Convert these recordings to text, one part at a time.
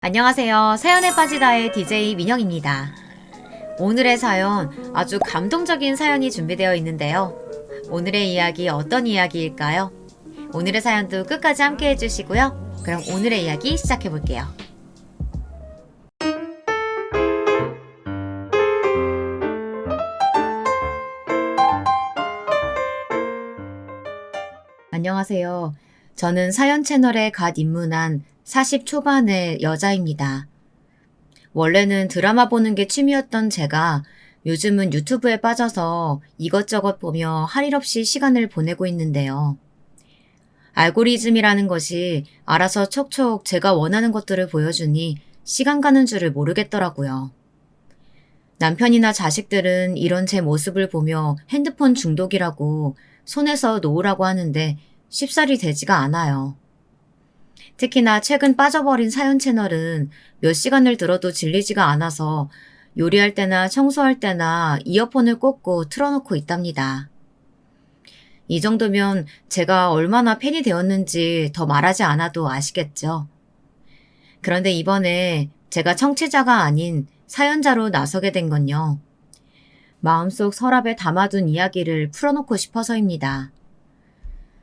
안녕하세요. 사연에 빠지다의 DJ 민영입니다. 오늘의 사연, 아주 감동적인 사연이 준비되어 있는데요. 오늘의 이야기 어떤 이야기일까요? 오늘의 사연도 끝까지 함께 해주시고요. 그럼 오늘의 이야기 시작해볼게요. 안녕하세요. 저는 사연 채널에 갓 입문한 40 초반의 여자입니다. 원래는 드라마 보는 게 취미였던 제가 요즘은 유튜브에 빠져서 이것저것 보며 할 일 없이 시간을 보내고 있는데요. 알고리즘이라는 것이 알아서 촉촉 제가 원하는 것들을 보여주니 시간 가는 줄을 모르겠더라고요. 남편이나 자식들은 이런 제 모습을 보며 핸드폰 중독이라고 손에서 놓으라고 하는데 쉽사리 되지가 않아요. 특히나 최근 빠져버린 사연 채널은 몇 시간을 들어도 질리지가 않아서 요리할 때나 청소할 때나 이어폰을 꽂고 틀어놓고 있답니다. 이 정도면 제가 얼마나 팬이 되었는지 더 말하지 않아도 아시겠죠? 그런데 이번에 제가 청취자가 아닌 사연자로 나서게 된 건요. 마음속 서랍에 담아둔 이야기를 풀어놓고 싶어서입니다.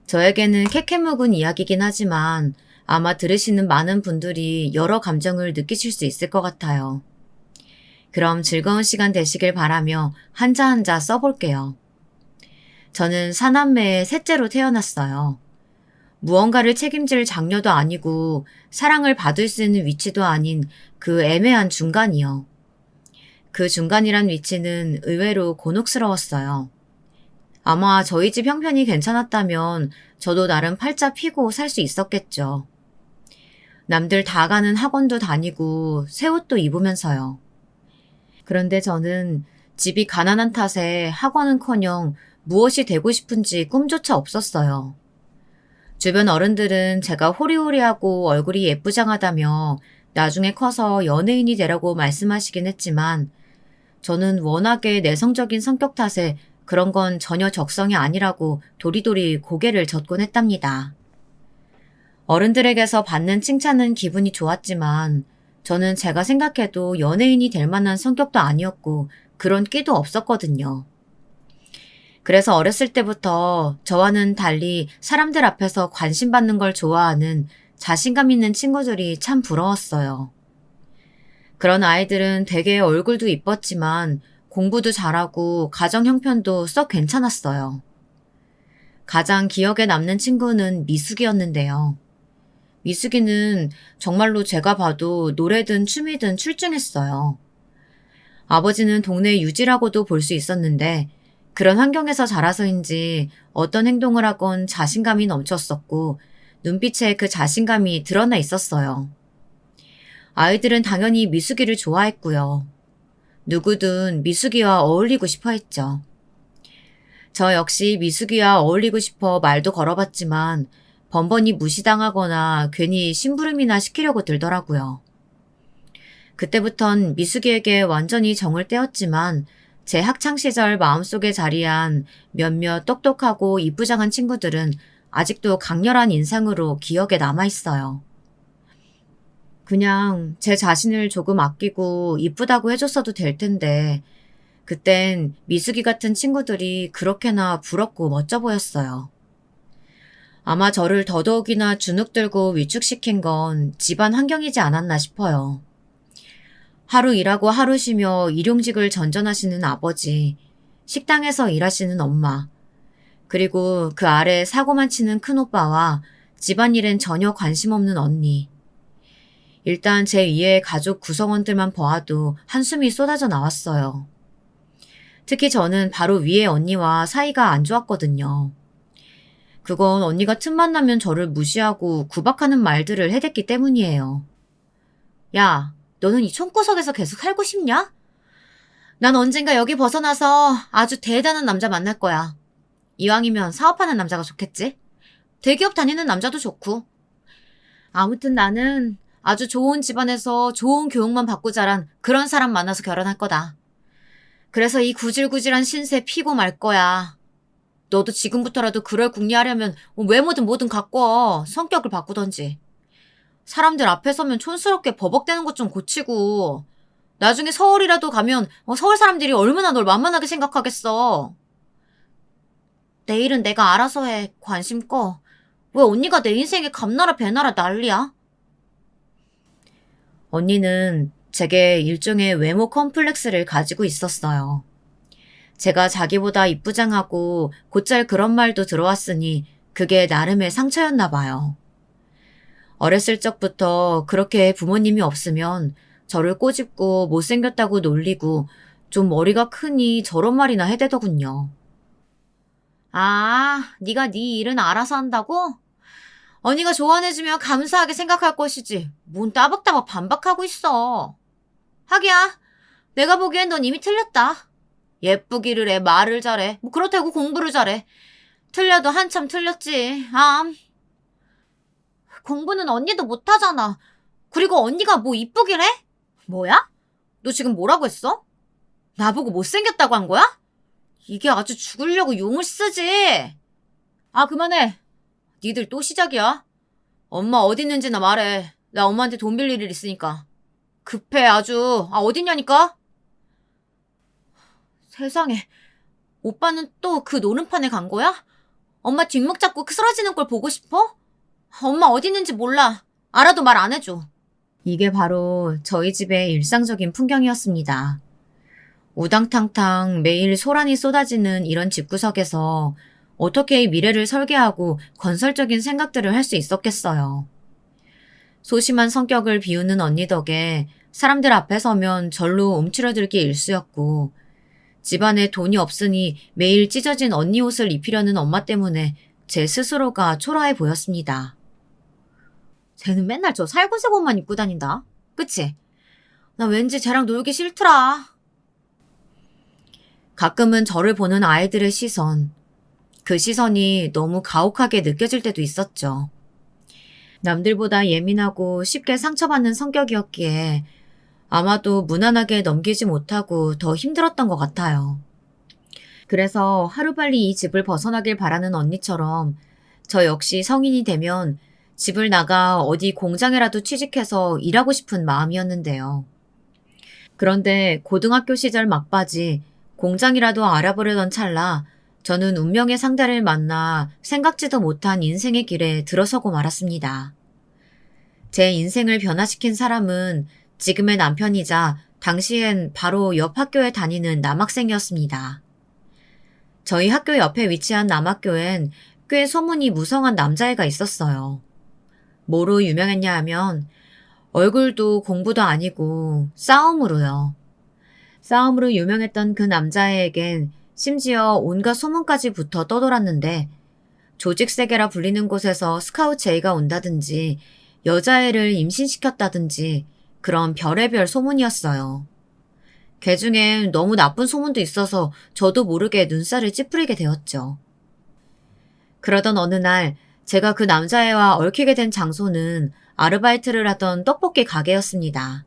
저에게는 캐캐 묵은 이야기긴 하지만 아마 들으시는 많은 분들이 여러 감정을 느끼실 수 있을 것 같아요. 그럼 즐거운 시간 되시길 바라며 한자 한자 써볼게요. 저는 사남매의 셋째로 태어났어요. 무언가를 책임질 장녀도 아니고 사랑을 받을 수 있는 위치도 아닌 그 애매한 중간이요. 그 중간이란 위치는 의외로 곤혹스러웠어요. 아마 저희 집 형편이 괜찮았다면 저도 나름 팔자 피고 살 수 있었겠죠. 남들 다 가는 학원도 다니고 새 옷도 입으면서요. 그런데 저는 집이 가난한 탓에 학원은커녕 무엇이 되고 싶은지 꿈조차 없었어요. 주변 어른들은 제가 호리호리하고 얼굴이 예쁘장하다며 나중에 커서 연예인이 되라고 말씀하시긴 했지만 저는 워낙에 내성적인 성격 탓에 그런 건 전혀 적성이 아니라고 도리도리 고개를 젓곤 했답니다. 어른들에게서 받는 칭찬은 기분이 좋았지만 저는 제가 생각해도 연예인이 될 만한 성격도 아니었고 그런 끼도 없었거든요. 그래서 어렸을 때부터 저와는 달리 사람들 앞에서 관심받는 걸 좋아하는 자신감 있는 친구들이 참 부러웠어요. 그런 아이들은 되게 얼굴도 이뻤지만 공부도 잘하고 가정 형편도 썩 괜찮았어요. 가장 기억에 남는 친구는 미숙이었는데요. 미숙이는 정말로 제가 봐도 노래든 춤이든 출중했어요. 아버지는 동네 유지라고도 볼 수 있었는데 그런 환경에서 자라서인지 어떤 행동을 하건 자신감이 넘쳤었고 눈빛에 그 자신감이 드러나 있었어요. 아이들은 당연히 미숙이를 좋아했고요. 누구든 미숙이와 어울리고 싶어 했죠. 저 역시 미숙이와 어울리고 싶어 말도 걸어봤지만 번번이 무시당하거나 괜히 심부름이나 시키려고 들더라고요. 그때부턴 미숙이에게 완전히 정을 떼었지만 제 학창시절 마음속에 자리한 몇몇 똑똑하고 이쁘장한 친구들은 아직도 강렬한 인상으로 기억에 남아있어요. 그냥 제 자신을 조금 아끼고 이쁘다고 해줬어도 될 텐데 그땐 미숙이 같은 친구들이 그렇게나 부럽고 멋져 보였어요. 아마 저를 더더욱이나 주눅들고 위축시킨 건 집안 환경이지 않았나 싶어요. 하루 일하고 하루 쉬며 일용직을 전전하시는 아버지, 식당에서 일하시는 엄마, 그리고 그 아래 사고만 치는 큰오빠와 집안일엔 전혀 관심 없는 언니. 일단 제 위에 가족 구성원들만 보아도 한숨이 쏟아져 나왔어요. 특히 저는 바로 위에 언니와 사이가 안 좋았거든요. 그건 언니가 틈만 나면 저를 무시하고 구박하는 말들을 해댔기 때문이에요. 야, 너는 이 총구석에서 계속 살고 싶냐? 난 언젠가 여기 벗어나서 아주 대단한 남자 만날 거야. 이왕이면 사업하는 남자가 좋겠지? 대기업 다니는 남자도 좋고. 아무튼 나는 아주 좋은 집안에서 좋은 교육만 받고 자란 그런 사람 만나서 결혼할 거다. 그래서 이 구질구질한 신세 피고 말 거야. 너도 지금부터라도 그럴 궁리하려면 외모든 뭐든 바꿔. 성격을 바꾸던지. 사람들 앞에 서면 촌스럽게 버벅대는 것 좀 고치고 나중에 서울이라도 가면 서울 사람들이 얼마나 널 만만하게 생각하겠어. 내 일은 내가 알아서 해. 관심 꺼. 왜 언니가 내 인생에 감나라 배나라 난리야? 언니는 제게 일종의 외모 컴플렉스를 가지고 있었어요. 제가 자기보다 이쁘장하고 곧잘 그런 말도 들어왔으니 그게 나름의 상처였나 봐요. 어렸을 적부터 그렇게 부모님이 없으면 저를 꼬집고 못생겼다고 놀리고 좀 머리가 크니 저런 말이나 해대더군요. 아, 네가 네 일은 알아서 한다고? 언니가 조언해주면 감사하게 생각할 것이지. 뭔 따박따박 반박하고 있어. 하기야, 내가 보기엔 넌 이미 틀렸다. 예쁘기를 해, 말을 잘해. 뭐 그렇다고 공부를 잘해. 틀려도 한참 틀렸지. 공부는 언니도 못하잖아. 그리고 언니가 뭐 이쁘길 해? 뭐야? 너 지금 뭐라고 했어? 나보고 못생겼다고 한 거야? 이게 아주 죽으려고 용을 쓰지. 아, 그만해. 니들 또 시작이야. 엄마 어디 있는지나 말해. 나 엄마한테 돈 빌릴 일 있으니까. 급해 아주. 어딨냐니까? 세상에. 오빠는 또 그 노름판에 간 거야? 엄마 뒷목 잡고 쓰러지는 걸 보고 싶어? 엄마 어디 있는지 몰라. 알아도 말 안 해줘. 이게 바로 저희 집의 일상적인 풍경이었습니다. 우당탕탕 매일 소란이 쏟아지는 이런 집구석에서 어떻게 미래를 설계하고 건설적인 생각들을 할 수 있었겠어요. 소심한 성격을 비우는 언니 덕에 사람들 앞에 서면 절로 움츠러들기 일쑤였고, 집안에 돈이 없으니 매일 찢어진 언니 옷을 입히려는 엄마 때문에 제 스스로가 초라해 보였습니다. 쟤는 맨날 저 살구색 옷만 입고 다닌다. 그치? 나 왠지 쟤랑 놀기 싫더라. 가끔은 저를 보는 아이들의 시선, 그 시선이 너무 가혹하게 느껴질 때도 있었죠. 남들보다 예민하고 쉽게 상처받는 성격이었기에 아마도 무난하게 넘기지 못하고 더 힘들었던 것 같아요. 그래서 하루빨리 이 집을 벗어나길 바라는 언니처럼 저 역시 성인이 되면 집을 나가 어디 공장에라도 취직해서 일하고 싶은 마음이었는데요. 그런데 고등학교 시절 막바지 공장이라도 알아보려던 찰나 저는 운명의 상대를 만나 생각지도 못한 인생의 길에 들어서고 말았습니다. 제 인생을 변화시킨 사람은 지금의 남편이자 당시엔 바로 옆 학교에 다니는 남학생이었습니다. 저희 학교 옆에 위치한 남학교엔 꽤 소문이 무성한 남자애가 있었어요. 뭐로 유명했냐 하면 얼굴도 공부도 아니고 싸움으로요. 싸움으로 유명했던 그 남자애에겐 심지어 온갖 소문까지 붙어 떠돌았는데 조직세계라 불리는 곳에서 스카우트 제의가 온다든지 여자애를 임신시켰다든지 그런 별의별 소문이었어요. 개 중엔 너무 나쁜 소문도 있어서 저도 모르게 눈살을 찌푸리게 되었죠. 그러던 어느 날 제가 그 남자애와 얽히게 된 장소는 아르바이트를 하던 떡볶이 가게였습니다.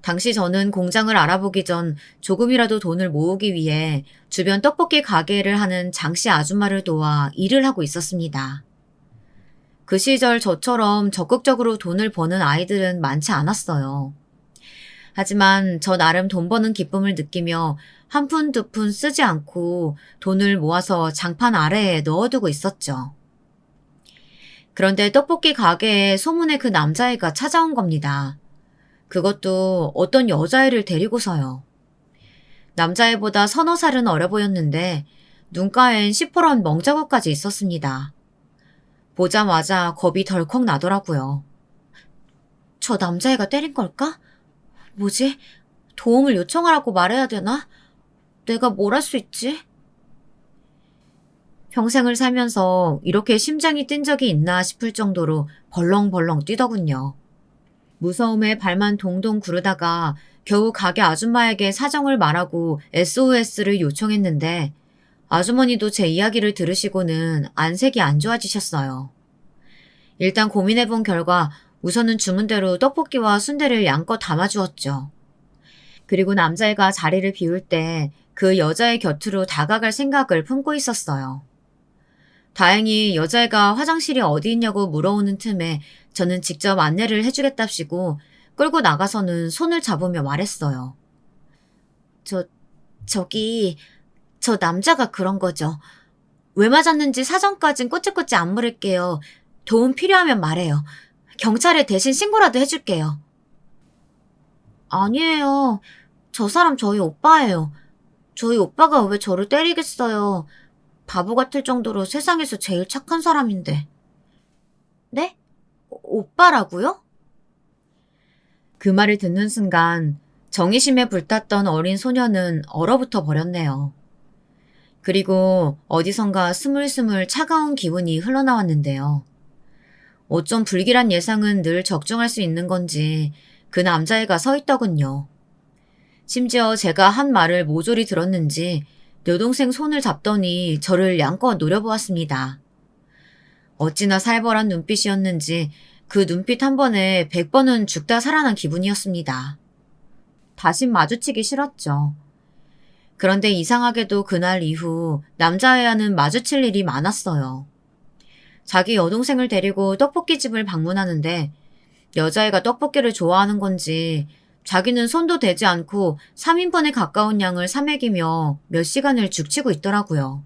당시 저는 공장을 알아보기 전 조금이라도 돈을 모으기 위해 주변 떡볶이 가게를 하는 장씨 아줌마를 도와 일을 하고 있었습니다. 그 시절 저처럼 적극적으로 돈을 버는 아이들은 많지 않았어요. 하지만 저 나름 돈 버는 기쁨을 느끼며 한 푼 두 푼 쓰지 않고 돈을 모아서 장판 아래에 넣어두고 있었죠. 그런데 떡볶이 가게에 소문의 그 남자애가 찾아온 겁니다. 그것도 어떤 여자애를 데리고서요. 남자애보다 서너 살은 어려 보였는데 눈가엔 시퍼런 멍자국까지 있었습니다. 보자마자 겁이 덜컥 나더라고요. 저 남자애가 때린 걸까? 뭐지? 도움을 요청하라고 말해야 되나? 내가 뭘 할 수 있지? 평생을 살면서 이렇게 심장이 뛴 적이 있나 싶을 정도로 벌렁벌렁 뛰더군요. 무서움에 발만 동동 구르다가 겨우 가게 아줌마에게 사정을 말하고 SOS를 요청했는데 아주머니도 제 이야기를 들으시고는 안색이 안 좋아지셨어요. 일단 고민해본 결과 우선은 주문 대로 떡볶이와 순대를 양껏 담아주었죠. 그리고 남자애가 자리를 비울 때 그 여자의 곁으로 다가갈 생각을 품고 있었어요. 다행히 여자애가 화장실이 어디 있냐고 물어오는 틈에 저는 직접 안내를 해주겠답시고 끌고 나가서는 손을 잡으며 말했어요. 저, 저기, 저 남자가 그런 거죠. 왜 맞았는지 사정까진 꼬치꼬치 안 물을게요. 도움 필요하면 말해요. 경찰에 대신 신고라도 해줄게요. 아니에요. 저 사람 저희 오빠예요. 저희 오빠가 왜 저를 때리겠어요. 바보 같을 정도로 세상에서 제일 착한 사람인데. 네? 오빠라고요? 그 말을 듣는 순간 정의심에 불탔던 어린 소녀는 얼어붙어 버렸네요. 그리고 어디선가 스물스물 차가운 기운이 흘러나왔는데요. 어쩜 불길한 예상은 늘 적중할 수 있는 건지 그 남자애가 서 있더군요. 심지어 제가 한 말을 모조리 들었는지 여동생 손을 잡더니 저를 양껏 노려보았습니다. 어찌나 살벌한 눈빛이었는지 그 눈빛 한 번에 100번은 죽다 살아난 기분이었습니다. 다신 마주치기 싫었죠. 그런데 이상하게도 그날 이후 남자애와는 마주칠 일이 많았어요. 자기 여동생을 데리고 떡볶이집을 방문하는데 여자애가 떡볶이를 좋아하는 건지 자기는 손도 대지 않고 3인분에 가까운 양을 사먹이며 몇 시간을 죽치고 있더라고요.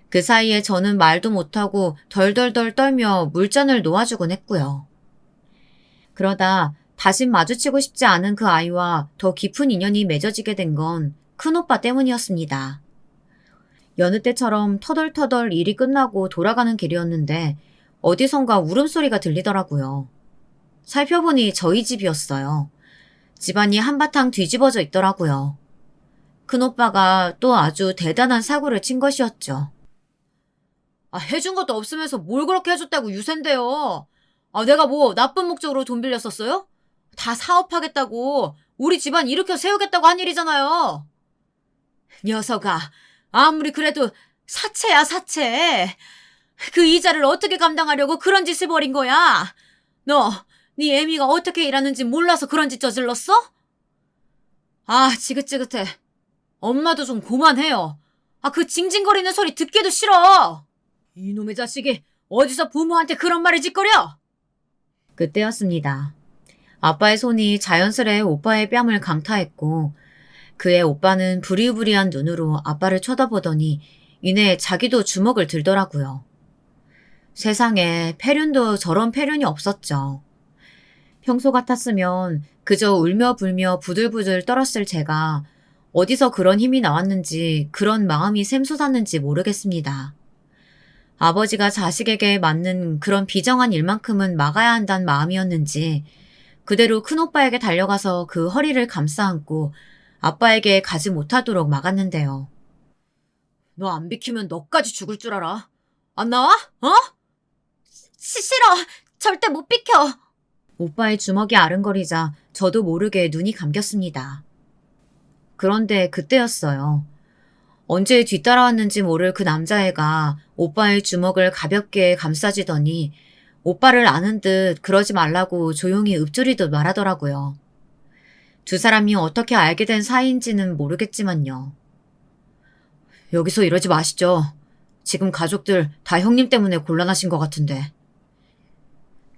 그 사이에 저는 말도 못하고 덜덜덜 떨며 물잔을 놓아주곤 했고요. 그러다 다신 마주치고 싶지 않은 그 아이와 더 깊은 인연이 맺어지게 된 건 큰오빠 때문이었습니다. 여느 때처럼 터덜터덜 일이 끝나고 돌아가는 길이었는데 어디선가 울음소리가 들리더라고요. 살펴보니 저희 집이었어요. 집안이 한바탕 뒤집어져 있더라고요. 큰오빠가 또 아주 대단한 사고를 친 것이었죠. 해준 것도 없으면서 뭘 그렇게 해줬다고 유세인데요. 내가 뭐 나쁜 목적으로 돈 빌렸었어요? 다 사업하겠다고 우리 집안 일으켜 세우겠다고 한 일이잖아요. 녀석아, 아무리 그래도 사채야 사채. 그 이자를 어떻게 감당하려고 그런 짓을 벌인 거야? 네 애미가 어떻게 일하는지 몰라서 그런 짓 저질렀어? 지긋지긋해. 엄마도 좀 그만해요. 그 징징거리는 소리 듣기도 싫어. 이놈의 자식이 어디서 부모한테 그런 말을 짓거려? 그때였습니다. 아빠의 손이 자연스레 오빠의 뺨을 강타했고 그의 오빠는 부리부리한 눈으로 아빠를 쳐다보더니 이내 자기도 주먹을 들더라고요. 세상에 패륜도 저런 패륜이 없었죠. 평소 같았으면 그저 울며 불며 부들부들 떨었을 제가 어디서 그런 힘이 나왔는지 그런 마음이 샘솟았는지 모르겠습니다. 아버지가 자식에게 맞는 그런 비정한 일만큼은 막아야 한다는 마음이었는지 그대로 큰오빠에게 달려가서 그 허리를 감싸안고 아빠에게 가지 못하도록 막았는데요. 너 안 비키면 너까지 죽을 줄 알아. 안 나와? 싫어. 절대 못 비켜. 오빠의 주먹이 아른거리자 저도 모르게 눈이 감겼습니다. 그런데 그때였어요. 언제 뒤따라왔는지 모를 그 남자애가 오빠의 주먹을 가볍게 감싸지더니 오빠를 아는 듯 그러지 말라고 조용히 읊조리듯 말하더라고요. 두 사람이 어떻게 알게 된 사이인지는 모르겠지만요. 여기서 이러지 마시죠. 지금 가족들 다 형님 때문에 곤란하신 것 같은데.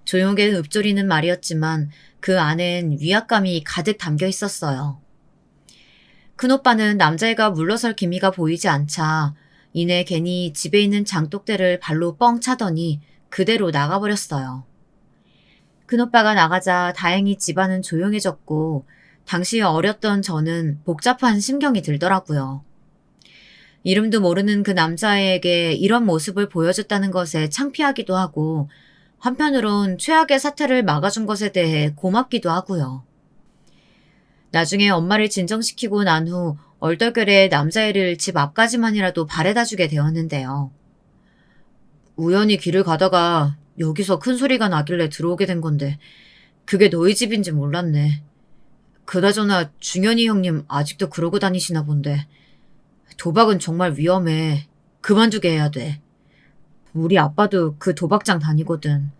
조용하게 읊조리는 말이었지만 그 안엔 위압감이 가득 담겨 있었어요. 큰오빠는 남자애가 물러설 기미가 보이지 않자 이내 괜히 집에 있는 장독대를 발로 뻥 차더니 그대로 나가버렸어요. 큰오빠가 나가자 다행히 집안은 조용해졌고 당시 어렸던 저는 복잡한 심경이 들더라고요. 이름도 모르는 그 남자애에게 이런 모습을 보여줬다는 것에 창피하기도 하고 한편으론 최악의 사태를 막아준 것에 대해 고맙기도 하고요. 나중에 엄마를 진정시키고 난 후 얼떨결에 남자애를 집 앞까지만이라도 바래다주게 되었는데요. 우연히 길을 가다가 여기서 큰 소리가 나길래 들어오게 된 건데 그게 너희 집인지 몰랐네. 그나저나 중현이 형님 아직도 그러고 다니시나 본데 도박은 정말 위험해. 그만두게 해야 돼. 우리 아빠도 그 도박장 다니거든.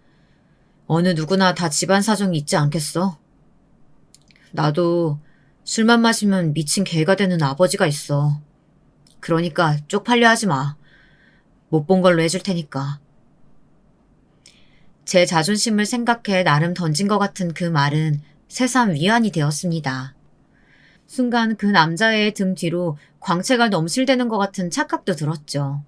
어느 누구나 다 집안 사정이 있지 않겠어? 나도 술만 마시면 미친 개가 되는 아버지가 있어. 그러니까 쪽팔려 하지 마. 못 본 걸로 해줄 테니까. 제 자존심을 생각해 나름 던진 것 같은 그 말은 새삼 위안이 되었습니다. 순간 그 남자의 등 뒤로 광채가 넘실대는 것 같은 착각도 들었죠.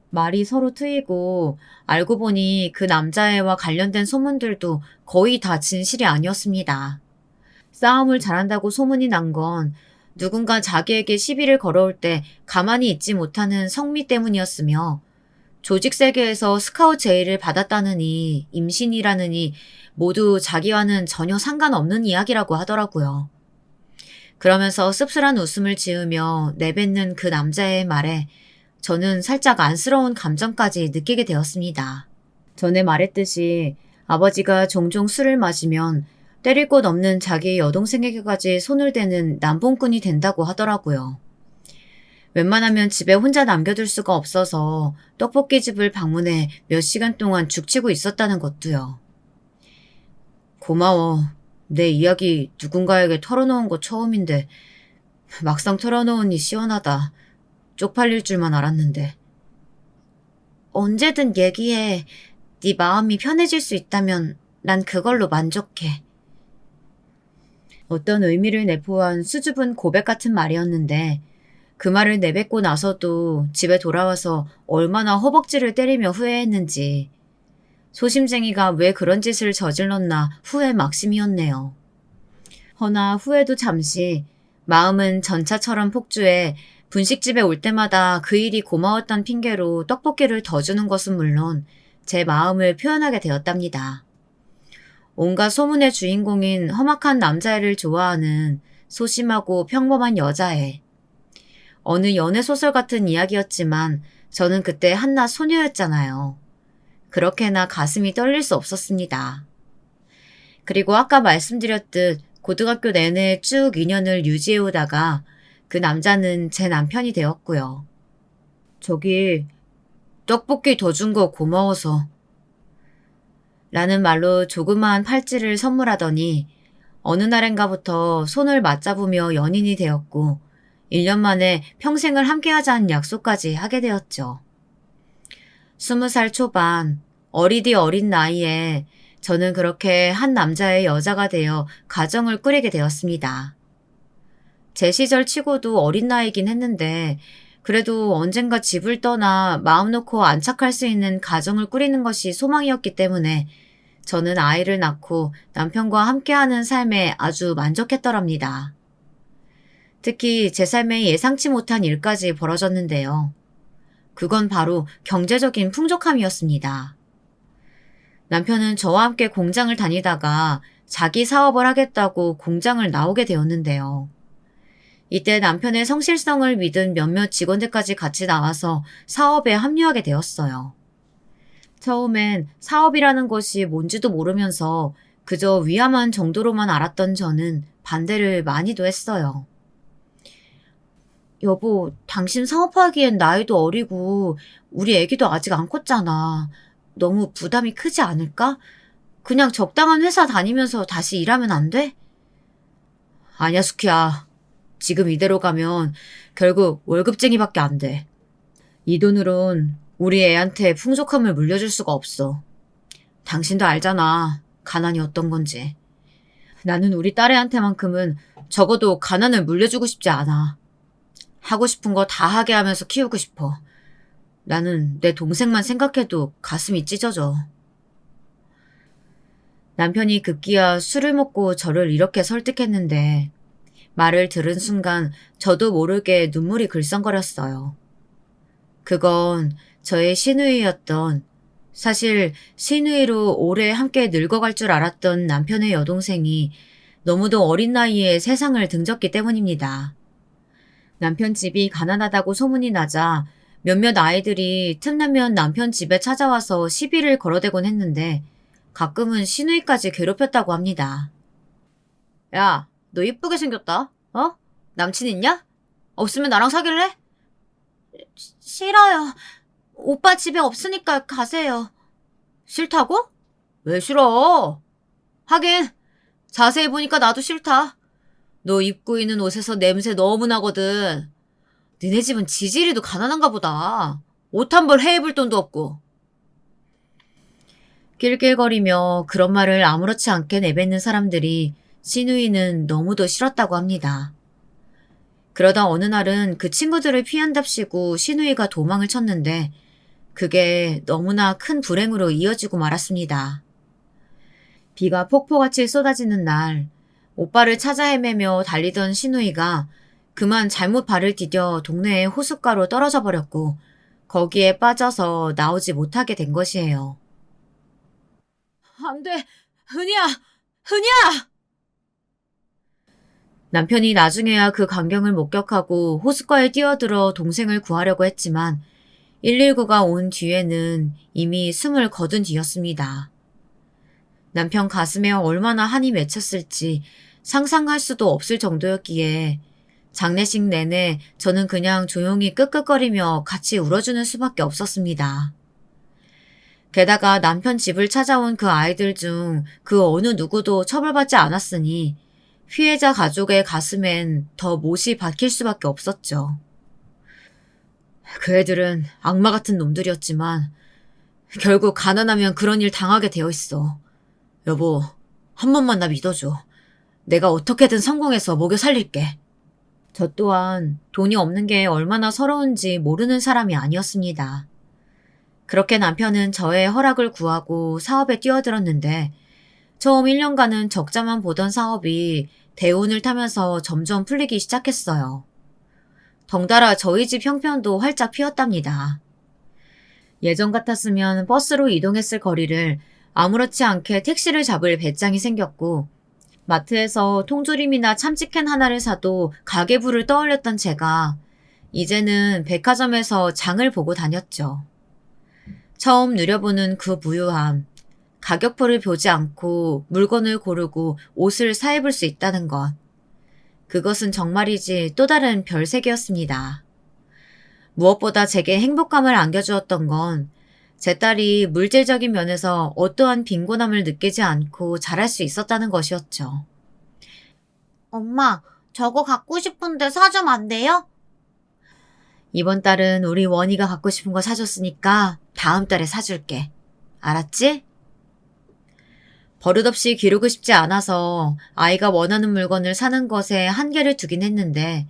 말이 서로 트이고 알고 보니 그 남자애와 관련된 소문들도 거의 다 진실이 아니었습니다. 싸움을 잘한다고 소문이 난 건 누군가 자기에게 시비를 걸어올 때 가만히 있지 못하는 성미 때문이었으며 조직 세계에서 스카웃 제의를 받았다느니 임신이라느니 모두 자기와는 전혀 상관없는 이야기라고 하더라고요. 그러면서 씁쓸한 웃음을 지으며 내뱉는 그 남자의 말에 저는 살짝 안쓰러운 감정까지 느끼게 되었습니다. 전에 말했듯이 아버지가 종종 술을 마시면 때릴 곳 없는 자기 여동생에게까지 손을 대는 남봉꾼이 된다고 하더라고요. 웬만하면 집에 혼자 남겨둘 수가 없어서 떡볶이집을 방문해 몇 시간 동안 죽치고 있었다는 것도요. 고마워. 내 이야기 누군가에게 털어놓은 거 처음인데 막상 털어놓으니 시원하다. 쪽팔릴 줄만 알았는데. 언제든 얘기해. 네 마음이 편해질 수 있다면 난 그걸로 만족해. 어떤 의미를 내포한 수줍은 고백 같은 말이었는데 그 말을 내뱉고 나서도 집에 돌아와서 얼마나 허벅지를 때리며 후회했는지 소심쟁이가 왜 그런 짓을 저질렀나 후회 막심이었네요. 허나 후회도 잠시 마음은 전차처럼 폭주해 분식집에 올 때마다 그 일이 고마웠던 핑계로 떡볶이를 더 주는 것은 물론 제 마음을 표현하게 되었답니다. 온갖 소문의 주인공인 험악한 남자애를 좋아하는 소심하고 평범한 여자애. 어느 연애소설 같은 이야기였지만 저는 그때 한낱 소녀였잖아요. 그렇게나 가슴이 떨릴 수 없었습니다. 그리고 아까 말씀드렸듯 고등학교 내내 쭉 인연을 유지해오다가 그 남자는 제 남편이 되었고요. 저기 떡볶이 더 준 거 고마워서 라는 말로 조그마한 팔찌를 선물하더니 어느 날인가부터 손을 맞잡으며 연인이 되었고 1년 만에 평생을 함께하자는 약속까지 하게 되었죠. 20살 초반 어리디 어린 나이에 저는 그렇게 한 남자의 여자가 되어 가정을 꾸리게 되었습니다. 제 시절 치고도 어린 나이긴 했는데 그래도 언젠가 집을 떠나 마음 놓고 안착할 수 있는 가정을 꾸리는 것이 소망이었기 때문에 저는 아이를 낳고 남편과 함께하는 삶에 아주 만족했더랍니다. 특히 제 삶에 예상치 못한 일까지 벌어졌는데요. 그건 바로 경제적인 풍족함이었습니다. 남편은 저와 함께 공장을 다니다가 자기 사업을 하겠다고 공장을 나오게 되었는데요. 이때 남편의 성실성을 믿은 몇몇 직원들까지 같이 나와서 사업에 합류하게 되었어요. 처음엔 사업이라는 것이 뭔지도 모르면서 그저 위험한 정도로만 알았던 저는 반대를 많이도 했어요. 여보, 당신 사업하기엔 나이도 어리고 우리 애기도 아직 안 컸잖아. 너무 부담이 크지 않을까? 그냥 적당한 회사 다니면서 다시 일하면 안 돼? 아니야, 수키야. 지금 이대로 가면 결국 월급쟁이밖에 안 돼. 이 돈으론 우리 애한테 풍족함을 물려줄 수가 없어. 당신도 알잖아. 가난이 어떤 건지. 나는 우리 딸애한테만큼은 적어도 가난을 물려주고 싶지 않아. 하고 싶은 거 다 하게 하면서 키우고 싶어. 나는 내 동생만 생각해도 가슴이 찢어져. 남편이 급기야 술을 먹고 저를 이렇게 설득했는데 말을 들은 순간 저도 모르게 눈물이 글썽거렸어요. 그건 저의 시누이였던, 사실 시누이로 오래 함께 늙어갈 줄 알았던 남편의 여동생이 너무도 어린 나이에 세상을 등졌기 때문입니다. 남편 집이 가난하다고 소문이 나자 몇몇 아이들이 틈나면 남편 집에 찾아와서 시비를 걸어대곤 했는데 가끔은 시누이까지 괴롭혔다고 합니다. 야, 너 이쁘게 생겼다. 어? 남친 있냐? 없으면 나랑 사귈래? 싫어요. 오빠 집에 없으니까 가세요. 싫다고? 왜 싫어? 하긴 자세히 보니까 나도 싫다. 너 입고 있는 옷에서 냄새 너무 나거든. 니네 집은 지지리도 가난한가 보다. 옷 한 벌 해입을 돈도 없고. 낄낄거리며 그런 말을 아무렇지 않게 내뱉는 사람들이 시누이는 너무도 싫었다고 합니다. 그러다 어느 날은 그 친구들을 피한답시고 시누이가 도망을 쳤는데 그게 너무나 큰 불행으로 이어지고 말았습니다. 비가 폭포같이 쏟아지는 날, 오빠를 찾아 헤매며 달리던 시누이가 그만 잘못 발을 디뎌 동네의 호숫가로 떨어져 버렸고 거기에 빠져서 나오지 못하게 된 것이에요. 안 돼! 은희야! 은희야! 남편이 나중에야 그 광경을 목격하고 호숫가에 뛰어들어 동생을 구하려고 했지만 119가 온 뒤에는 이미 숨을 거둔 뒤였습니다. 남편 가슴에 얼마나 한이 맺혔을지 상상할 수도 없을 정도였기에 장례식 내내 저는 그냥 조용히 끄끄거리며 같이 울어주는 수밖에 없었습니다. 게다가 남편 집을 찾아온 그 아이들 중 그 어느 누구도 처벌받지 않았으니 피해자 가족의 가슴엔 더 못이 박힐 수밖에 없었죠. 그 애들은 악마 같은 놈들이었지만 결국 가난하면 그런 일 당하게 되어 있어. 여보, 한 번만 나 믿어줘. 내가 어떻게든 성공해서 먹여 살릴게. 저 또한 돈이 없는 게 얼마나 서러운지 모르는 사람이 아니었습니다. 그렇게 남편은 저의 허락을 구하고 사업에 뛰어들었는데 처음 1년간은 적자만 보던 사업이 대운을 타면서 점점 풀리기 시작했어요. 덩달아 저희 집 형편도 활짝 피었답니다. 예전 같았으면 버스로 이동했을 거리를 아무렇지 않게 택시를 잡을 배짱이 생겼고 마트에서 통조림이나 참치캔 하나를 사도 가계부를 떠올렸던 제가 이제는 백화점에서 장을 보고 다녔죠. 처음 누려보는 그 무유함, 가격표를 보지 않고 물건을 고르고 옷을 사입을 수 있다는 것. 그것은 정말이지 또 다른 별세계였습니다. 무엇보다 제게 행복감을 안겨주었던 건 제 딸이 물질적인 면에서 어떠한 빈곤함을 느끼지 않고 자랄 수 있었다는 것이었죠. 엄마, 저거 갖고 싶은데 사주면 안 돼요? 이번 달은 우리 원희가 갖고 싶은 거 사줬으니까 다음 달에 사줄게. 알았지? 버릇없이 기르고 싶지 않아서 아이가 원하는 물건을 사는 것에 한계를 두긴 했는데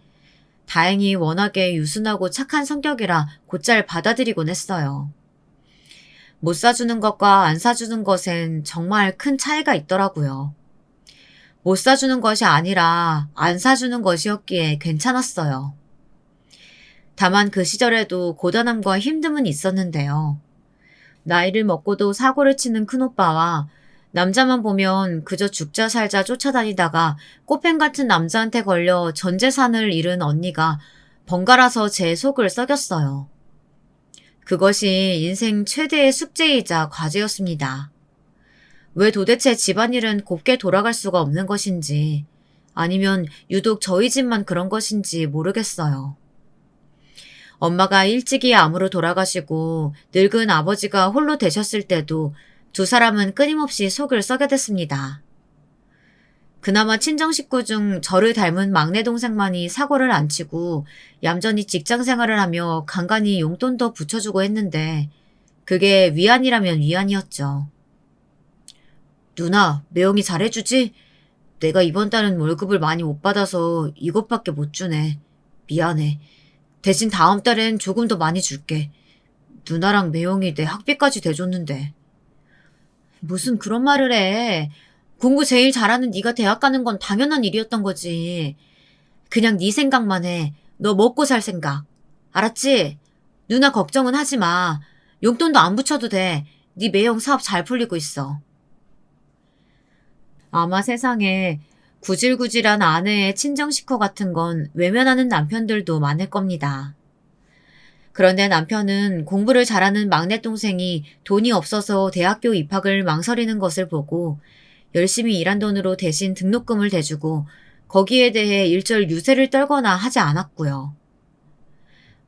다행히 워낙에 유순하고 착한 성격이라 곧잘 받아들이곤 했어요. 못 사주는 것과 안 사주는 것엔 정말 큰 차이가 있더라고요. 못 사주는 것이 아니라 안 사주는 것이었기에 괜찮았어요. 다만 그 시절에도 고단함과 힘듦은 있었는데요. 나이를 먹고도 사고를 치는 큰오빠와 남자만 보면 그저 죽자 살자 쫓아다니다가 꽃뱀 같은 남자한테 걸려 전 재산을 잃은 언니가 번갈아서 제 속을 썩였어요. 그것이 인생 최대의 숙제이자 과제였습니다. 왜 도대체 집안일은 곱게 돌아갈 수가 없는 것인지 아니면 유독 저희 집만 그런 것인지 모르겠어요. 엄마가 일찍이 암으로 돌아가시고 늙은 아버지가 홀로 되셨을 때도 두 사람은 끊임없이 속을 썩여댔습니다. 그나마 친정 식구 중 저를 닮은 막내 동생만이 사고를 안 치고 얌전히 직장 생활을 하며 간간히 용돈도 붙여주고 했는데 그게 위안이라면 위안이었죠. 누나, 매형이 잘해주지? 내가 이번 달은 월급을 많이 못 받아서 이것밖에 못 주네. 미안해. 대신 다음 달엔 조금 더 많이 줄게. 누나랑 매형이 내 학비까지 대줬는데. 무슨 그런 말을 해. 공부 제일 잘하는 네가 대학 가는 건 당연한 일이었던 거지. 그냥 네 생각만 해. 너 먹고 살 생각. 알았지? 누나 걱정은 하지 마. 용돈도 안 붙여도 돼. 네 매형 사업 잘 풀리고 있어. 아마 세상에 구질구질한 아내의 친정 식구 같은 건 외면하는 남편들도 많을 겁니다. 그런데 남편은 공부를 잘하는 막내 동생이 돈이 없어서 대학교 입학을 망설이는 것을 보고 열심히 일한 돈으로 대신 등록금을 대주고 거기에 대해 일절 유세를 떨거나 하지 않았고요.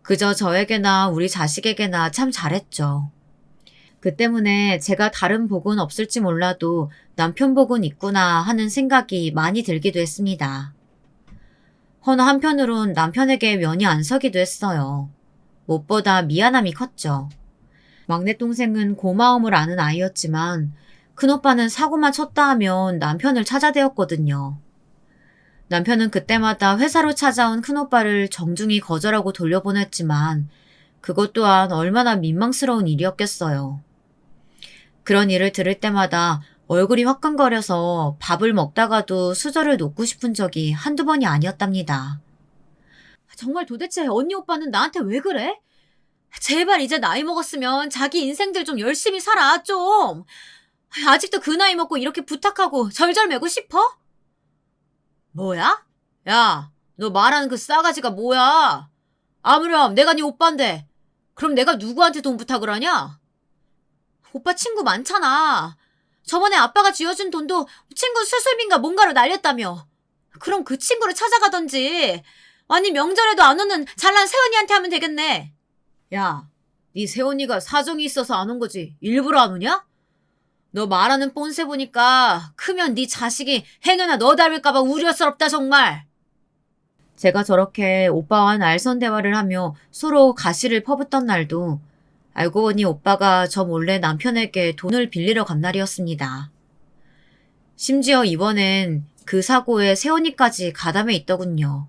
그저 저에게나 우리 자식에게나 참 잘했죠. 그 때문에 제가 다른 복은 없을지 몰라도 남편 복은 있구나 하는 생각이 많이 들기도 했습니다. 허나 한편으론 남편에게 면이 안 서기도 했어요. 무엇보다 미안함이 컸죠. 막내 동생은 고마움을 아는 아이였지만 큰오빠는 사고만 쳤다 하면 남편을 찾아대었거든요. 남편은 그때마다 회사로 찾아온 큰오빠를 정중히 거절하고 돌려보냈지만 그것 또한 얼마나 민망스러운 일이었겠어요. 그런 일을 들을 때마다 얼굴이 화끈거려서 밥을 먹다가도 수저를 놓고 싶은 적이 한두 번이 아니었답니다. 정말 도대체 언니 오빠는 나한테 왜 그래? 제발 이제 나이 먹었으면 자기 인생들 좀 열심히 살아, 좀. 아직도 그 나이 먹고 이렇게 부탁하고 절절매고 싶어? 뭐야? 야, 너 말하는 그 싸가지가 뭐야? 아무렴 내가 네 오빠인데 그럼 내가 누구한테 돈 부탁을 하냐? 오빠 친구 많잖아. 저번에 아빠가 쥐어준 돈도 친구 수술비인가 뭔가로 날렸다며. 그럼 그 친구를 찾아가던지 아니 명절에도 안 오는 잘난 새언니한테 하면 되겠네. 야, 네 새언니가 사정이 있어서 안 온 거지 일부러 안 오냐? 너 말하는 뽐새 보니까 크면 네 자식이 행여나 너 닮을까봐 우려스럽다 정말. 제가 저렇게 오빠와 날선 대화를 하며 서로 가시를 퍼붓던 날도 알고 보니 오빠가 저 몰래 남편에게 돈을 빌리러 간 날이었습니다. 심지어 이번엔 그 사고에 새언니까지 가담해 있더군요.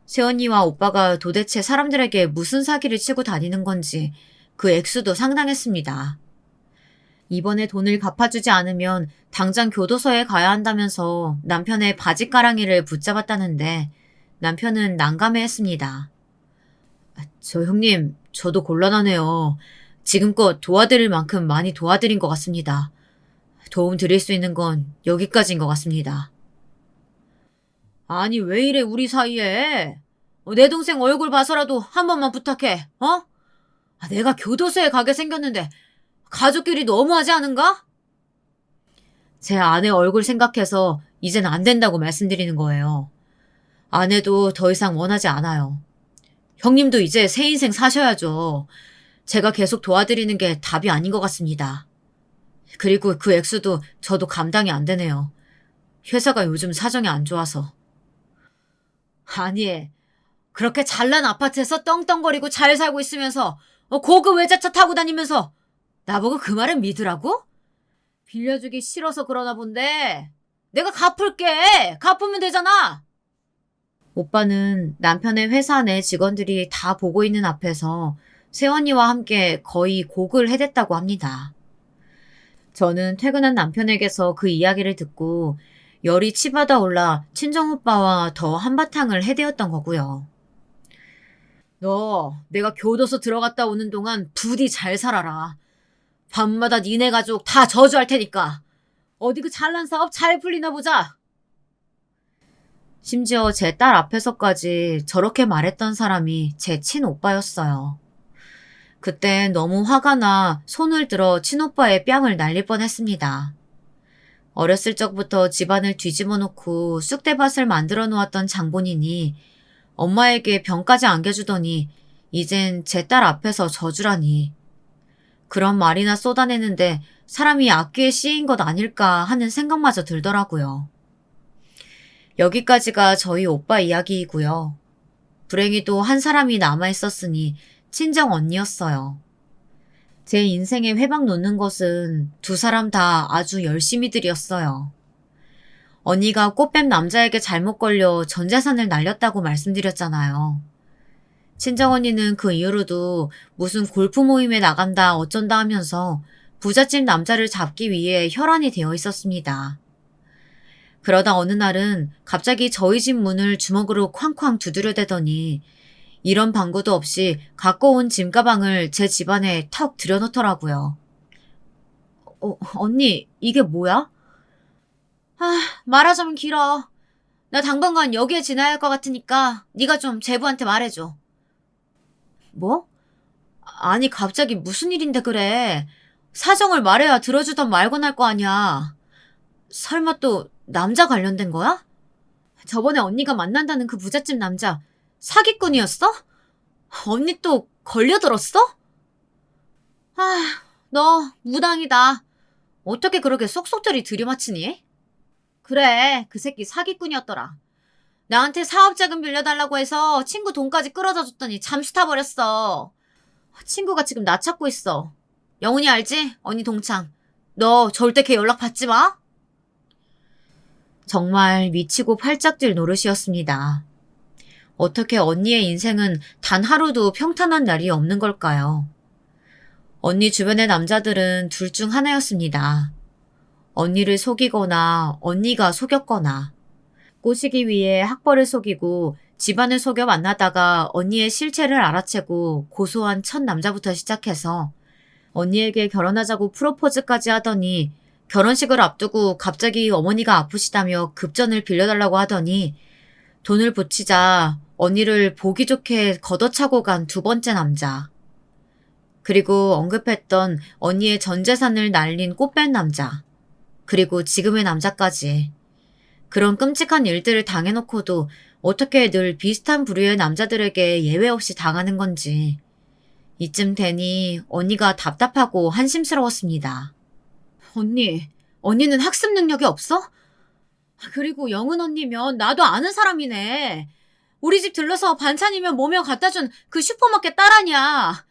새언니와 오빠가 도대체 사람들에게 무슨 사기를 치고 다니는 건지 그 액수도 상당했습니다. 이번에 돈을 갚아주지 않으면 당장 교도소에 가야 한다면서 남편의 바지가랑이를 붙잡았다는데 남편은 난감해했습니다. 저 형님, 저도 곤란하네요. 지금껏 도와드릴 만큼 많이 도와드린 것 같습니다. 도움 드릴 수 있는 건 여기까지인 것 같습니다. 아니 왜 이래 우리 사이에? 내 동생 얼굴 봐서라도 한 번만 부탁해. 어? 내가 교도소에 가게 생겼는데 가족끼리 너무하지 않은가? 제 아내 얼굴 생각해서 이젠 안 된다고 말씀드리는 거예요. 아내도 더 이상 원하지 않아요. 형님도 이제 새 인생 사셔야죠. 제가 계속 도와드리는 게 답이 아닌 것 같습니다. 그리고 그 액수도 저도 감당이 안 되네요. 회사가 요즘 사정이 안 좋아서. 아니, 그렇게 잘난 아파트에서 떵떵거리고 잘 살고 있으면서 고급 외제차 타고 다니면서 나보고 그 말을 믿으라고? 빌려주기 싫어서 그러나 본데 내가 갚을게. 갚으면 되잖아. 오빠는 남편의 회사 내 직원들이 다 보고 있는 앞에서 새언니와 함께 거의 곡을 해댔다고 합니다. 저는 퇴근한 남편에게서 그 이야기를 듣고 열이 치받아 올라 친정오빠와 더 한바탕을 해대었던 거고요. 너 내가 교도소 들어갔다 오는 동안 부디 잘 살아라. 밤마다 니네 가족 다 저주할 테니까. 어디 그 잘난 사업 잘 풀리나 보자. 심지어 제 딸 앞에서까지 저렇게 말했던 사람이 제 친오빠였어요. 그때 너무 화가 나 손을 들어 친오빠의 뺨을 날릴 뻔했습니다. 어렸을 적부터 집안을 뒤집어 놓고 쑥대밭을 만들어 놓았던 장본인이 엄마에게 병까지 안겨주더니 이젠 제 딸 앞에서 저주라니. 그런 말이나 쏟아내는데 사람이 악귀에 씌인 것 아닐까 하는 생각마저 들더라고요. 여기까지가 저희 오빠 이야기이고요. 불행히도 한 사람이 남아있었으니 친정 언니였어요. 제 인생에 회방 놓는 것은 두 사람 다 아주 열심히들이었어요. 언니가 꽃뱀 남자에게 잘못 걸려 전 재산을 날렸다고 말씀드렸잖아요. 친정언니는 그 이후로도 무슨 골프 모임에 나간다 어쩐다 하면서 부잣집 남자를 잡기 위해 혈안이 되어 있었습니다. 그러다 어느 날은 갑자기 저희 집 문을 주먹으로 쾅쾅 두드려대더니 이런 방구도 없이 갖고 온 짐가방을 제 집안에 턱 들여놓더라고요. 언니, 이게 뭐야? 말하자면 길어. 나 당분간 여기에 지나야 할 것 같으니까 네가 좀 제부한테 말해줘. 뭐? 아니 갑자기 무슨 일인데 그래. 사정을 말해야 들어주던 말건 할 거 아니야. 설마 또 남자 관련된 거야? 저번에 언니가 만난다는 그 부잣집 남자 사기꾼이었어? 언니 또 걸려들었어? 너 무당이다. 어떻게 그렇게 쏙쏙들이 들이맞히니? 그래, 그 새끼 사기꾼이었더라. 나한테 사업자금 빌려달라고 해서 친구 돈까지 끌어다 줬더니 잠수 타버렸어. 친구가 지금 나 찾고 있어. 영훈이 알지? 언니 동창. 너 절대 걔 연락 받지 마. 정말 미치고 팔짝 뛸 노릇이었습니다. 어떻게 언니의 인생은 단 하루도 평탄한 날이 없는 걸까요? 언니 주변의 남자들은 둘 중 하나였습니다. 언니를 속이거나 언니가 속였거나 꼬시기 위해 학벌을 속이고 집안을 속여 만나다가 언니의 실체를 알아채고 고소한 첫 남자부터 시작해서 언니에게 결혼하자고 프로포즈까지 하더니 결혼식을 앞두고 갑자기 어머니가 아프시다며 급전을 빌려달라고 하더니 돈을 붙이자 언니를 보기 좋게 걷어차고 간 두 번째 남자. 그리고 언급했던 언니의 전 재산을 날린 꽃뱀 남자. 그리고 지금의 남자까지. 그런 끔찍한 일들을 당해놓고도 어떻게 늘 비슷한 부류의 남자들에게 예외 없이 당하는 건지. 이쯤 되니 언니가 답답하고 한심스러웠습니다. 언니는 학습 능력이 없어? 그리고 영은 언니면 나도 아는 사람이네. 우리 집 들러서 반찬이면 뭐며 갖다 준 그 슈퍼마켓 딸 아니야.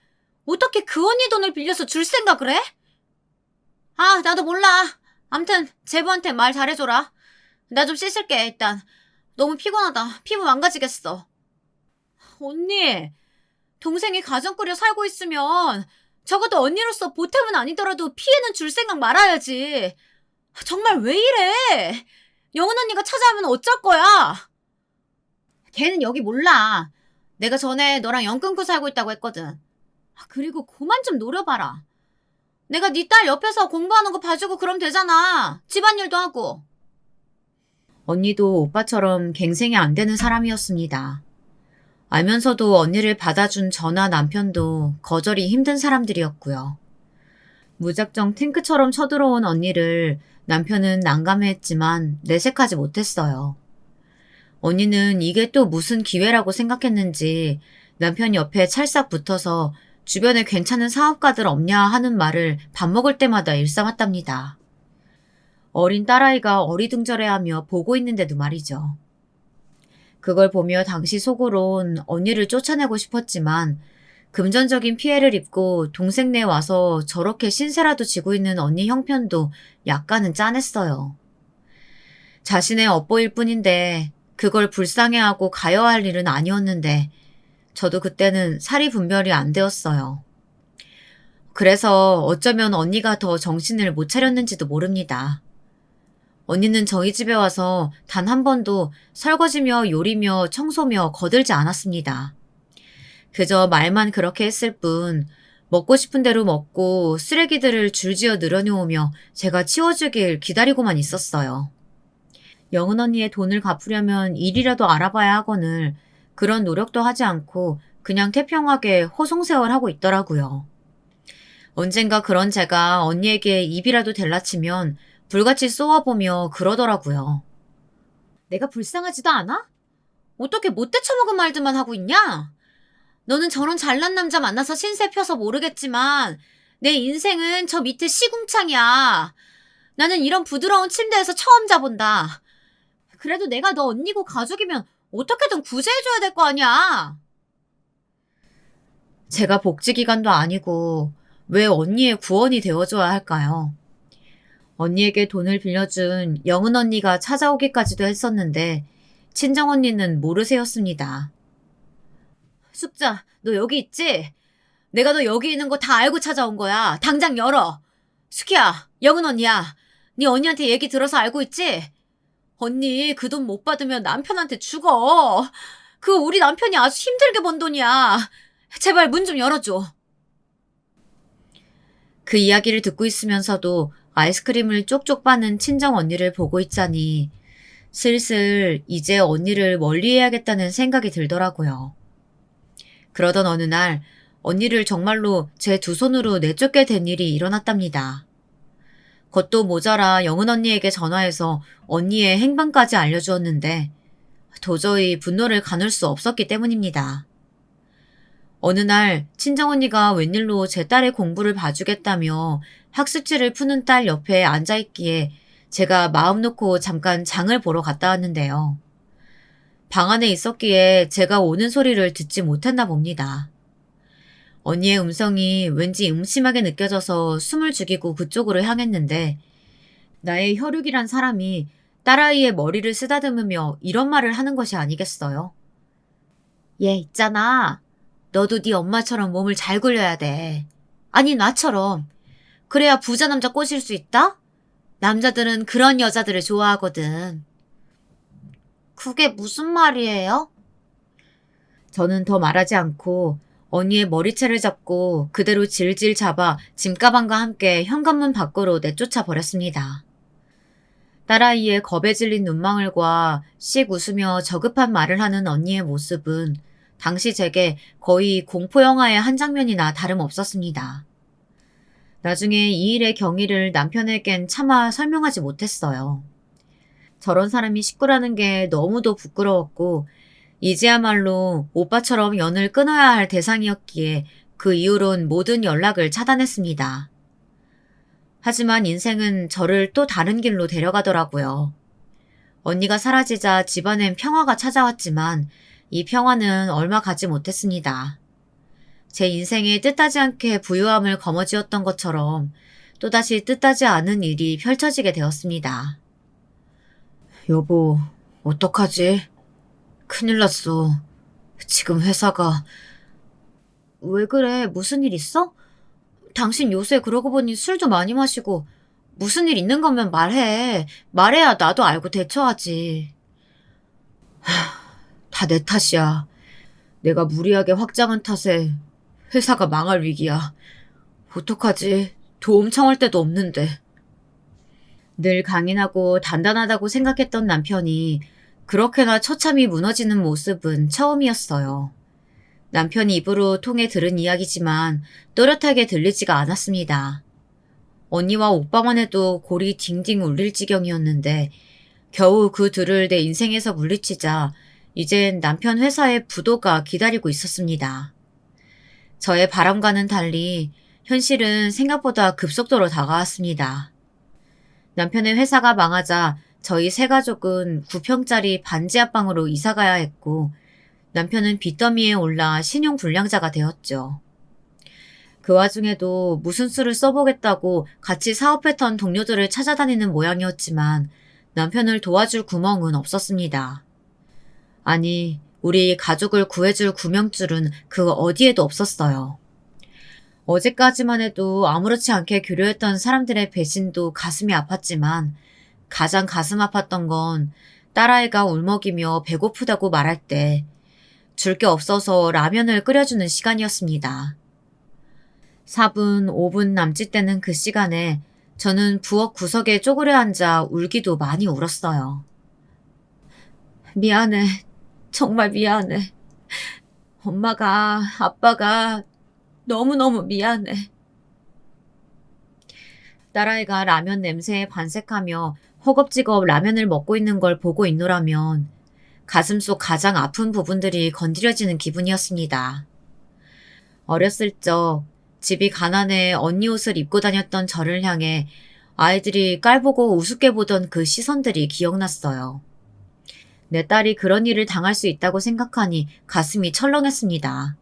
어떻게 그 언니 돈을 빌려서 줄 생각을 해? 아, 나도 몰라. 암튼 제부한테 말 잘해줘라. 나 좀 씻을게 일단. 너무 피곤하다. 피부 망가지겠어. 언니, 동생이 가정 꾸려 살고 있으면 적어도 언니로서 보탬은 아니더라도 피해는 줄 생각 말아야지. 정말 왜 이래? 영은 언니가 찾아오면 어쩔 거야? 걔는 여기 몰라. 내가 전에 너랑 연 끊고 살고 있다고 했거든. 그리고 그만 좀 노려봐라. 내가 네 딸 옆에서 공부하는 거 봐주고 그럼 되잖아. 집안일도 하고. 언니도 오빠처럼 갱생이 안 되는 사람이었습니다. 알면서도 언니를 받아준 저나 남편도 거절이 힘든 사람들이었고요. 무작정 탱크처럼 쳐들어온 언니를 남편은 난감해했지만 내색하지 못했어요. 언니는 이게 또 무슨 기회라고 생각했는지 남편 옆에 찰싹 붙어서 주변에 괜찮은 사업가들 없냐 하는 말을 밥 먹을 때마다 일삼았답니다. 어린 딸아이가 어리둥절해하며 보고 있는데도 말이죠. 그걸 보며 당시 속으론 언니를 쫓아내고 싶었지만 금전적인 피해를 입고 동생네 와서 저렇게 신세라도 지고 있는 언니 형편도 약간은 짠했어요. 자신의 업보일 뿐인데 그걸 불쌍해하고 가여할 일은 아니었는데 저도 그때는 살이 분별이 안 되었어요. 그래서 어쩌면 언니가 더 정신을 못 차렸는지도 모릅니다. 언니는 저희 집에 와서 단 한 번도 설거지며 요리며 청소며 거들지 않았습니다. 그저 말만 그렇게 했을 뿐 먹고 싶은 대로 먹고 쓰레기들을 줄지어 늘어놓으며 제가 치워주길 기다리고만 있었어요. 영은 언니의 돈을 갚으려면 일이라도 알아봐야 하거늘 그런 노력도 하지 않고 그냥 태평하게 호송세월하고 있더라고요. 언젠가 그런 제가 언니에게 입이라도 될라치면 불같이 쏘아보며 그러더라고요. 내가 불쌍하지도 않아? 어떻게 못돼 처먹은 말들만 하고 있냐? 너는 저런 잘난 남자 만나서 신세 펴서 모르겠지만 내 인생은 저 밑에 시궁창이야. 나는 이런 부드러운 침대에서 처음 자본다. 그래도 내가 너 언니고 가족이면 어떻게든 구제해줘야 될 거 아니야. 제가 복지기관도 아니고 왜 언니의 구원이 되어줘야 할까요? 언니에게 돈을 빌려준 영은 언니가 찾아오기까지도 했었는데 친정 언니는 모르세였습니다. 숙자, 너 여기 있지? 내가 너 여기 있는 거 다 알고 찾아온 거야. 당장 열어. 숙희야, 영은 언니야. 네 언니한테 얘기 들어서 알고 있지? 언니 그 돈 못 받으면 남편한테 죽어. 그거 우리 남편이 아주 힘들게 번 돈이야. 제발 문 좀 열어줘. 그 이야기를 듣고 있으면서도 아이스크림을 쪽쪽 빠는 친정 언니를 보고 있자니 슬슬 이제 언니를 멀리해야겠다는 생각이 들더라고요. 그러던 어느 날 언니를 정말로 제 두 손으로 내쫓게 된 일이 일어났답니다. 그것도 모자라 영은 언니에게 전화해서 언니의 행방까지 알려주었는데 도저히 분노를 가눌 수 없었기 때문입니다. 어느 날 친정언니가 웬일로 제 딸의 공부를 봐주겠다며 학습지를 푸는 딸 옆에 앉아있기에 제가 마음 놓고 잠깐 장을 보러 갔다 왔는데요. 방 안에 있었기에 제가 오는 소리를 듣지 못했나 봅니다. 언니의 음성이 왠지 음침하게 느껴져서 숨을 죽이고 그쪽으로 향했는데 나의 혈육이란 사람이 딸아이의 머리를 쓰다듬으며 이런 말을 하는 것이 아니겠어요? 얘 있잖아. 너도 네 엄마처럼 몸을 잘 굴려야 돼. 아니 나처럼. 그래야 부자 남자 꼬실 수 있다? 남자들은 그런 여자들을 좋아하거든. 그게 무슨 말이에요? 저는 더 말하지 않고 언니의 머리채를 잡고 그대로 질질 잡아 짐가방과 함께 현관문 밖으로 내쫓아 버렸습니다. 딸아이의 겁에 질린 눈망울과 씩 웃으며 저급한 말을 하는 언니의 모습은 당시 제게 거의 공포영화의 한 장면이나 다름없었습니다. 나중에 이 일의 경위를 남편에겐 차마 설명하지 못했어요. 저런 사람이 식구라는 게 너무도 부끄러웠고 이제야말로 오빠처럼 연을 끊어야 할 대상이었기에 그 이후론 모든 연락을 차단했습니다. 하지만 인생은 저를 또 다른 길로 데려가더라고요. 언니가 사라지자 집안엔 평화가 찾아왔지만 이 평화는 얼마 가지 못했습니다. 제 인생에 뜻하지 않게 부유함을 거머쥐었던 것처럼 또다시 뜻하지 않은 일이 펼쳐지게 되었습니다. 여보, 어떡하지? 큰일 났어. 지금 회사가... 왜 그래? 무슨 일 있어? 당신 요새 그러고 보니 술도 많이 마시고 무슨 일 있는 거면 말해. 말해야 나도 알고 대처하지. 다 내 탓이야. 내가 무리하게 확장한 탓에 회사가 망할 위기야. 어떡하지? 도움 청할 데도 없는데. 늘 강인하고 단단하다고 생각했던 남편이 그렇게나 처참히 무너지는 모습은 처음이었어요. 남편이 입으로 통해 들은 이야기지만 또렷하게 들리지가 않았습니다. 언니와 오빠만 해도 골이 딩딩 울릴 지경이었는데 겨우 그 둘을 내 인생에서 물리치자 이젠 남편 회사의 부도가 기다리고 있었습니다. 저의 바람과는 달리 현실은 생각보다 급속도로 다가왔습니다. 남편의 회사가 망하자 저희 세 가족은 9평짜리 반지 하방으로 이사가야 했고 남편은 빚더미에 올라 신용불량자가 되었죠. 그 와중에도 무슨 수를 써보겠다고 같이 사업했던 동료들을 찾아다니는 모양이었지만 남편을 도와줄 구멍은 없었습니다. 아니, 우리 가족을 구해줄 구명줄은 그 어디에도 없었어요. 어제까지만 해도 아무렇지 않게 교류했던 사람들의 배신도 가슴이 아팠지만 가장 가슴 아팠던 건 딸아이가 울먹이며 배고프다고 말할 때 줄 게 없어서 라면을 끓여주는 시간이었습니다. 4분, 5분 남짓 되는 그 시간에 저는 부엌 구석에 쪼그려 앉아 울기도 많이 울었어요. 미안해. 정말 미안해. 엄마가, 아빠가 너무너무 미안해. 딸아이가 라면 냄새에 반색하며 허겁지겁 라면을 먹고 있는 걸 보고 있노라면 가슴속 가장 아픈 부분들이 건드려지는 기분이었습니다. 어렸을 적 집이 가난해 언니 옷을 입고 다녔던 저를 향해 아이들이 깔보고 우습게 보던 그 시선들이 기억났어요. 내 딸이 그런 일을 당할 수 있다고 생각하니 가슴이 철렁했습니다.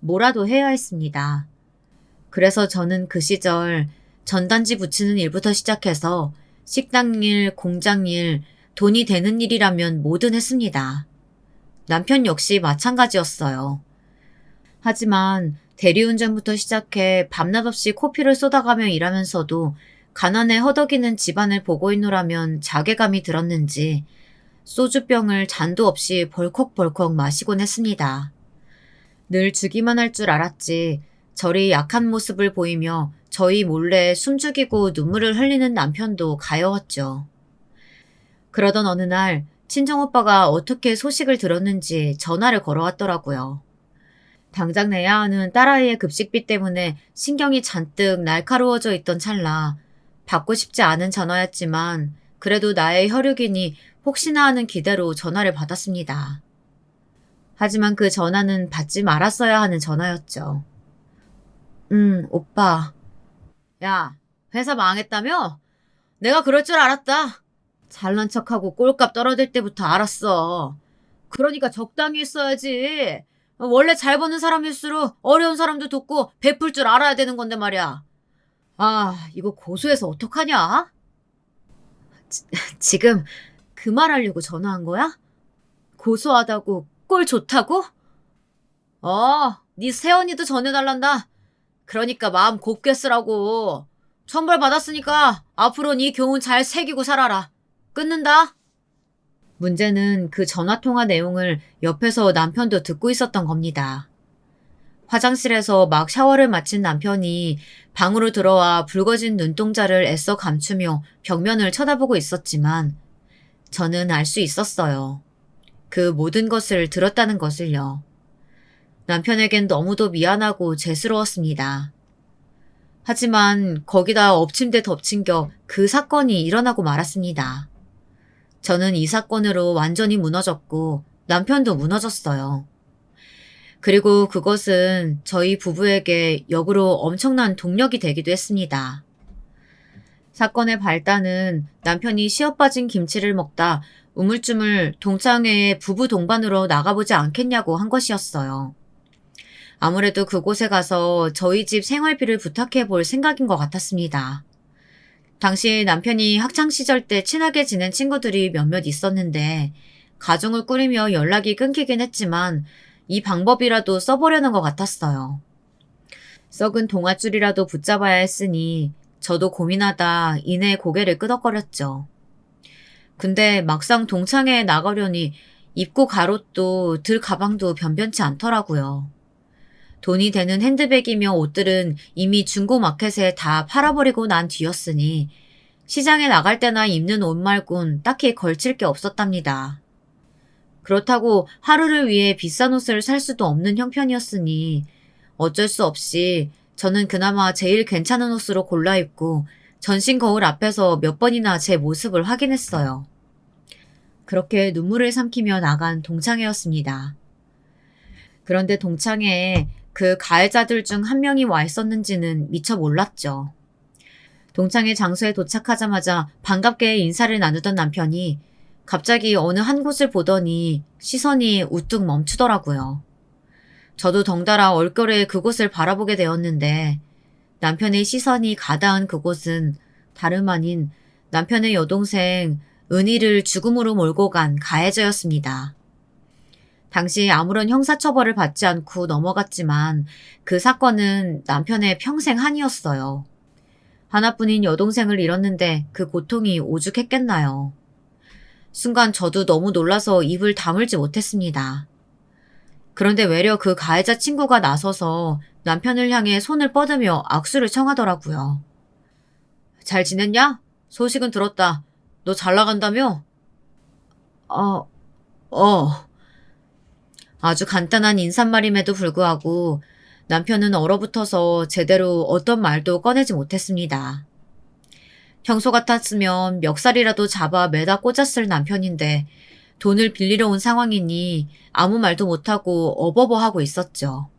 뭐라도 해야 했습니다. 그래서 저는 그 시절 전단지 붙이는 일부터 시작해서 식당 일, 공장 일, 돈이 되는 일이라면 뭐든 했습니다. 남편 역시 마찬가지였어요. 하지만 대리운전부터 시작해 밤낮 없이 코피를 쏟아가며 일하면서도 가난에 허덕이는 집안을 보고 있노라면 자괴감이 들었는지 소주병을 잔도 없이 벌컥벌컥 마시곤 했습니다. 늘 주기만 할 줄 알았지 저리 약한 모습을 보이며 저희 몰래 숨죽이고 눈물을 흘리는 남편도 가여웠죠. 그러던 어느 날 친정오빠가 어떻게 소식을 들었는지 전화를 걸어왔더라고요. 당장 내야 하는 딸아이의 급식비 때문에 신경이 잔뜩 날카로워져 있던 찰나 받고 싶지 않은 전화였지만 그래도 나의 혈육이니 혹시나 하는 기대로 전화를 받았습니다. 하지만 그 전화는 받지 말았어야 하는 전화였죠. 오빠. 야, 회사 망했다며? 내가 그럴 줄 알았다. 잘난 척하고 꼴값 떨어질 때부터 알았어. 그러니까 적당히 했어야지. 원래 잘 버는 사람일수록 어려운 사람도 돕고 베풀 줄 알아야 되는 건데 말이야. 아, 이거 고소해서 어떡하냐? 지금 그 말 하려고 전화한 거야? 고소하다고 꼴 좋다고? 네 새언니도 전해달란다. 그러니까 마음 곱게 쓰라고. 천벌 받았으니까 앞으로 네 교훈 잘 새기고 살아라. 끊는다. 문제는 그 전화통화 내용을 옆에서 남편도 듣고 있었던 겁니다. 화장실에서 막 샤워를 마친 남편이 방으로 들어와 붉어진 눈동자를 애써 감추며 벽면을 쳐다보고 있었지만 저는 알 수 있었어요. 그 모든 것을 들었다는 것을요. 남편에겐 너무도 미안하고 죄스러웠습니다. 하지만 거기다 엎친 데 덮친 겨 그 사건이 일어나고 말았습니다. 저는 이 사건으로 완전히 무너졌고 남편도 무너졌어요. 그리고 그것은 저희 부부에게 역으로 엄청난 동력이 되기도 했습니다. 사건의 발단은 남편이 시어 빠진 김치를 먹다 우물쭈물 동창회에 부부 동반으로 나가보지 않겠냐고 한 것이었어요. 아무래도 그곳에 가서 저희 집 생활비를 부탁해 볼 생각인 것 같았습니다. 당시 남편이 학창시절 때 친하게 지낸 친구들이 몇몇 있었는데 가정을 꾸리며 연락이 끊기긴 했지만 이 방법이라도 써보려는 것 같았어요. 썩은 동아줄이라도 붙잡아야 했으니 저도 고민하다 이내 고개를 끄덕거렸죠. 근데 막상 동창회에 나가려니 입고 가롯도 들 가방도 변변치 않더라고요. 돈이 되는 핸드백이며 옷들은 이미 중고마켓에 다 팔아버리고 난 뒤였으니 시장에 나갈 때나 입는 옷 말곤 딱히 걸칠 게 없었답니다. 그렇다고 하루를 위해 비싼 옷을 살 수도 없는 형편이었으니 어쩔 수 없이 저는 그나마 제일 괜찮은 옷으로 골라 입고 전신 거울 앞에서 몇 번이나 제 모습을 확인했어요. 그렇게 눈물을 삼키며 나간 동창회였습니다. 그런데 동창회에 그 가해자들 중 한 명이 와 있었는지는 미처 몰랐죠. 동창회 장소에 도착하자마자 반갑게 인사를 나누던 남편이 갑자기 어느 한 곳을 보더니 시선이 우뚝 멈추더라고요. 저도 덩달아 얼결에 그곳을 바라보게 되었는데 남편의 시선이 가닿은 그곳은 다름 아닌 남편의 여동생 은희를 죽음으로 몰고 간 가해자였습니다. 당시 아무런 형사처벌을 받지 않고 넘어갔지만 그 사건은 남편의 평생 한이었어요. 하나뿐인 여동생을 잃었는데 그 고통이 오죽했겠나요. 순간 저도 너무 놀라서 입을 다물지 못했습니다. 그런데 외려 그 가해자 친구가 나서서 남편을 향해 손을 뻗으며 악수를 청하더라고요. 잘 지냈냐? 소식은 들었다. 너 잘 나간다며? 어. 아주 간단한 인사말임에도 불구하고 남편은 얼어붙어서 제대로 어떤 말도 꺼내지 못했습니다. 평소 같았으면 멱살이라도 잡아 매다 꽂았을 남편인데 돈을 빌리러 온 상황이니 아무 말도 못하고 어버버하고 있었죠.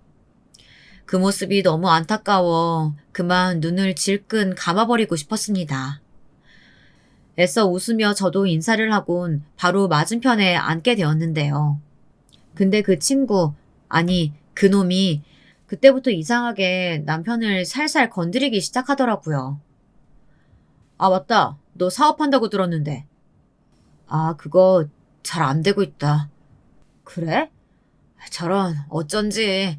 그 모습이 너무 안타까워 그만 눈을 질끈 감아버리고 싶었습니다. 애써 웃으며 저도 인사를 하곤 바로 맞은편에 앉게 되었는데요. 근데 그 친구, 아니 그놈이 그때부터 이상하게 남편을 살살 건드리기 시작하더라고요. 아 맞다. 너 사업한다고 들었는데. 아 그거 잘 안 되고 있다. 그래? 저런 어쩐지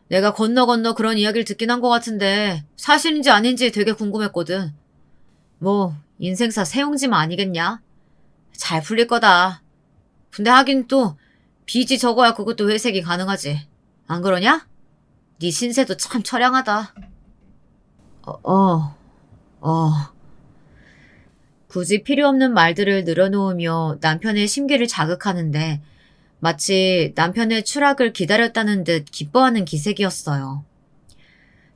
내가 건너 그런 이야기를 듣긴 한 것 같은데 사실인지 아닌지 되게 궁금했거든. 뭐 인생사 세용지만 아니겠냐? 잘 풀릴 거다. 근데 하긴 또 빚이 적어야 그것도 회색이 가능하지. 안 그러냐? 네 신세도 참 처량하다. 굳이 필요 없는 말들을 늘어놓으며 남편의 심기를 자극하는데 마치 남편의 추락을 기다렸다는 듯 기뻐하는 기색이었어요.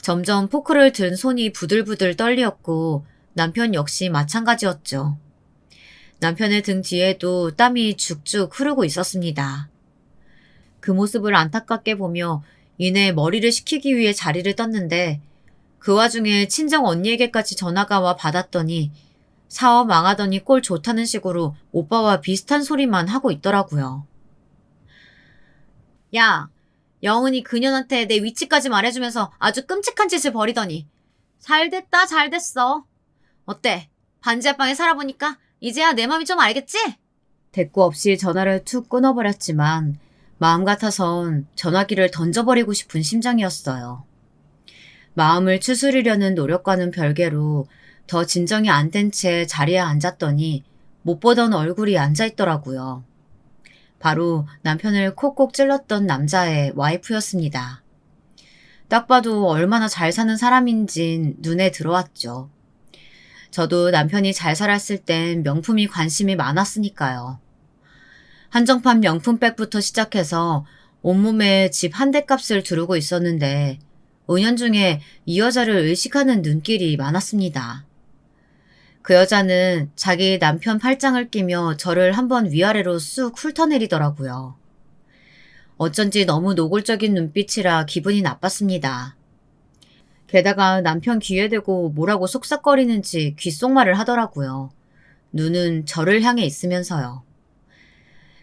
점점 포크를 든 손이 부들부들 떨리었고 남편 역시 마찬가지였죠. 남편의 등 뒤에도 땀이 죽죽 흐르고 있었습니다. 그 모습을 안타깝게 보며 이내 머리를 식히기 위해 자리를 떴는데 그 와중에 친정 언니에게까지 전화가 와 받았더니 사업 망하더니 꼴 좋다는 식으로 오빠와 비슷한 소리만 하고 있더라고요. 야, 영은이 그년한테 내 위치까지 말해주면서 아주 끔찍한 짓을 벌이더니. 잘됐다, 잘됐어. 어때? 반지하방에 살아보니까 이제야 내 맘이 좀 알겠지? 대꾸 없이 전화를 툭 끊어버렸지만 마음 같아선 전화기를 던져버리고 싶은 심정이었어요. 마음을 추스리려는 노력과는 별개로 더 진정이 안 된 채 자리에 앉았더니 못 보던 얼굴이 앉아있더라고요. 바로 남편을 콕콕 찔렀던 남자의 와이프였습니다. 딱 봐도 얼마나 잘 사는 사람인진 눈에 들어왔죠. 저도 남편이 잘 살았을 땐 명품이 관심이 많았으니까요. 한정판 명품백부터 시작해서 온몸에 집 한 대 값을 두르고 있었는데 은연중에 이 여자를 의식하는 눈길이 많았습니다. 그 여자는 자기 남편 팔짱을 끼며 저를 한번 위아래로 쑥 훑어내리더라고요. 어쩐지 너무 노골적인 눈빛이라 기분이 나빴습니다. 게다가 남편 귀에 대고 뭐라고 속삭거리는지 귓속말을 하더라고요. 눈은 저를 향해 있으면서요.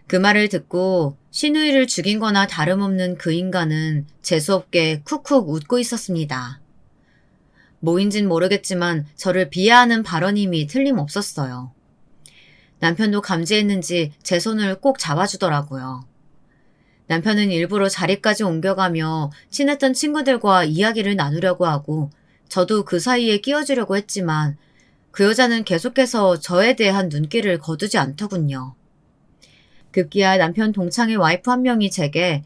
그 말을 듣고 신우이를 죽인 거나 다름없는 그 인간은 재수없게 쿡쿡 웃고 있었습니다. 뭐인진 모르겠지만 저를 비하하는 발언임이 틀림없었어요. 남편도 감지했는지 제 손을 꼭 잡아주더라고요. 남편은 일부러 자리까지 옮겨가며 친했던 친구들과 이야기를 나누려고 하고 저도 그 사이에 끼어주려고 했지만 그 여자는 계속해서 저에 대한 눈길을 거두지 않더군요. 급기야 남편 동창의 와이프 한 명이 제게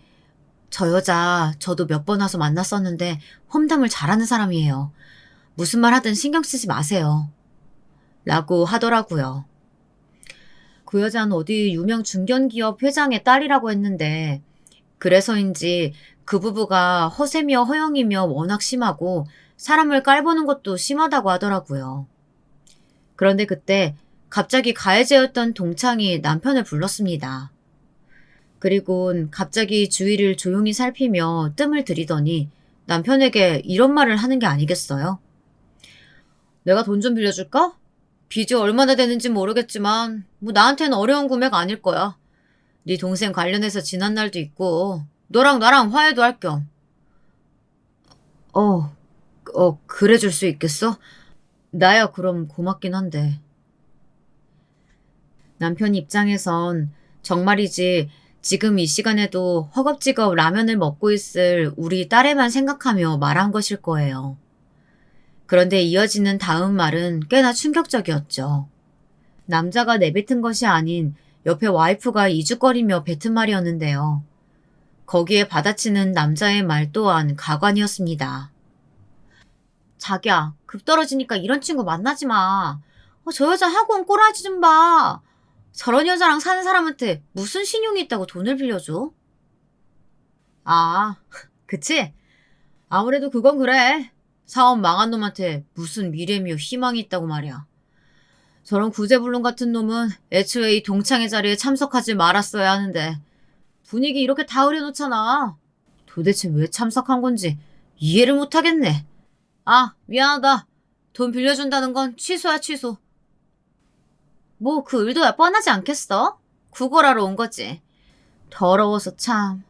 저 여자 저도 몇 번 와서 만났었는데 험담을 잘하는 사람이에요. 무슨 말 하든 신경 쓰지 마세요. 라고 하더라고요. 그 여자는 어디 유명 중견기업 회장의 딸이라고 했는데 그래서인지 그 부부가 허세며 허영이며 워낙 심하고 사람을 깔보는 것도 심하다고 하더라고요. 그런데 그때 갑자기 가해자였던 동창이 남편을 불렀습니다. 그리곤 갑자기 주위를 조용히 살피며 뜸을 들이더니 남편에게 이런 말을 하는 게 아니겠어요? 내가 돈 좀 빌려줄까? 빚이 얼마나 되는지 모르겠지만 뭐 나한테는 어려운 금액 아닐 거야. 네 동생 관련해서 지난 날도 있고 너랑 나랑 화해도 할 겸. 그래 줄 수 있겠어? 나야 그럼 고맙긴 한데. 남편 입장에선 정말이지 지금 이 시간에도 허겁지겁 라면을 먹고 있을 우리 딸애만 생각하며 말한 것일 거예요. 그런데 이어지는 다음 말은 꽤나 충격적이었죠. 남자가 내뱉은 것이 아닌 옆에 와이프가 이죽거리며 뱉은 말이었는데요. 거기에 받아치는 남자의 말 또한 가관이었습니다. 자기야, 급 떨어지니까 이런 친구 만나지 마. 저 여자 하고 온 꼬라지 좀 봐. 저런 여자랑 사는 사람한테 무슨 신용이 있다고 돈을 빌려줘? 아, 그치? 아무래도 그건 그래. 사업 망한 놈한테 무슨 미래며 희망이 있다고 말이야. 저런 구제불능 같은 놈은 애초에 이 동창회 자리에 참석하지 말았어야 하는데 분위기 이렇게 다 흐려놓잖아. 도대체 왜 참석한 건지 이해를 못하겠네. 아, 미안하다. 돈 빌려준다는 건 취소야, 취소. 뭐 그 의도야 뻔하지 않겠어? 구걸하러 온 거지. 더러워서 참.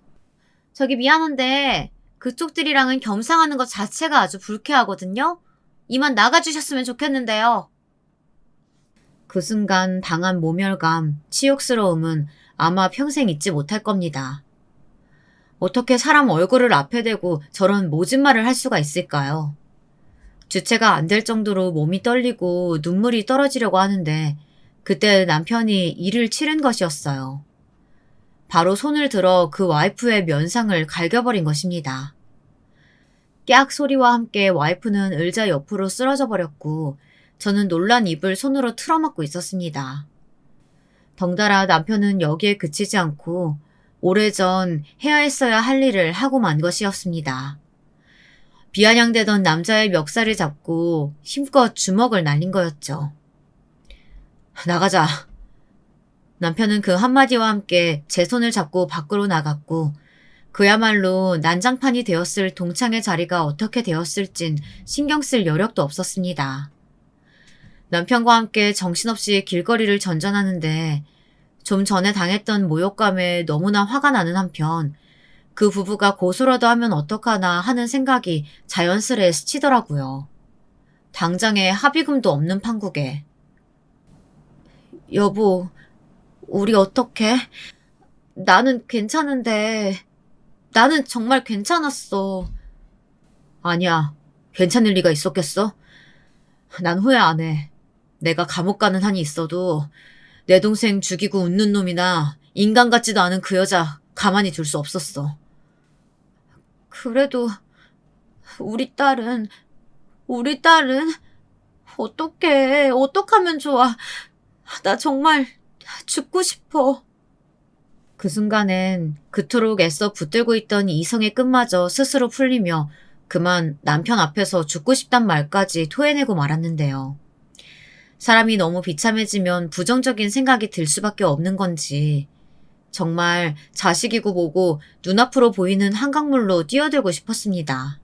저기 미안한데 그쪽들이랑은 겸상하는 것 자체가 아주 불쾌하거든요. 이만 나가주셨으면 좋겠는데요. 그 순간 당한 모멸감, 치욕스러움은 아마 평생 잊지 못할 겁니다. 어떻게 사람 얼굴을 앞에 대고 저런 모진 말을 할 수가 있을까요? 주체가 안 될 정도로 몸이 떨리고 눈물이 떨어지려고 하는데 그때 남편이 이를 치른 것이었어요. 바로 손을 들어 그 와이프의 면상을 갈겨버린 것입니다. 깍 소리와 함께 와이프는 의자 옆으로 쓰러져 버렸고 저는 놀란 입을 손으로 틀어막고 있었습니다. 덩달아 남편은 여기에 그치지 않고 오래전 해야 했어야 할 일을 하고 만 것이었습니다. 비아냥대던 남자의 멱살을 잡고 힘껏 주먹을 날린 거였죠. 나가자. 남편은 그 한마디와 함께 제 손을 잡고 밖으로 나갔고 그야말로 난장판이 되었을 동창의 자리가 어떻게 되었을진 신경 쓸 여력도 없었습니다. 남편과 함께 정신없이 길거리를 전전하는데 좀 전에 당했던 모욕감에 너무나 화가 나는 한편 그 부부가 고소라도 하면 어떡하나 하는 생각이 자연스레 스치더라고요. 당장에 합의금도 없는 판국에. 여보, 우리 어떡해? 나는 괜찮은데, 나는 정말 괜찮았어. 아니야, 괜찮을 리가 있었겠어? 난 후회 안 해. 내가 감옥 가는 한이 있어도 내 동생 죽이고 웃는 놈이나 인간 같지도 않은 그 여자 가만히 둘 수 없었어. 그래도 우리 딸은 어떡해, 어떡하면 좋아. 나 정말 죽고 싶어. 그 순간엔 그토록 애써 붙들고 있던 이성의 끈마저 스스로 풀리며 그만 남편 앞에서 죽고 싶단 말까지 토해내고 말았는데요. 사람이 너무 비참해지면 부정적인 생각이 들 수밖에 없는 건지 정말 자식이고 뭐고 눈앞으로 보이는 한강물로 뛰어들고 싶었습니다.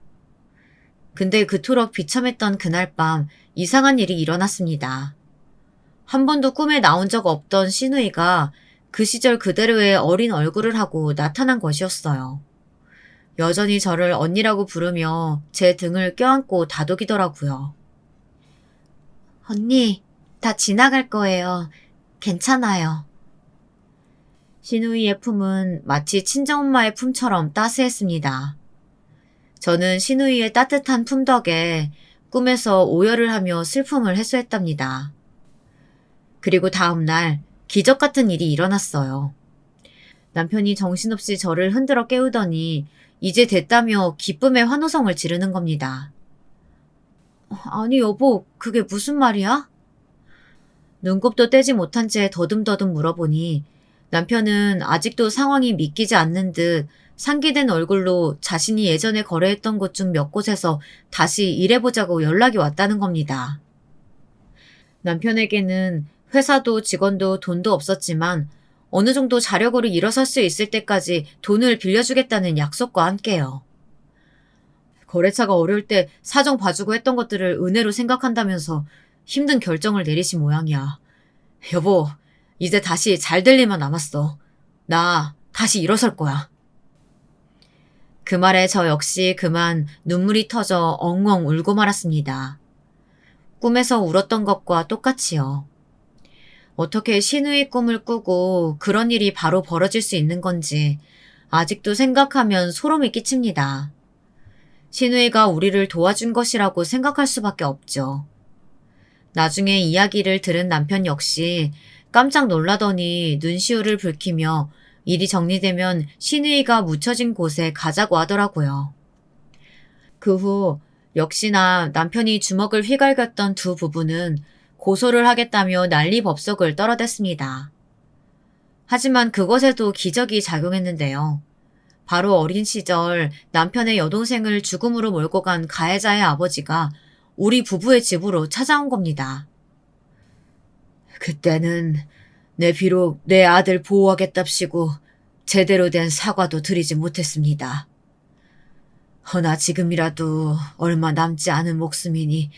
근데 그토록 비참했던 그날 밤 이상한 일이 일어났습니다. 한 번도 꿈에 나온 적 없던 시누이가 그 시절 그대로의 어린 얼굴을 하고 나타난 것이었어요. 여전히 저를 언니라고 부르며 제 등을 껴안고 다독이더라고요. 언니, 다 지나갈 거예요. 괜찮아요. 시누이의 품은 마치 친정엄마의 품처럼 따스했습니다. 저는 시누이의 따뜻한 품 덕에 꿈에서 오열을 하며 슬픔을 해소했답니다. 그리고 다음 날 기적 같은 일이 일어났어요. 남편이 정신없이 저를 흔들어 깨우더니 이제 됐다며 기쁨의 환호성을 지르는 겁니다. 아니 여보, 그게 무슨 말이야? 눈곱도 떼지 못한 채 더듬더듬 물어보니 남편은 아직도 상황이 믿기지 않는 듯 상기된 얼굴로 자신이 예전에 거래했던 곳 중 몇 곳에서 다시 일해보자고 연락이 왔다는 겁니다. 남편에게는 회사도 직원도 돈도 없었지만 어느 정도 자력으로 일어설 수 있을 때까지 돈을 빌려주겠다는 약속과 함께요. 거래처가 어려울 때 사정 봐주고 했던 것들을 은혜로 생각한다면서 힘든 결정을 내리신 모양이야. 여보, 이제 다시 잘 될 일만 남았어. 나 다시 일어설 거야. 그 말에 저 역시 그만 눈물이 터져 엉엉 울고 말았습니다. 꿈에서 울었던 것과 똑같이요. 어떻게 신우의 꿈을 꾸고 그런 일이 바로 벌어질 수 있는 건지 아직도 생각하면 소름이 끼칩니다. 신우이가 우리를 도와준 것이라고 생각할 수밖에 없죠. 나중에 이야기를 들은 남편 역시 깜짝 놀라더니 눈시울을 붉히며 일이 정리되면 신우이가 묻혀진 곳에 가자고 하더라고요. 그 후 역시나 남편이 주먹을 휘갈겼던 두 부부는 고소를 하겠다며 난리법석을 떨어댔습니다. 하지만 그것에도 기적이 작용했는데요. 바로 어린 시절 남편의 여동생을 죽음으로 몰고 간 가해자의 아버지가 우리 부부의 집으로 찾아온 겁니다. 그때는 비록 내 아들 보호하겠답시고 제대로 된 사과도 드리지 못했습니다. 허나 지금이라도 얼마 남지 않은 목숨이니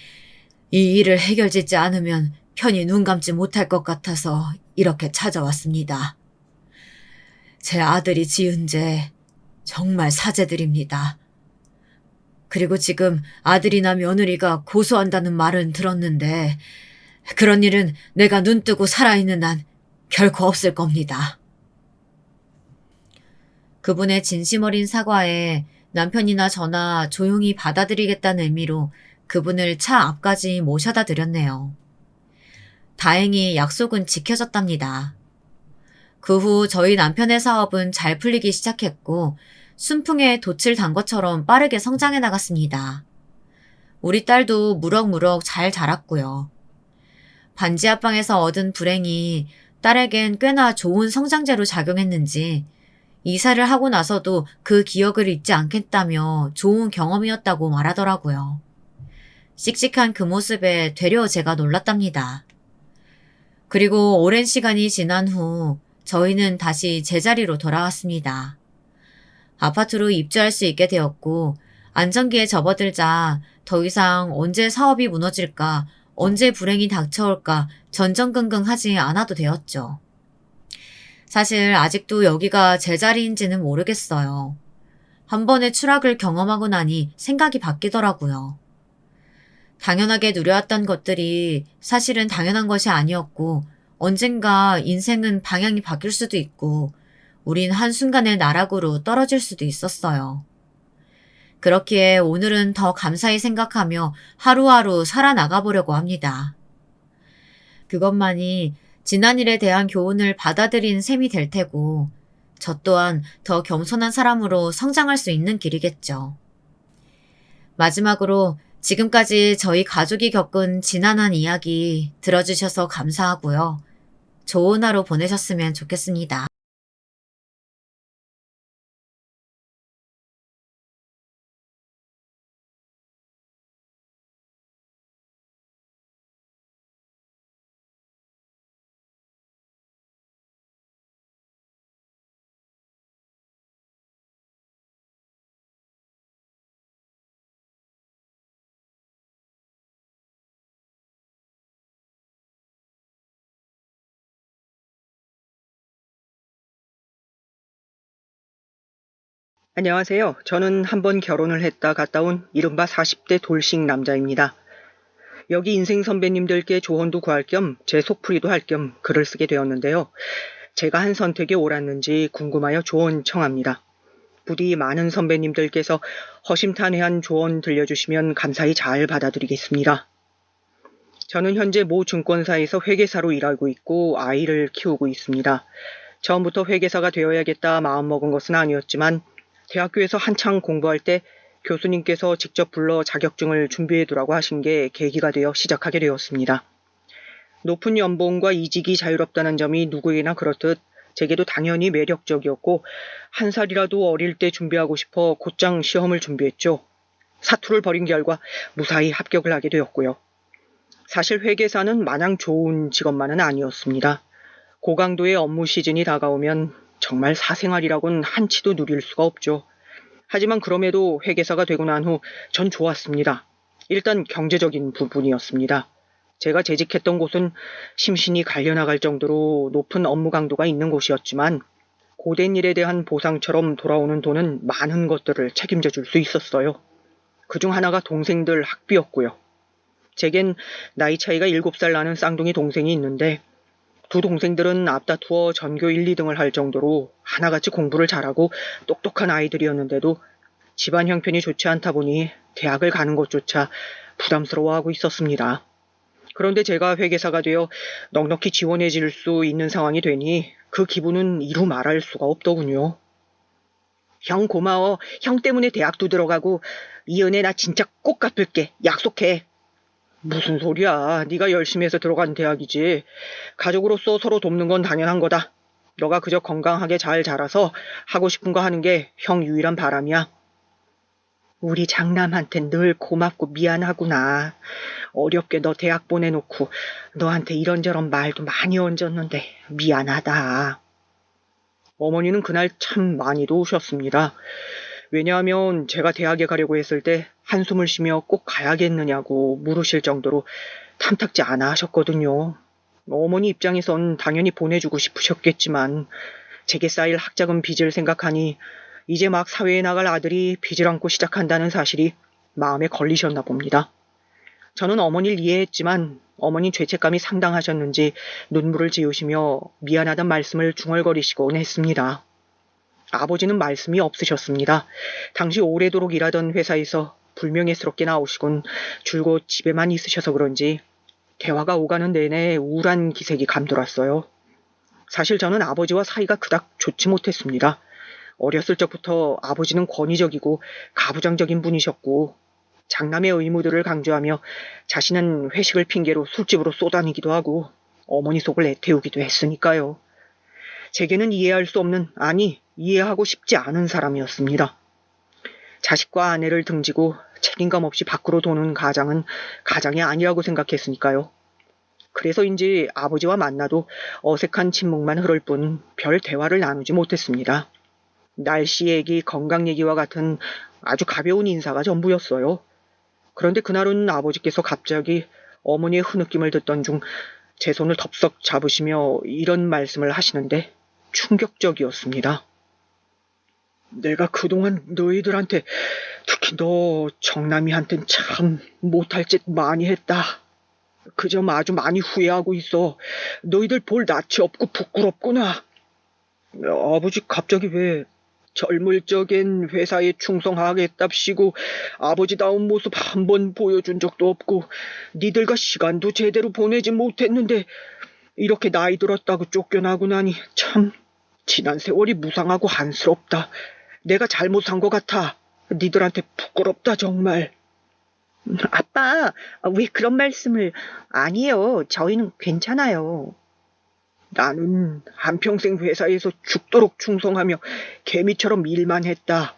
이 일을 해결짓지 않으면 편히 눈 감지 못할 것 같아서 이렇게 찾아왔습니다. 제 아들이 지은 죄 정말 사죄드립니다. 그리고 지금 아들이나 며느리가 고소한다는 말은 들었는데 그런 일은 내가 눈 뜨고 살아있는 한 결코 없을 겁니다. 그분의 진심 어린 사과에 남편이나 저나 조용히 받아들이겠다는 의미로 그분을 차 앞까지 모셔다 드렸네요. 다행히 약속은 지켜졌답니다. 그 후 저희 남편의 사업은 잘 풀리기 시작했고 순풍에 돛을 단 것처럼 빠르게 성장해 나갔습니다. 우리 딸도 무럭무럭 잘 자랐고요. 반지 합방에서 얻은 불행이 딸에겐 꽤나 좋은 성장제로 작용했는지 이사를 하고 나서도 그 기억을 잊지 않겠다며 좋은 경험이었다고 말하더라고요. 씩씩한 그 모습에 되려 제가 놀랐답니다. 그리고 오랜 시간이 지난 후 저희는 다시 제자리로 돌아왔습니다. 아파트로 입주할 수 있게 되었고 안정기에 접어들자 더 이상 언제 사업이 무너질까, 언제 불행이 닥쳐올까 전전긍긍하지 않아도 되었죠. 사실 아직도 여기가 제 자리인지는 모르겠어요. 한 번의 추락을 경험하고 나니 생각이 바뀌더라고요. 당연하게 누려왔던 것들이 사실은 당연한 것이 아니었고 언젠가 인생은 방향이 바뀔 수도 있고 우린 한순간에 나락으로 떨어질 수도 있었어요. 그렇기에 오늘은 더 감사히 생각하며 하루하루 살아나가 보려고 합니다. 그것만이 지난 일에 대한 교훈을 받아들인 셈이 될 테고 저 또한 더 겸손한 사람으로 성장할 수 있는 길이겠죠. 마지막으로 지금까지 저희 가족이 겪은 지난한 이야기 들어주셔서 감사하고요. 좋은 하루 보내셨으면 좋겠습니다. 안녕하세요. 저는 한번 결혼을 했다 갔다 온 이른바 40대 돌싱 남자입니다. 여기 인생 선배님들께 조언도 구할 겸 제 속풀이도 할 겸 글을 쓰게 되었는데요. 제가 한 선택이 옳았는지 궁금하여 조언 청합니다. 부디 많은 선배님들께서 허심탄회한 조언 들려주시면 감사히 잘 받아들이겠습니다. 저는 현재 모 증권사에서 회계사로 일하고 있고 아이를 키우고 있습니다. 처음부터 회계사가 되어야겠다 마음먹은 것은 아니었지만 대학교에서 한창 공부할 때 교수님께서 직접 불러 자격증을 준비해두라고 하신 게 계기가 되어 시작하게 되었습니다. 높은 연봉과 이직이 자유롭다는 점이 누구에게나 그렇듯 제게도 당연히 매력적이었고 한 살이라도 어릴 때 준비하고 싶어 곧장 시험을 준비했죠. 사투를 벌인 결과 무사히 합격을 하게 되었고요. 사실 회계사는 마냥 좋은 직업만은 아니었습니다. 고강도의 업무 시즌이 다가오면 정말 사생활이라곤 한치도 누릴 수가 없죠. 하지만 그럼에도 회계사가 되고 난 후 전 좋았습니다. 일단 경제적인 부분이었습니다. 제가 재직했던 곳은 심신이 갈려나갈 정도로 높은 업무 강도가 있는 곳이었지만 고된 일에 대한 보상처럼 돌아오는 돈은 많은 것들을 책임져 줄 수 있었어요. 그중 하나가 동생들 학비였고요. 제겐 나이 차이가 7살 나는 쌍둥이 동생이 있는데 두 동생들은 앞다투어 전교 1, 2등을 할 정도로 하나같이 공부를 잘하고 똑똑한 아이들이었는데도 집안 형편이 좋지 않다 보니 대학을 가는 것조차 부담스러워하고 있었습니다. 그런데 제가 회계사가 되어 넉넉히 지원해 줄 수 있는 상황이 되니 그 기분은 이루 말할 수가 없더군요. 형 고마워. 형 때문에 대학도 들어가고 이 은혜 나 진짜 꼭 갚을게. 약속해. 무슨 소리야. 네가 열심히 해서 들어간 대학이지. 가족으로서 서로 돕는 건 당연한 거다. 너가 그저 건강하게 잘 자라서 하고 싶은 거 하는 게 형 유일한 바람이야. 우리 장남한텐 늘 고맙고 미안하구나. 어렵게 너 대학 보내놓고 너한테 이런저런 말도 많이 얹었는데 미안하다. 어머니는 그날 참 많이도 우셨습니다. 왜냐하면 제가 대학에 가려고 했을 때 한숨을 쉬며 꼭 가야겠느냐고 물으실 정도로 탐탁지 않아 하셨거든요. 어머니 입장에선 당연히 보내주고 싶으셨겠지만 제게 쌓일 학자금 빚을 생각하니 이제 막 사회에 나갈 아들이 빚을 안고 시작한다는 사실이 마음에 걸리셨나 봅니다. 저는 어머니를 이해했지만 어머니 죄책감이 상당하셨는지 눈물을 지으시며 미안하단 말씀을 중얼거리시곤 했습니다. 아버지는 말씀이 없으셨습니다. 당시 오래도록 일하던 회사에서 불명예스럽게 나오시곤 줄곧 집에만 있으셔서 그런지 대화가 오가는 내내 우울한 기색이 감돌았어요. 사실 저는 아버지와 사이가 그닥 좋지 못했습니다. 어렸을 적부터 아버지는 권위적이고 가부장적인 분이셨고 장남의 의무들을 강조하며 자신은 회식을 핑계로 술집으로 쏘다니기도 하고 어머니 속을 애태우기도 했으니까요. 제게는 이해할 수 없는, 아니 이해하고 싶지 않은 사람이었습니다. 자식과 아내를 등지고 책임감 없이 밖으로 도는 가장은 가장이 아니라고 생각했으니까요. 그래서인지 아버지와 만나도 어색한 침묵만 흐를 뿐 별 대화를 나누지 못했습니다. 날씨 얘기, 건강 얘기와 같은 아주 가벼운 인사가 전부였어요. 그런데 그날은 아버지께서 갑자기 어머니의 흐느낌을 듣던 중 제 손을 덥석 잡으시며 이런 말씀을 하시는데 충격적이었습니다. 내가 그동안 너희들한테, 특히 너 정남이한텐 참 못할 짓 많이 했다. 그 점 아주 많이 후회하고 있어. 너희들 볼 낯이 없고 부끄럽구나. 아버지 갑자기 왜 젊을 적엔 회사에 충성하겠답시고 아버지다운 모습 한 번 보여준 적도 없고 니들과 시간도 제대로 보내지 못했는데 이렇게 나이 들었다고 쫓겨나고 나니 참 지난 세월이 무상하고 한스럽다. 내가 잘못한 것 같아. 니들한테 부끄럽다 정말. 아빠, 왜 그런 말씀을? 아니에요. 저희는 괜찮아요. 나는 한평생 회사에서 죽도록 충성하며 개미처럼 일만 했다.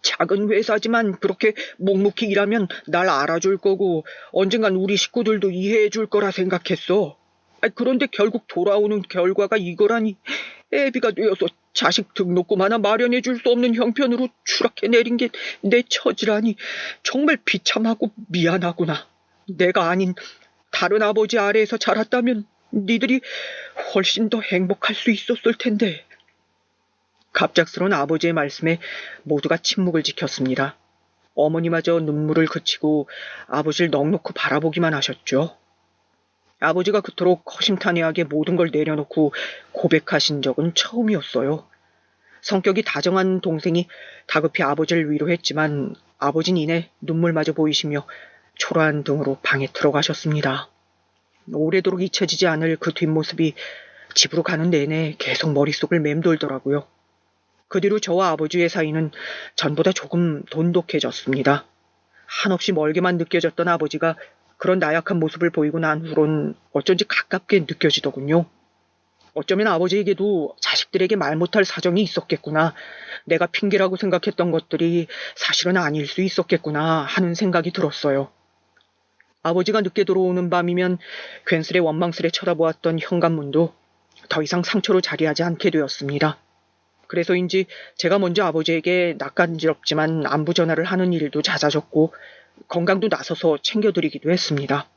작은 회사지만 그렇게 묵묵히 일하면 날 알아줄 거고 언젠간 우리 식구들도 이해해 줄 거라 생각했어. 그런데 결국 돌아오는 결과가 이거라니. 애비가 되어서 자식 등록금 하나 마련해 줄 수 없는 형편으로 추락해 내린 게 내 처지라니 정말 비참하고 미안하구나. 내가 아닌 다른 아버지 아래에서 자랐다면 니들이 훨씬 더 행복할 수 있었을 텐데. 갑작스러운 아버지의 말씀에 모두가 침묵을 지켰습니다. 어머니마저 눈물을 그치고 아버지를 넋놓고 바라보기만 하셨죠. 아버지가 그토록 허심탄회하게 모든 걸 내려놓고 고백하신 적은 처음이었어요. 성격이 다정한 동생이 다급히 아버지를 위로했지만 아버지는 이내 눈물마저 보이시며 초라한 등으로 방에 들어가셨습니다. 오래도록 잊혀지지 않을 그 뒷모습이 집으로 가는 내내 계속 머릿속을 맴돌더라고요. 그 뒤로 저와 아버지의 사이는 전보다 조금 돈독해졌습니다. 한없이 멀게만 느껴졌던 아버지가 그런 나약한 모습을 보이고 난 후론 어쩐지 가깝게 느껴지더군요. 어쩌면 아버지에게도 자식들에게 말 못할 사정이 있었겠구나. 내가 핑계라고 생각했던 것들이 사실은 아닐 수 있었겠구나 하는 생각이 들었어요. 아버지가 늦게 들어오는 밤이면 괜스레 원망스레 쳐다보았던 현관문도 더 이상 상처로 자리하지 않게 되었습니다. 그래서인지 제가 먼저 아버지에게 낯간지럽지만 안부 전화를 하는 일도 잦아졌고 건강도 나서서 챙겨드리기도 했습니다.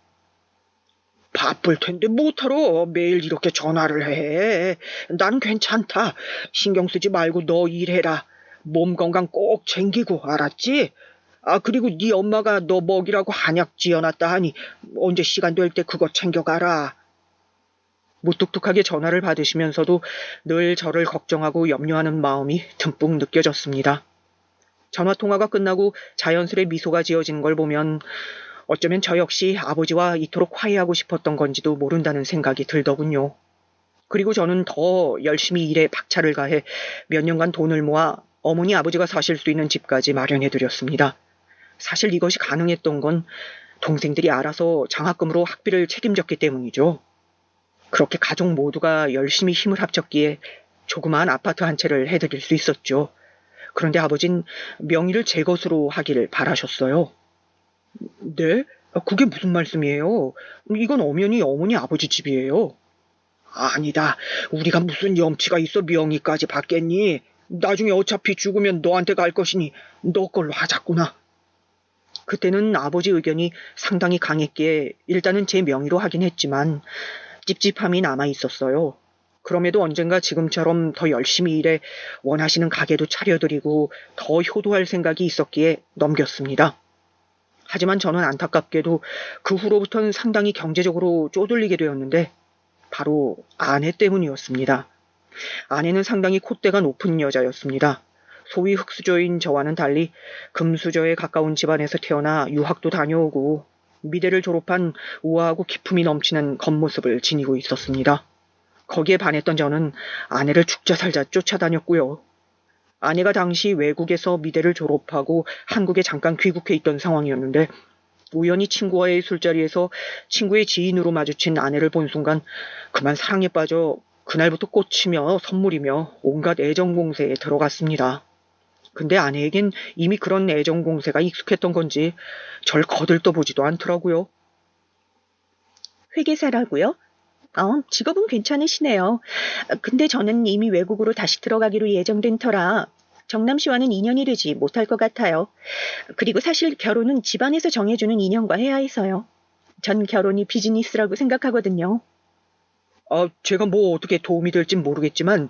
바쁠 텐데 못하러 매일 이렇게 전화를 해. 난 괜찮다. 신경 쓰지 말고 너 일해라. 몸 건강 꼭 챙기고 알았지? 그리고 네 엄마가 너 먹이라고 한약 지어놨다 하니 언제 시간 될 때 그거 챙겨가라. 무뚝뚝하게 전화를 받으시면서도 늘 저를 걱정하고 염려하는 마음이 듬뿍 느껴졌습니다. 전화통화가 끝나고 자연스레 미소가 지어진 걸 보면 어쩌면 저 역시 아버지와 이토록 화해하고 싶었던 건지도 모른다는 생각이 들더군요. 그리고 저는 더 열심히 일에 박차를 가해 몇 년간 돈을 모아 어머니 아버지가 사실 수 있는 집까지 마련해드렸습니다. 사실 이것이 가능했던 건 동생들이 알아서 장학금으로 학비를 책임졌기 때문이죠. 그렇게 가족 모두가 열심히 힘을 합쳤기에 조그마한 아파트 한 채를 해드릴 수 있었죠. 그런데 아버진 명의를 제 것으로 하기를 바라셨어요. 네? 그게 무슨 말씀이에요? 이건 엄연히 어머니 아버지 집이에요. 아니다. 우리가 무슨 염치가 있어 명의까지 받겠니? 나중에 어차피 죽으면 너한테 갈 것이니 너 걸로 하자꾸나. 그때는 아버지 의견이 상당히 강했기에 일단은 제 명의로 하긴 했지만 찝찝함이 남아 있었어요. 그럼에도 언젠가 지금처럼 더 열심히 일해 원하시는 가게도 차려드리고 더 효도할 생각이 있었기에 넘겼습니다. 하지만 저는 안타깝게도 그 후로부터는 상당히 경제적으로 쪼들리게 되었는데 바로 아내 때문이었습니다. 아내는 상당히 콧대가 높은 여자였습니다. 소위 흙수저인 저와는 달리 금수저에 가까운 집안에서 태어나 유학도 다녀오고 미대를 졸업한 우아하고 기품이 넘치는 겉모습을 지니고 있었습니다. 거기에 반했던 저는 아내를 죽자 살자 쫓아다녔고요. 아내가 당시 외국에서 미대를 졸업하고 한국에 잠깐 귀국해 있던 상황이었는데 우연히 친구와의 술자리에서 친구의 지인으로 마주친 아내를 본 순간 그만 사랑에 빠져 그날부터 꽃이며 선물이며 온갖 애정 공세에 들어갔습니다. 근데 아내에겐 이미 그런 애정 공세가 익숙했던 건지 절 거들떠보지도 않더라고요. 회계사라고요? 직업은 괜찮으시네요. 근데 저는 이미 외국으로 다시 들어가기로 예정된 터라 정남 씨와는 인연이 되지 못할 것 같아요. 그리고 사실 결혼은 집안에서 정해주는 인연과 해야 해서요. 전 결혼이 비즈니스라고 생각하거든요. 제가 뭐 어떻게 도움이 될진 모르겠지만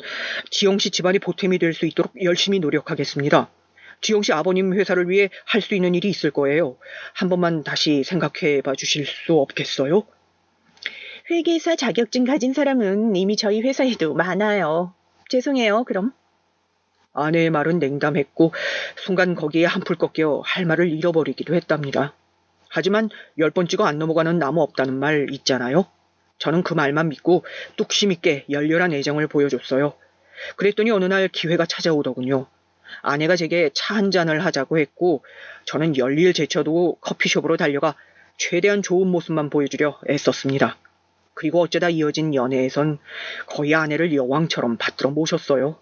지영 씨 집안이 보탬이 될 수 있도록 열심히 노력하겠습니다. 지영 씨 아버님 회사를 위해 할 수 있는 일이 있을 거예요. 한 번만 다시 생각해 봐 주실 수 없겠어요? 회계사 자격증 가진 사람은 이미 저희 회사에도 많아요. 죄송해요, 그럼. 아내의 말은 냉담했고 순간 거기에 한풀 꺾여 할 말을 잃어버리기도 했답니다. 하지만 10번 찍어 안 넘어가는 나무 없다는 말 있잖아요. 저는 그 말만 믿고 뚝심 있게 열렬한 애정을 보여줬어요. 그랬더니 어느 날 기회가 찾아오더군요. 아내가 제게 차 한 잔을 하자고 했고 저는 열일 제쳐두고 커피숍으로 달려가 최대한 좋은 모습만 보여주려 애썼습니다. 그리고 어쩌다 이어진 연애에선 거의 아내를 여왕처럼 받들어 모셨어요.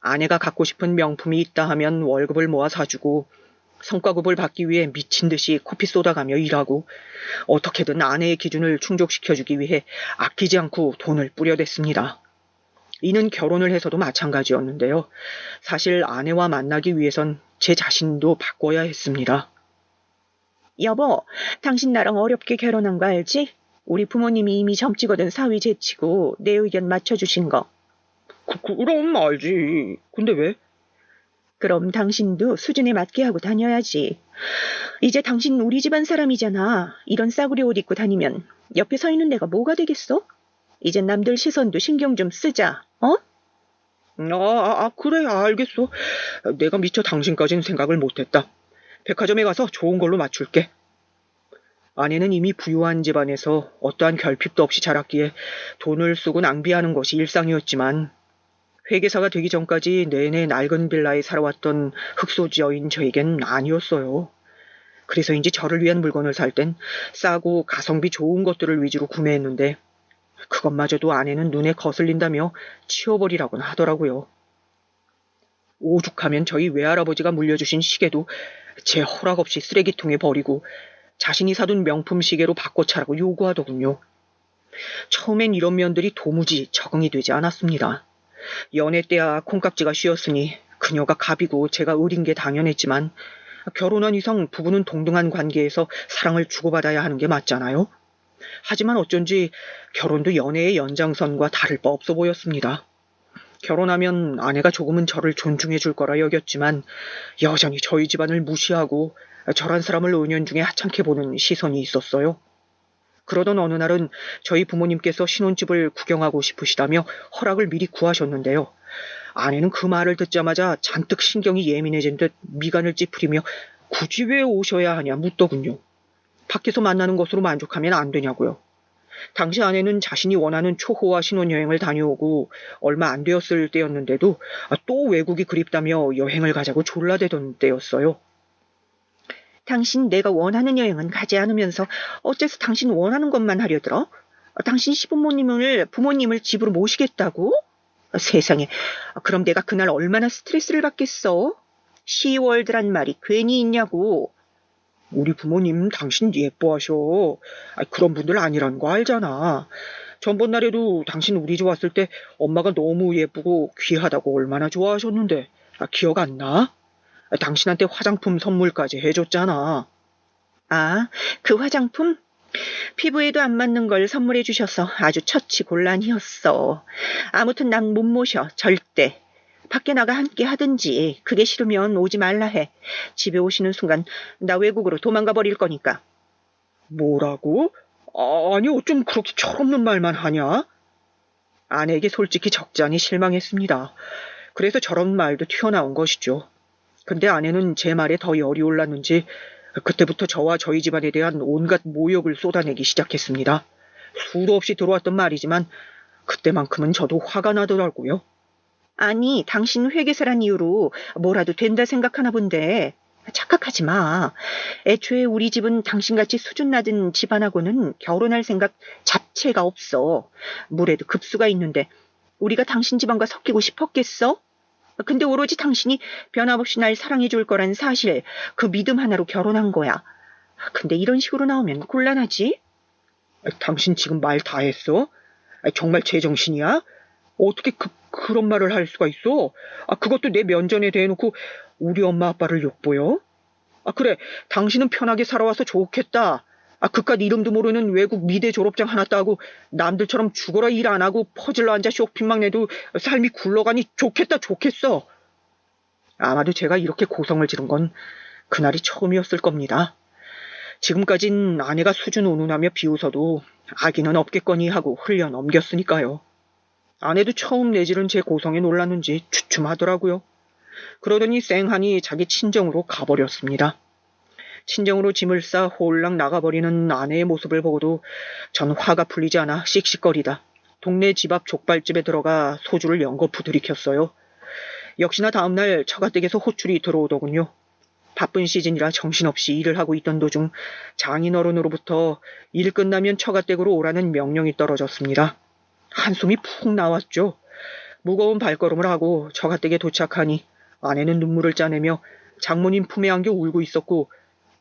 아내가 갖고 싶은 명품이 있다 하면 월급을 모아 사주고 성과급을 받기 위해 미친 듯이 코피 쏟아가며 일하고 어떻게든 아내의 기준을 충족시켜주기 위해 아끼지 않고 돈을 뿌려댔습니다. 이는 결혼을 해서도 마찬가지였는데요. 사실 아내와 만나기 위해선 제 자신도 바꿔야 했습니다. 여보, 당신 나랑 어렵게 결혼한 거 알지? 우리 부모님이 이미 점찍어둔 사위 제치고 내 의견 맞춰주신 거. 그럼 알지. 근데 왜? 그럼 당신도 수준에 맞게 하고 다녀야지. 이제 당신 우리 집안 사람이잖아. 이런 싸구려 옷 입고 다니면 옆에 서 있는 내가 뭐가 되겠어? 이젠 남들 시선도 신경 좀 쓰자. 어? 그래, 알겠어. 내가 미처 당신까진 생각을 못했다. 백화점에 가서 좋은 걸로 맞출게. 아내는 이미 부유한 집안에서 어떠한 결핍도 없이 자랐기에 돈을 쓰고 낭비하는 것이 일상이었지만 회계사가 되기 전까지 내내 낡은 빌라에 살아왔던 흑소지어인 저에겐 아니었어요. 그래서인지 저를 위한 물건을 살 땐 싸고 가성비 좋은 것들을 위주로 구매했는데 그것마저도 아내는 눈에 거슬린다며 치워버리라고는 하더라고요. 오죽하면 저희 외할아버지가 물려주신 시계도 제 허락 없이 쓰레기통에 버리고 자신이 사둔 명품 시계로 바꿔차라고 요구하더군요. 처음엔 이런 면들이 도무지 적응이 되지 않았습니다. 연애 때야 콩깍지가 씌었으니 그녀가 갑이고 제가 을인 게 당연했지만 결혼한 이상 부부는 동등한 관계에서 사랑을 주고받아야 하는 게 맞잖아요. 하지만 어쩐지 결혼도 연애의 연장선과 다를 바 없어 보였습니다. 결혼하면 아내가 조금은 저를 존중해 줄 거라 여겼지만 여전히 저희 집안을 무시하고 저란 사람을 은연중에 하찮게 보는 시선이 있었어요. 그러던 어느 날은 저희 부모님께서 신혼집을 구경하고 싶으시다며 허락을 미리 구하셨는데요. 아내는 그 말을 듣자마자 잔뜩 신경이 예민해진 듯 미간을 찌푸리며 굳이 왜 오셔야 하냐 묻더군요. 밖에서 만나는 것으로 만족하면 안 되냐고요. 당시 아내는 자신이 원하는 초호화 신혼여행을 다녀오고 얼마 안 되었을 때였는데도 또 외국이 그립다며 여행을 가자고 졸라대던 때였어요. 당신 내가 원하는 여행은 가지 않으면서 어째서 당신 원하는 것만 하려 들어? 당신 시부모님을 부모님을 집으로 모시겠다고? 세상에, 그럼 내가 그날 얼마나 스트레스를 받겠어? 시월드란 말이 괜히 있냐고. 우리 부모님 당신 예뻐하셔. 그런 분들 아니라는 거 알잖아. 전번날에도 당신 우리 집 왔을 때 엄마가 너무 예쁘고 귀하다고 얼마나 좋아하셨는데 기억 안 나? 당신한테 화장품 선물까지 해줬잖아. 아, 그 화장품? 피부에도 안 맞는 걸 선물해 주셔서 아주 처치곤란이었어. 아무튼 난 못 모셔, 절대. 밖에 나가 함께 하든지 그게 싫으면 오지 말라 해. 집에 오시는 순간 나 외국으로 도망가 버릴 거니까. 뭐라고? 아니 어쩜 그렇게 철없는 말만 하냐? 아내에게 솔직히 적잖이 실망했습니다. 그래서 저런 말도 튀어나온 것이죠. 근데 아내는 제 말에 더 열이 올랐는지 그때부터 저와 저희 집안에 대한 온갖 모욕을 쏟아내기 시작했습니다. 수도 없이 들어왔던 말이지만 그때만큼은 저도 화가 나더라고요. 아니, 당신 회계사란 이유로 뭐라도 된다 생각하나 본데. 착각하지 마. 애초에 우리 집은 당신같이 수준 낮은 집안하고는 결혼할 생각 자체가 없어. 물에도 급수가 있는데 우리가 당신 집안과 섞이고 싶었겠어? 근데 오로지 당신이 변함없이 날 사랑해 줄 거란 사실, 그 믿음 하나로 결혼한 거야. 근데 이런 식으로 나오면 곤란하지? 당신 지금 말 다 했어? 정말 제정신이야? 어떻게 그런 말을 할 수가 있어? 그것도 내 면전에 대놓고 우리 엄마 아빠를 욕보여? 그래, 당신은 편하게 살아와서 좋겠다. 그깟 이름도 모르는 외국 미대 졸업장 하나 따고 남들처럼 죽어라 일 안 하고 퍼질러 앉아 쇼핑만 해도 삶이 굴러가니 좋겠어. 아마도 제가 이렇게 고성을 지른 건 그날이 처음이었을 겁니다. 지금까진 아내가 수준 운운하며 비웃어도 아기는 없겠거니 하고 흘려 넘겼으니까요. 아내도 처음 내지른 제 고성에 놀랐는지 주춤하더라고요. 그러더니 쌩하니 자기 친정으로 가버렸습니다. 친정으로 짐을 싸 홀랑 나가버리는 아내의 모습을 보고도 전 화가 풀리지 않아 씩씩거리다 동네 집 앞 족발집에 들어가 소주를 연거 부들이켰어요. 역시나 다음날 처가댁에서 호출이 들어오더군요. 바쁜 시즌이라 정신없이 일을 하고 있던 도중 장인어른으로부터 일 끝나면 처가댁으로 오라는 명령이 떨어졌습니다. 한숨이 푹 나왔죠. 무거운 발걸음을 하고 처가댁에 도착하니 아내는 눈물을 짜내며 장모님 품에 안겨 울고 있었고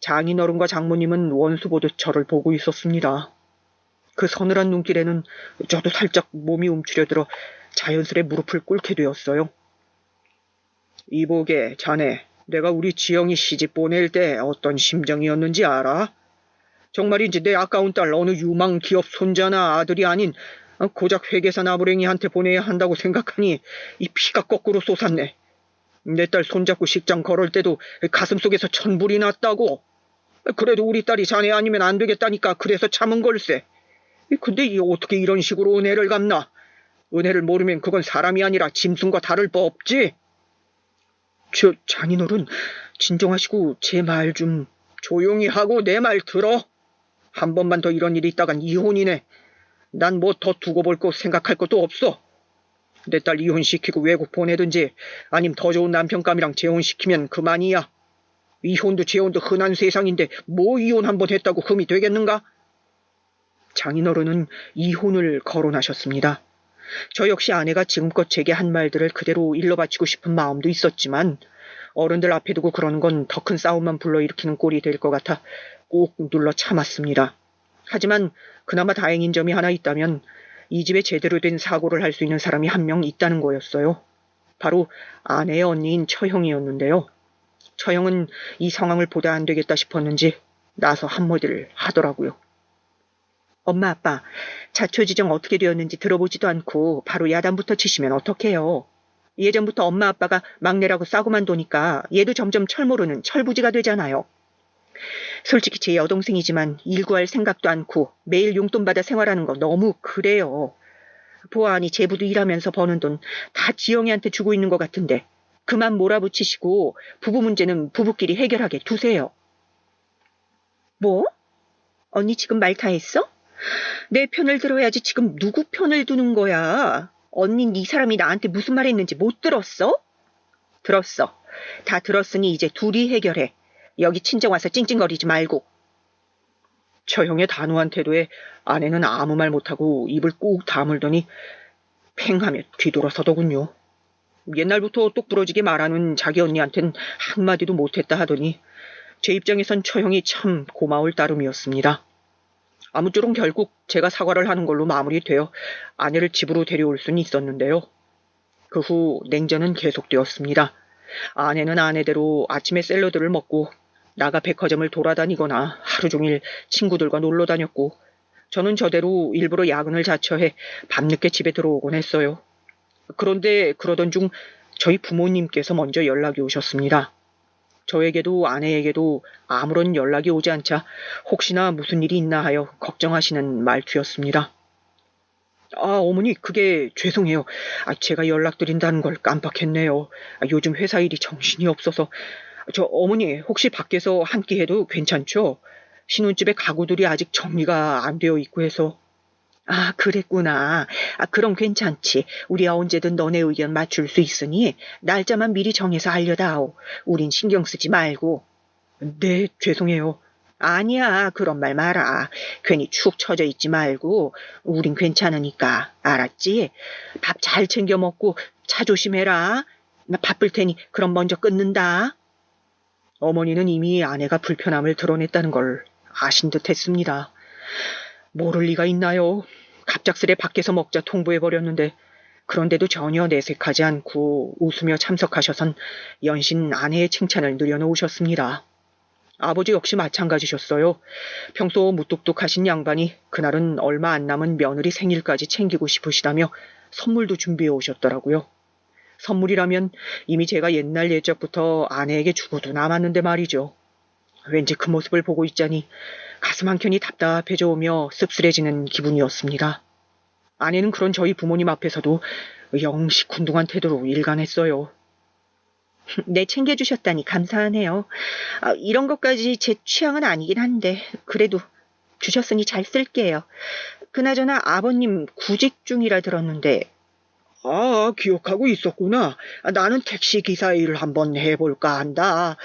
장인어른과 장모님은 원수 보듯 저를 보고 있었습니다. 그 서늘한 눈길에는 저도 살짝 몸이 움츠려들어 자연스레 무릎을 꿇게 되었어요. 이보게, 자네, 내가 우리 지영이 시집 보낼 때 어떤 심정이었는지 알아? 정말인지 내 아까운 딸 어느 유망 기업 손자나 아들이 아닌 고작 회계사 나부랭이한테 보내야 한다고 생각하니 이 피가 거꾸로 솟았네. 내 딸 손잡고 식장 걸을 때도 가슴속에서 천불이 났다고. 그래도 우리 딸이 자네 아니면 안 되겠다니까 그래서 참은 걸세. 근데 어떻게 이런 식으로 은혜를 갚나? 은혜를 모르면 그건 사람이 아니라 짐승과 다를 바 없지. 장인어른, 진정하시고 제 말 좀 조용히 하고 내 말 들어. 한 번만 더 이런 일이 있다간 이혼이네. 난 뭐 더 두고 볼 거 생각할 것도 없어. 내 딸 이혼시키고 외국 보내든지 아님 더 좋은 남편감이랑 재혼시키면 그만이야. 이혼도 재혼도 흔한 세상인데 뭐 이혼 한 번 했다고 흠이 되겠는가? 장인어른은 이혼을 거론하셨습니다. 저 역시 아내가 지금껏 제게 한 말들을 그대로 일러바치고 싶은 마음도 있었지만 어른들 앞에 두고 그러는 건 더 큰 싸움만 불러일으키는 꼴이 될 것 같아 꼭 눌러 참았습니다. 하지만 그나마 다행인 점이 하나 있다면 이 집에 제대로 된 사고를 할 수 있는 사람이 한 명 있다는 거였어요. 바로 아내의 언니인 처형이었는데요. 처형은 이 상황을 보다 안 되겠다 싶었는지 나서 한마디를 하더라고요. 엄마 아빠, 자초지정 어떻게 되었는지 들어보지도 않고 바로 야단부터 치시면 어떡해요. 예전부터 엄마 아빠가 막내라고 싸고만 도니까 얘도 점점 철모르는 철부지가 되잖아요. 솔직히 제 여동생이지만 일 구할 생각도 않고 매일 용돈 받아 생활하는 거 너무 그래요. 보아하니 제부도 일하면서 버는 돈 다 지영이한테 주고 있는 것 같은데 그만 몰아붙이시고 부부 문제는 부부끼리 해결하게 두세요. 뭐? 언니 지금 말 다 했어? 내 편을 들어야지 지금 누구 편을 두는 거야? 언닌 이 사람이 나한테 무슨 말 했는지 못 들었어? 들었어. 다 들었으니 이제 둘이 해결해. 여기 친정 와서 찡찡거리지 말고. 처형의 단호한 태도에 아내는 아무 말 못하고 입을 꾹 다물더니 팽하며 뒤돌아서더군요. 옛날부터 똑부러지게 말하는 자기 언니한텐 한마디도 못했다 하더니 제 입장에선 처형이 참 고마울 따름이었습니다. 아무쪼록 결국 제가 사과를 하는 걸로 마무리되어 아내를 집으로 데려올 수는 있었는데요. 그 후 냉전은 계속되었습니다. 아내는 아내대로 아침에 샐러드를 먹고 나가 백화점을 돌아다니거나 하루 종일 친구들과 놀러 다녔고 저는 저대로 일부러 야근을 자처해 밤늦게 집에 들어오곤 했어요. 그런데 그러던 중 저희 부모님께서 먼저 연락이 오셨습니다. 저에게도 아내에게도 아무런 연락이 오지 않자 혹시나 무슨 일이 있나 하여 걱정하시는 말투였습니다. 어머니 그게 죄송해요. 제가 연락드린다는 걸 깜빡했네요. 요즘 회사 일이 정신이 없어서. 어머니 혹시 밖에서 한 끼 해도 괜찮죠? 신혼집에 가구들이 아직 정리가 안 되어 있고 해서. 그랬구나. 그럼 괜찮지. 우리야 언제든 너네 의견 맞출 수 있으니 날짜만 미리 정해서 알려다오. 우린 신경 쓰지 말고. 네, 죄송해요. 아니야, 그런 말 마라. 괜히 축 처져 있지 말고 우린 괜찮으니까. 알았지? 밥 잘 챙겨 먹고 차 조심해라. 나 바쁠 테니 그럼 먼저 끊는다. 어머니는 이미 아내가 불편함을 드러냈다는 걸 아신 듯 했습니다. 모를 리가 있나요? 갑작스레 밖에서 먹자 통보해버렸는데 그런데도 전혀 내색하지 않고 웃으며 참석하셔선 연신 아내의 칭찬을 늘여놓으셨습니다. 아버지 역시 마찬가지셨어요. 평소 무뚝뚝하신 양반이 그날은 얼마 안 남은 며느리 생일까지 챙기고 싶으시다며 선물도 준비해 오셨더라고요. 선물이라면 이미 제가 옛날 예적부터 아내에게 주고도 남았는데 말이죠. 왠지 그 모습을 보고 있자니 가슴 한켠이 답답해져 오며 씁쓸해지는 기분이었습니다. 아내는 그런 저희 부모님 앞에서도 영 시큰둥한 태도로 일관했어요. 네, 챙겨주셨다니 감사하네요. 이런 것까지 제 취향은 아니긴 한데 그래도 주셨으니 잘 쓸게요. 그나저나 아버님 구직 중이라 들었는데 기억하고 있었구나. 나는 택시기사 일을 한번 해볼까 한다.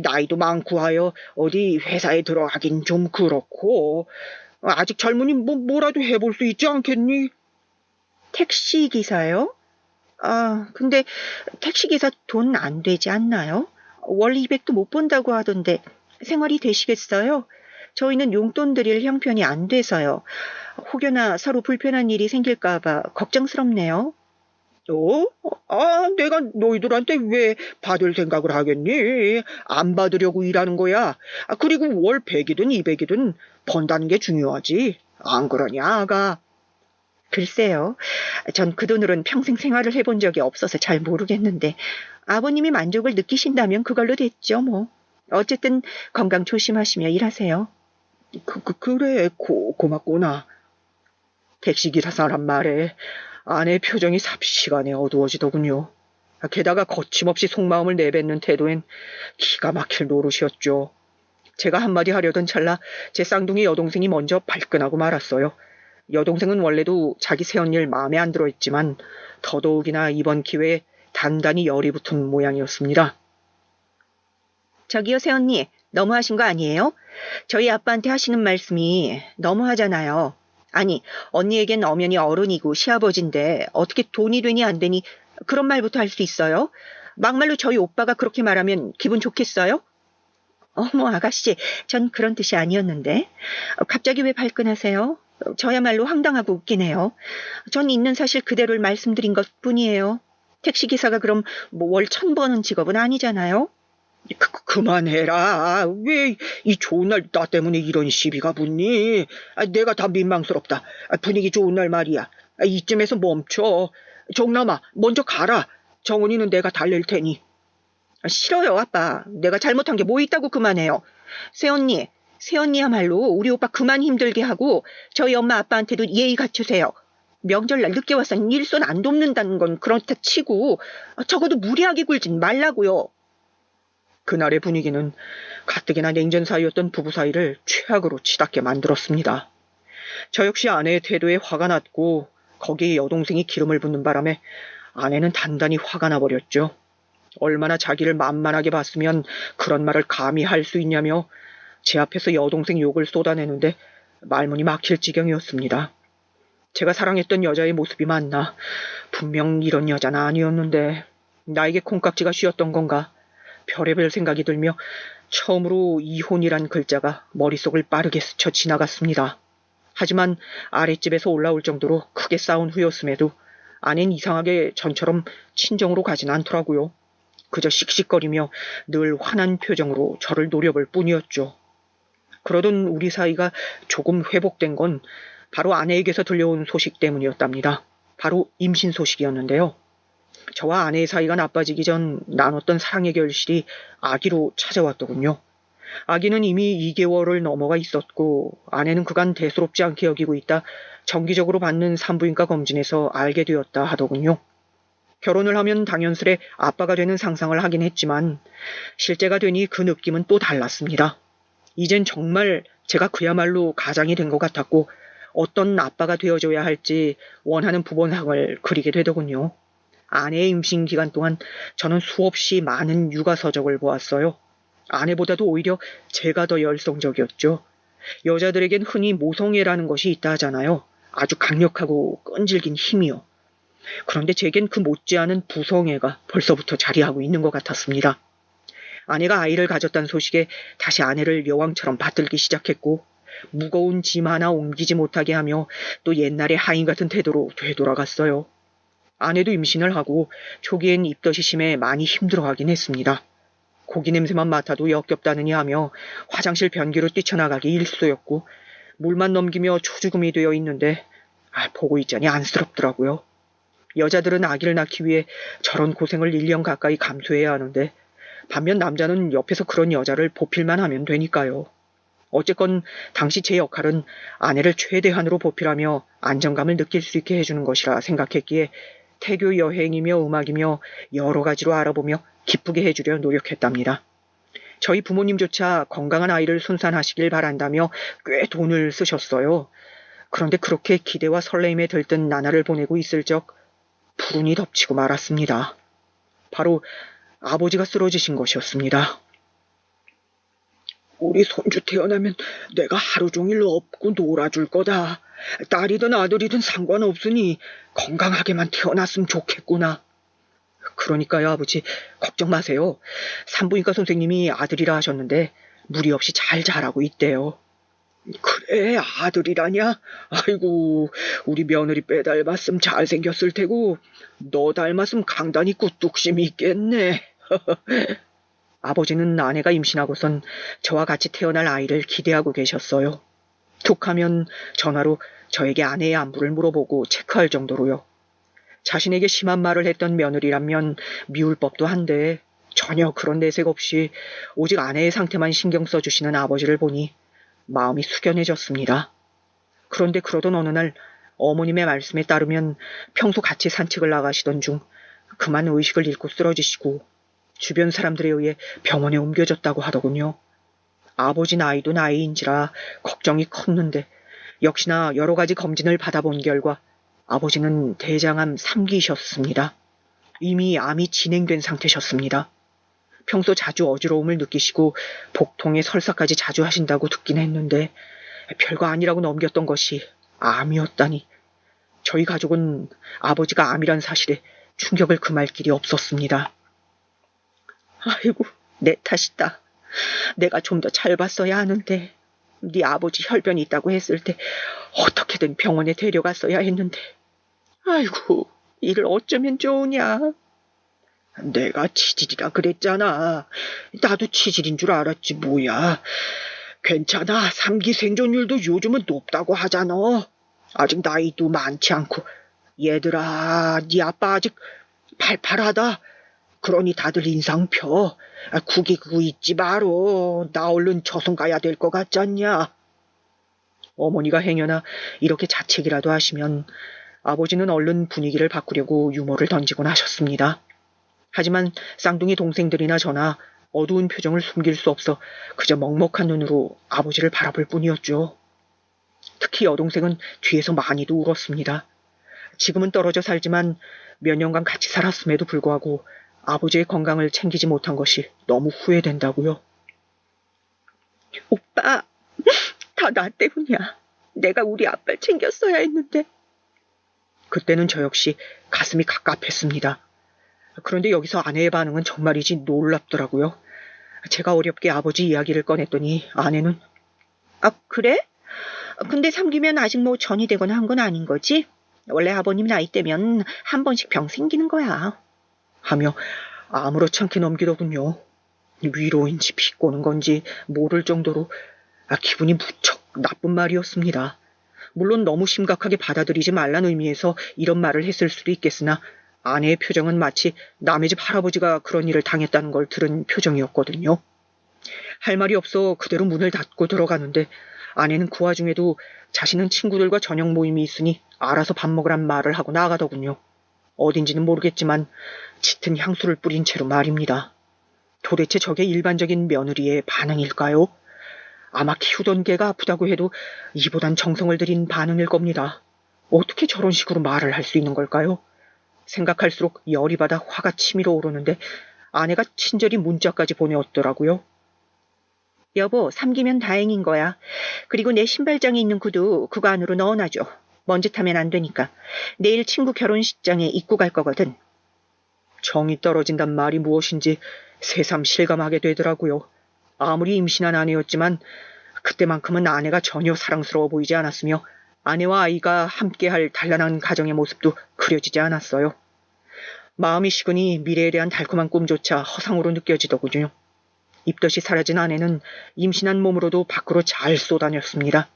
나이도 많고 하여 어디 회사에 들어가긴 좀 그렇고. 아직 젊으니 뭐라도 해볼 수 있지 않겠니? 택시기사요? 근데 택시기사 돈 안 되지 않나요? 월 200도 못 번다고 하던데 생활이 되시겠어요? 저희는 용돈 드릴 형편이 안 돼서요. 혹여나 서로 불편한 일이 생길까 봐 걱정스럽네요. 내가 너희들한테 왜 받을 생각을 하겠니? 안 받으려고 일하는 거야. 그리고 월 100이든 200이든 번다는 게 중요하지. 안 그러냐, 아가? 글쎄요. 전 그 돈으로는 평생 생활을 해본 적이 없어서 잘 모르겠는데 아버님이 만족을 느끼신다면 그걸로 됐죠, 뭐. 어쨌든 건강 조심하시며 일하세요. 그래, 고맙구나. 택시기사 사람 말에 아내의 표정이 삽시간에 어두워지더군요. 게다가 거침없이 속마음을 내뱉는 태도엔 기가 막힐 노릇이었죠. 제가 한마디 하려던 찰나 제 쌍둥이 여동생이 먼저 발끈하고 말았어요. 여동생은 원래도 자기 새언니를 마음에 안 들어 했지만 더더욱이나 이번 기회에 단단히 열이 붙은 모양이었습니다. 저기요, 새언니. 너무하신 거 아니에요? 저희 아빠한테 하시는 말씀이 너무하잖아요. 아니, 언니에겐 엄연히 어른이고 시아버지인데 어떻게 돈이 되니 안 되니 그런 말부터 할 수 있어요? 막말로 저희 오빠가 그렇게 말하면 기분 좋겠어요? 어머, 아가씨, 전 그런 뜻이 아니었는데. 갑자기 왜 발끈하세요? 저야말로 황당하고 웃기네요. 전 있는 사실 그대로를 말씀드린 것뿐이에요. 택시기사가 그럼 월 1,000버는 직업은 아니잖아요. 그만해라. 왜 이 좋은 날 나 때문에 이런 시비가 붙니? 내가 다 민망스럽다. 분위기 좋은 날 말이야. 이쯤에서 멈춰. 정남아, 먼저 가라. 정은이는 내가 달랠 테니. 싫어요, 아빠. 내가 잘못한 게 뭐 있다고 그만해요. 새언니야말로 우리 오빠 그만 힘들게 하고 저희 엄마 아빠한테도 예의 갖추세요. 명절날 늦게 와서는 일손 안 돕는다는 건 그렇다 치고 적어도 무리하게 굴진 말라고요. 그날의 분위기는 가뜩이나 냉전 사이였던 부부 사이를 최악으로 치닫게 만들었습니다. 저 역시 아내의 태도에 화가 났고 거기에 여동생이 기름을 붓는 바람에 아내는 단단히 화가 나버렸죠. 얼마나 자기를 만만하게 봤으면 그런 말을 감히 할 수 있냐며 제 앞에서 여동생 욕을 쏟아내는데 말문이 막힐 지경이었습니다. 제가 사랑했던 여자의 모습이 맞나? 분명 이런 여자는 아니었는데 나에게 콩깍지가 씌었던 건가? 별의별 생각이 들며 처음으로 이혼이란 글자가 머릿속을 빠르게 스쳐 지나갔습니다. 하지만 아랫집에서 올라올 정도로 크게 싸운 후였음에도 아내는 이상하게 전처럼 친정으로 가진 않더라고요. 그저 씩씩거리며 늘 화난 표정으로 저를 노려볼 뿐이었죠. 그러던 우리 사이가 조금 회복된 건 바로 아내에게서 들려온 소식 때문이었답니다. 바로 임신 소식이었는데요. 저와 아내의 사이가 나빠지기 전 나눴던 사랑의 결실이 아기로 찾아왔더군요. 아기는 이미 2개월을 넘어가 있었고 아내는 그간 대수롭지 않게 여기고 있다 정기적으로 받는 산부인과 검진에서 알게 되었다 하더군요. 결혼을 하면 당연스레 아빠가 되는 상상을 하긴 했지만 실제가 되니 그 느낌은 또 달랐습니다. 이젠 정말 제가 그야말로 가장이 된 것 같았고 어떤 아빠가 되어줘야 할지 원하는 부본상을 그리게 되더군요. 아내의 임신 기간 동안 저는 수없이 많은 육아 서적을 보았어요. 아내보다도 오히려 제가 더 열성적이었죠. 여자들에겐 흔히 모성애라는 것이 있다 하잖아요. 아주 강력하고 끈질긴 힘이요. 그런데 제겐 그 못지않은 부성애가 벌써부터 자리하고 있는 것 같았습니다. 아내가 아이를 가졌다는 소식에 다시 아내를 여왕처럼 받들기 시작했고 무거운 짐 하나 옮기지 못하게 하며 또 옛날의 하인 같은 태도로 되돌아갔어요. 아내도 임신을 하고 초기엔 입덧이 심해 많이 힘들어하긴 했습니다. 고기 냄새만 맡아도 역겹다느니 하며 화장실 변기로 뛰쳐나가기 일쑤였고 물만 넘기며 초죽음이 되어 있는데 보고 있자니 안쓰럽더라고요. 여자들은 아기를 낳기 위해 저런 고생을 1년 가까이 감수해야 하는데 반면 남자는 옆에서 그런 여자를 보필만 하면 되니까요. 어쨌건 당시 제 역할은 아내를 최대한으로 보필하며 안정감을 느낄 수 있게 해주는 것이라 생각했기에 태교 여행이며 음악이며 여러 가지로 알아보며 기쁘게 해주려 노력했답니다. 저희 부모님조차 건강한 아이를 순산하시길 바란다며 꽤 돈을 쓰셨어요. 그런데 그렇게 기대와 설레임에 들뜬 나날을 보내고 있을 적 불운이 덮치고 말았습니다. 바로 아버지가 쓰러지신 것이었습니다. 우리 손주 태어나면 내가 하루 종일 업고 놀아줄 거다. 딸이든 아들이든 상관없으니 건강하게만 태어났으면 좋겠구나. 그러니까요, 아버지, 걱정 마세요. 산부인과 선생님이 아들이라 하셨는데 무리 없이 잘 자라고 있대요. 그래, 아들이라냐? 아이고, 우리 며느리 빼닮았으면 잘생겼을 테고 너 닮았으면 강단이 굿뚝심이 있겠네. 아버지는 아내가 임신하고선 저와 같이 태어날 아이를 기대하고 계셨어요. 툭하면 전화로 저에게 아내의 안부를 물어보고 체크할 정도로요. 자신에게 심한 말을 했던 며느리라면 미울 법도 한데 전혀 그런 내색 없이 오직 아내의 상태만 신경 써주시는 아버지를 보니 마음이 숙연해졌습니다. 그런데 그러던 어느 날 어머님의 말씀에 따르면 평소 같이 산책을 나가시던 중 그만 의식을 잃고 쓰러지시고 주변 사람들에 의해 병원에 옮겨졌다고 하더군요. 아버지 나이도 나이인지라 걱정이 컸는데 역시나 여러 가지 검진을 받아본 결과 아버지는 대장암 3기셨습니다. 이미 암이 진행된 상태셨습니다. 평소 자주 어지러움을 느끼시고 복통에 설사까지 자주 하신다고 듣긴 했는데 별거 아니라고 넘겼던 것이 암이었다니. 저희 가족은 아버지가 암이란 사실에 충격을 금할 길이 없었습니다. 아이고, 내 탓이다. 내가 좀 더 잘 봤어야 하는데 네 아버지 혈변이 있다고 했을 때 어떻게든 병원에 데려갔어야 했는데 아이고, 이를 어쩌면 좋으냐. 내가 치질이라 그랬잖아. 나도 치질인 줄 알았지 뭐야. 괜찮아. 3기 생존율도 요즘은 높다고 하잖아. 아직 나이도 많지 않고. 얘들아, 네 아빠 아직 팔팔하다. 그러니 다들 인상 펴. 구기고 있지 마로. 나 얼른 저승 가야 될 것 같잖냐. 어머니가 행여나 이렇게 자책이라도 하시면 아버지는 얼른 분위기를 바꾸려고 유머를 던지곤 하셨습니다. 하지만 쌍둥이 동생들이나 저나 어두운 표정을 숨길 수 없어 그저 먹먹한 눈으로 아버지를 바라볼 뿐이었죠. 특히 여동생은 뒤에서 많이도 울었습니다. 지금은 떨어져 살지만 몇 년간 같이 살았음에도 불구하고 아버지의 건강을 챙기지 못한 것이 너무 후회된다고요. 오빠, 다 나 때문이야. 내가 우리 아빠를 챙겼어야 했는데. 그때는 저 역시 가슴이 갑갑했습니다. 그런데 여기서 아내의 반응은 정말이지 놀랍더라고요. 제가 어렵게 아버지 이야기를 꺼냈더니 아내는 그래? 근데 3기면 아직 뭐 전이 되거나 한 건 아닌 거지? 원래 아버님 나이 때면 한 번씩 병 생기는 거야. 하며 아무렇지 않게 넘기더군요. 위로인지 비꼬는 건지 모를 정도로 기분이 무척 나쁜 말이었습니다. 물론 너무 심각하게 받아들이지 말란 의미에서 이런 말을 했을 수도 있겠으나 아내의 표정은 마치 남의 집 할아버지가 그런 일을 당했다는 걸 들은 표정이었거든요. 할 말이 없어 그대로 문을 닫고 들어가는데 아내는 그 와중에도 자신은 친구들과 저녁 모임이 있으니 알아서 밥 먹으란 말을 하고 나가더군요. 어딘지는 모르겠지만 짙은 향수를 뿌린 채로 말입니다. 도대체 저게 일반적인 며느리의 반응일까요? 아마 키우던 개가 아프다고 해도 이보단 정성을 들인 반응일 겁니다. 어떻게 저런 식으로 말을 할 수 있는 걸까요? 생각할수록 열이 받아 화가 치밀어 오르는데 아내가 친절히 문자까지 보내었더라고요. 여보, 3기면 다행인 거야. 그리고 내 신발장에 있는 구두 그거 안으로 넣어놔줘. 먼지 타면 안 되니까. 내일 친구 결혼식장에 입고 갈 거거든. 정이 떨어진단 말이 무엇인지 새삼 실감하게 되더라고요. 아무리 임신한 아내였지만 그때만큼은 아내가 전혀 사랑스러워 보이지 않았으며 아내와 아이가 함께할 단란한 가정의 모습도 그려지지 않았어요. 마음이 식으니 미래에 대한 달콤한 꿈조차 허상으로 느껴지더군요. 입덧이 사라진 아내는 임신한 몸으로도 밖으로 잘 쏘다녔습니다.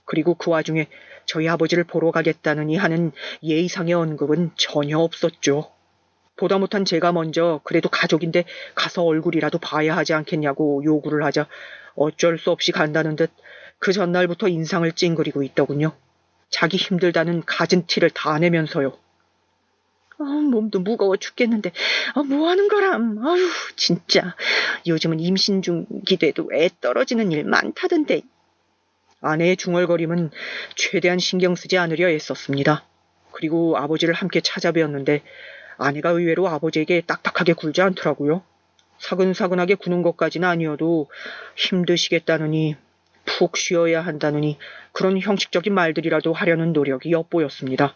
그리고 그 와중에 저희 아버지를 보러 가겠다느니 하는 예의상의 언급은 전혀 없었죠. 보다 못한 제가 먼저 그래도 가족인데 가서 얼굴이라도 봐야 하지 않겠냐고 요구를 하자 어쩔 수 없이 간다는 듯 그 전날부터 인상을 찡그리고 있더군요. 자기 힘들다는 갖은 티를 다 내면서요. 몸도 무거워 죽겠는데 뭐 하는 거람. 아유 진짜 요즘은 임신 중기돼도 애 떨어지는 일 많다던데. 아내의 중얼거림은 최대한 신경 쓰지 않으려 애썼습니다. 그리고 아버지를 함께 찾아뵈었는데 아내가 의외로 아버지에게 딱딱하게 굴지 않더라고요. 사근사근하게 구는 것까지는 아니어도 힘드시겠다느니 푹 쉬어야 한다느니 그런 형식적인 말들이라도 하려는 노력이 엿보였습니다.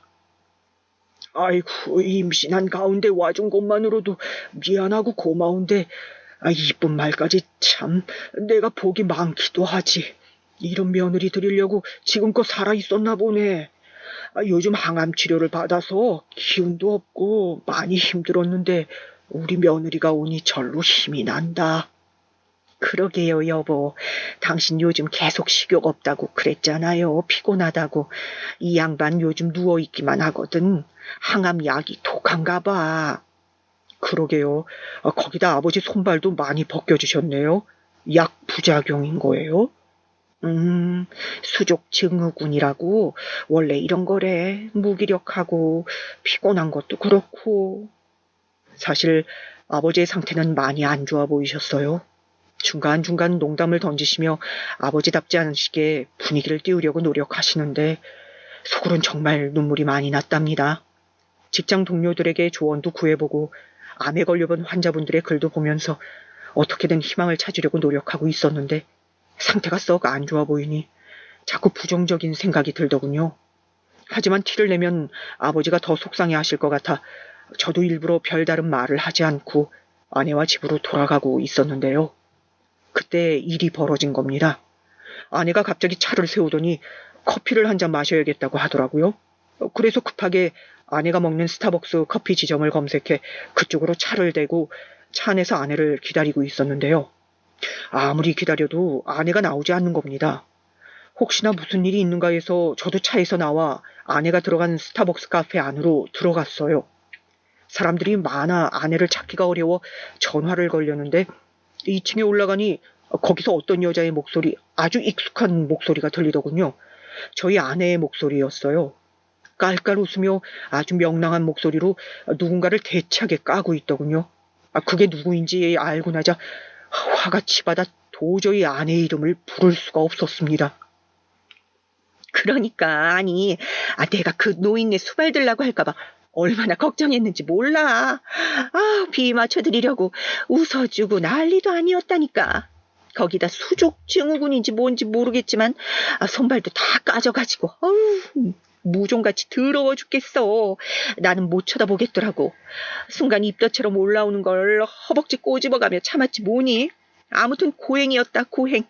아이고 임신한 가운데 와준 것만으로도 미안하고 고마운데 이쁜 말까지 참 내가 복이 많기도 하지. 이런 며느리 드리려고 지금껏 살아있었나 보네. 요즘 항암 치료를 받아서 기운도 없고 많이 힘들었는데 우리 며느리가 오니 절로 힘이 난다. 그러게요 여보. 당신 요즘 계속 식욕 없다고 그랬잖아요. 피곤하다고. 이 양반 요즘 누워있기만 하거든. 항암 약이 독한가 봐. 그러게요. 거기다 아버지 손발도 많이 벗겨주셨네요. 약 부작용인 거예요? 수족 증후군이라고 원래 이런 거래. 무기력하고 피곤한 것도 그렇고. 사실 아버지의 상태는 많이 안 좋아 보이셨어요. 중간중간 농담을 던지시며 아버지답지 않은 식의 분위기를 띄우려고 노력하시는데 속으론 정말 눈물이 많이 났답니다. 직장 동료들에게 조언도 구해보고 암에 걸려본 환자분들의 글도 보면서 어떻게든 희망을 찾으려고 노력하고 있었는데 상태가 썩 안 좋아 보이니 자꾸 부정적인 생각이 들더군요. 하지만 티를 내면 아버지가 더 속상해 하실 것 같아 저도 일부러 별다른 말을 하지 않고 아내와 집으로 돌아가고 있었는데요. 그때 일이 벌어진 겁니다. 아내가 갑자기 차를 세우더니 커피를 한 잔 마셔야겠다고 하더라고요. 그래서 급하게 아내가 먹는 스타벅스 커피 지점을 검색해 그쪽으로 차를 대고 차 안에서 아내를 기다리고 있었는데요. 아무리 기다려도 아내가 나오지 않는 겁니다. 혹시나 무슨 일이 있는가 해서 저도 차에서 나와 아내가 들어간 스타벅스 카페 안으로 들어갔어요. 사람들이 많아 아내를 찾기가 어려워 전화를 걸려는데 2층에 올라가니 거기서 어떤 여자의 목소리, 아주 익숙한 목소리가 들리더군요. 저희 아내의 목소리였어요. 깔깔 웃으며 아주 명랑한 목소리로 누군가를 대차게 까고 있더군요. 그게 누구인지 알고 나자 화가 치받아 도저히 아내의 이름을 부를 수가 없었습니다. 그러니까 아니 내가 그 노인네 수발 들라고 할까봐 얼마나 걱정했는지 몰라. 비 맞춰드리려고 웃어주고 난리도 아니었다니까. 거기다 수족 증후군인지 뭔지 모르겠지만 손발도 다 까져가지고 무좀같이 더러워 죽겠어. 나는 못 쳐다보겠더라고. 순간 입덧처럼 올라오는 걸 허벅지 꼬집어가며 참았지 뭐니. 아무튼 고행이었다 고행.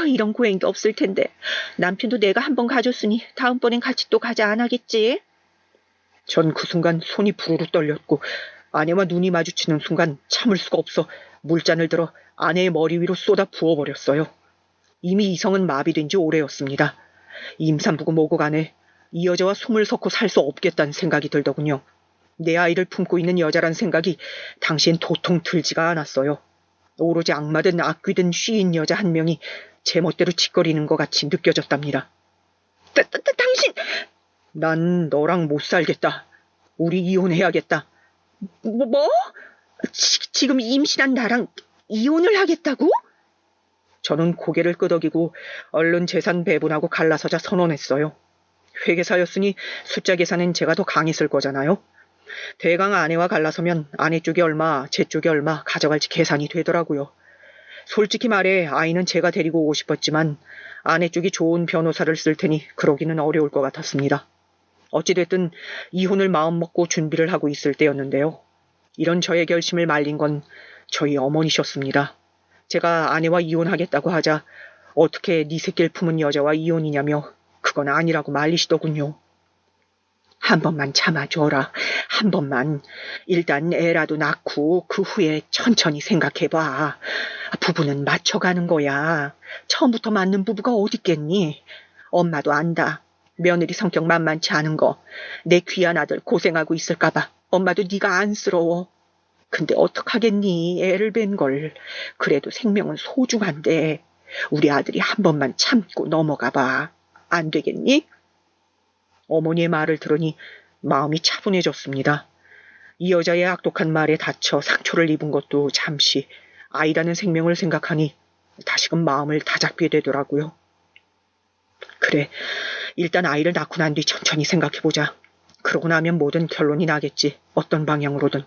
이런 고행도 없을 텐데. 남편도 내가 한번 가줬으니 다음번엔 같이 또 가자 안 하겠지? 전 그 순간 손이 부르르 떨렸고 아내와 눈이 마주치는 순간 참을 수가 없어 물잔을 들어 아내의 머리 위로 쏟아 부어버렸어요. 이미 이성은 마비된 지 오래였습니다. 임산부고 뭐고 간에 이 여자와 숨을 섞고 살 수 없겠다는 생각이 들더군요. 내 아이를 품고 있는 여자란 생각이 당시엔 도통 들지가 않았어요. 오로지 악마든 악귀든 쉬인 여자 한 명이 제 멋대로 짓거리는 것 같이 느껴졌답니다. 당신! 난 너랑 못 살겠다. 우리 이혼해야겠다. 뭐? 지금 임신한 나랑 이혼을 하겠다고? 저는 고개를 끄덕이고 얼른 재산 배분하고 갈라서자 선언했어요. 회계사였으니 숫자 계산은 제가 더 강했을 거잖아요. 대강 아내와 갈라서면 아내 쪽이 얼마, 제 쪽이 얼마 가져갈지 계산이 되더라고요. 솔직히 말해 아이는 제가 데리고 오고 싶었지만 아내 쪽이 좋은 변호사를 쓸 테니 그러기는 어려울 것 같았습니다. 어찌됐든 이혼을 마음먹고 준비를 하고 있을 때였는데요. 이런 저의 결심을 말린 건 저희 어머니셨습니다. 제가 아내와 이혼하겠다고 하자 어떻게 네 새끼를 품은 여자와 이혼이냐며 그건 아니라고 말리시더군요. 한 번만 참아줘라. 한 번만. 일단 애라도 낳고 그 후에 천천히 생각해봐. 부부는 맞춰가는 거야. 처음부터 맞는 부부가 어딨겠니? 엄마도 안다. 며느리 성격 만만치 않은 거. 내 귀한 아들 고생하고 있을까봐 엄마도 네가 안쓰러워. 근데 어떡하겠니? 애를 뵌 걸. 그래도 생명은 소중한데 우리 아들이 한 번만 참고 넘어가봐. 안 되겠니? 어머니의 말을 들으니 마음이 차분해졌습니다. 이 여자의 악독한 말에 다쳐 상처를 입은 것도 잠시 아이라는 생명을 생각하니 다시금 마음을 다잡게 되더라고요. 그래, 일단 아이를 낳고 난 뒤 천천히 생각해보자. 그러고 나면 뭐든 결론이 나겠지. 어떤 방향으로든.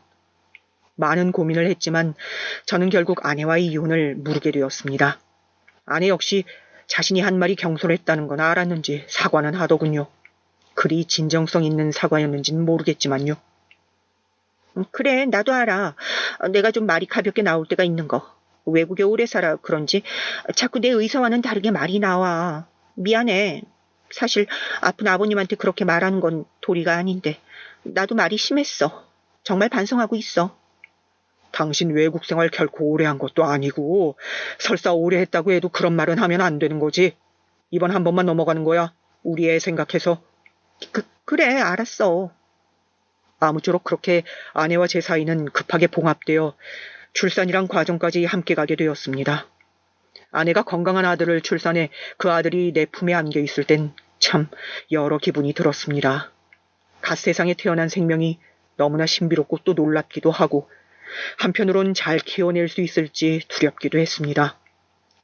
많은 고민을 했지만 저는 결국 아내와의 이혼을 무르게 되었습니다. 아내 역시 자신이 한 말이 경솔했다는 건 알았는지 사과는 하더군요. 그리 진정성 있는 사과였는지는 모르겠지만요. 그래, 나도 알아. 내가 좀 말이 가볍게 나올 때가 있는 거. 외국에 오래 살아 그런지 자꾸 내 의사와는 다르게 말이 나와. 미안해. 사실 아픈 아버님한테 그렇게 말하는 건 도리가 아닌데 나도 말이 심했어. 정말 반성하고 있어. 당신 외국 생활 결코 오래 한 것도 아니고 설사 오래 했다고 해도 그런 말은 하면 안 되는 거지. 이번 한 번만 넘어가는 거야. 우리 애 생각해서. 그래, 알았어. 아무쪼록 그렇게 아내와 제 사이는 급하게 봉합되어 출산이란 과정까지 함께 가게 되었습니다. 아내가 건강한 아들을 출산해 그 아들이 내 품에 안겨 있을 땐 참 여러 기분이 들었습니다. 갓세상에 태어난 생명이 너무나 신비롭고 또 놀랍기도 하고 한편으론 잘 키워낼 수 있을지 두렵기도 했습니다.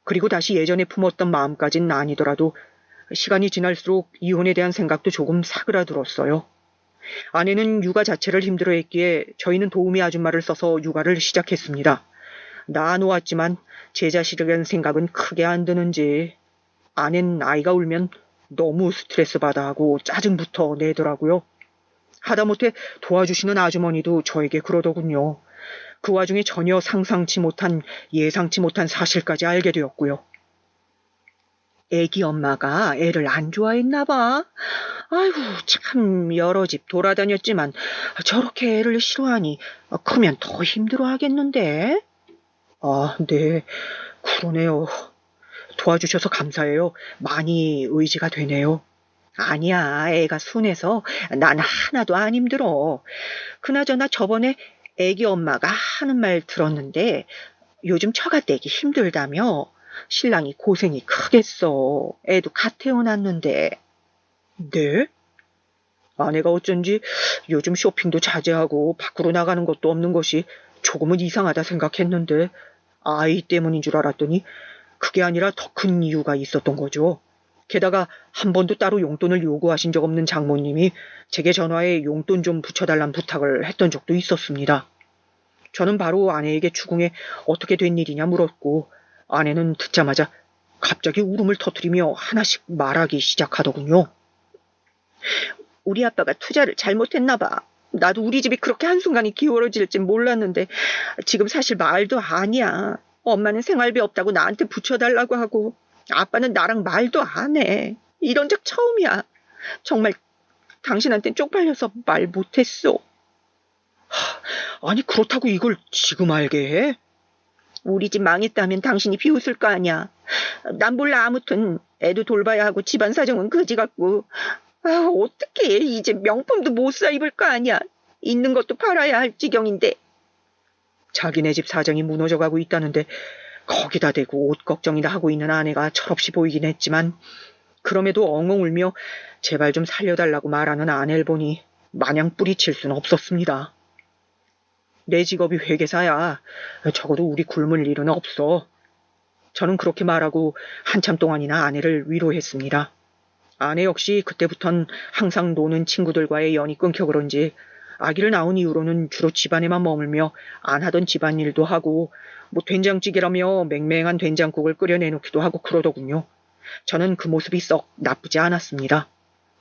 그리고 다시 예전에 품었던 마음까지는 아니더라도 시간이 지날수록 이혼에 대한 생각도 조금 사그라들었어요. 아내는 육아 자체를 힘들어했기에 저희는 도우미 아줌마를 써서 육아를 시작했습니다. 낳아놓았지만 제 자식에 대한 생각은 크게 안 드는지 아내는 아이가 울면 너무 스트레스 받아 하고 짜증부터 내더라고요. 하다못해 도와주시는 아주머니도 저에게 그러더군요. 그 와중에 전혀 상상치 못한 예상치 못한 사실까지 알게 되었고요. 애기 엄마가 애를 안 좋아했나 봐. 아이고 참 여러 집 돌아다녔지만 저렇게 애를 싫어하니 크면 더 힘들어하겠는데. 아, 네, 그러네요. 도와주셔서 감사해요. 많이 의지가 되네요. 아니야, 애가 순해서 난 하나도 안 힘들어. 그나저나 저번에 애기 엄마가 하는 말 들었는데 요즘 처가 떼기 힘들다며. 신랑이 고생이 크겠어. 애도 갓 태어났는데. 네? 아내가 어쩐지 요즘 쇼핑도 자제하고 밖으로 나가는 것도 없는 것이 조금은 이상하다 생각했는데 아이 때문인 줄 알았더니 그게 아니라 더 큰 이유가 있었던 거죠. 게다가 한 번도 따로 용돈을 요구하신 적 없는 장모님이 제게 전화해 용돈 좀 붙여달란 부탁을 했던 적도 있었습니다. 저는 바로 아내에게 추궁해 어떻게 된 일이냐 물었고 아내는 듣자마자 갑자기 울음을 터뜨리며 하나씩 말하기 시작하더군요. 우리 아빠가 투자를 잘못했나 봐. 나도 우리 집이 그렇게 한순간에 기울어질진 몰랐는데 지금 사실 말도 아니야. 엄마는 생활비 없다고 나한테 붙여달라고 하고 아빠는 나랑 말도 안 해. 이런 적 처음이야. 정말 당신한텐 쪽팔려서 말 못했어. 아니 그렇다고 이걸 지금 알게 해? 우리 집 망했다면 당신이 비웃을 거 아니야. 난 몰라. 아무튼 애도 돌봐야 하고 집안 사정은 그지 같고. 어떡해. 이제 명품도 못 사 입을 거 아니야. 있는 것도 팔아야 할 지경인데. 자기네 집 사정이 무너져가고 있다는데 거기다 대고 옷 걱정이나 하고 있는 아내가 철없이 보이긴 했지만 그럼에도 엉엉 울며 제발 좀 살려달라고 말하는 아내를 보니 마냥 뿌리칠 수는 없었습니다. 내 직업이 회계사야. 적어도 우리 굶을 일은 없어. 저는 그렇게 말하고 한참 동안이나 아내를 위로했습니다. 아내 역시 그때부턴 항상 노는 친구들과의 연이 끊겨 그런지 아기를 낳은 이후로는 주로 집안에만 머물며 안 하던 집안일도 하고 된장찌개라며 맹맹한 된장국을 끓여내놓기도 하고 그러더군요. 저는 그 모습이 썩 나쁘지 않았습니다.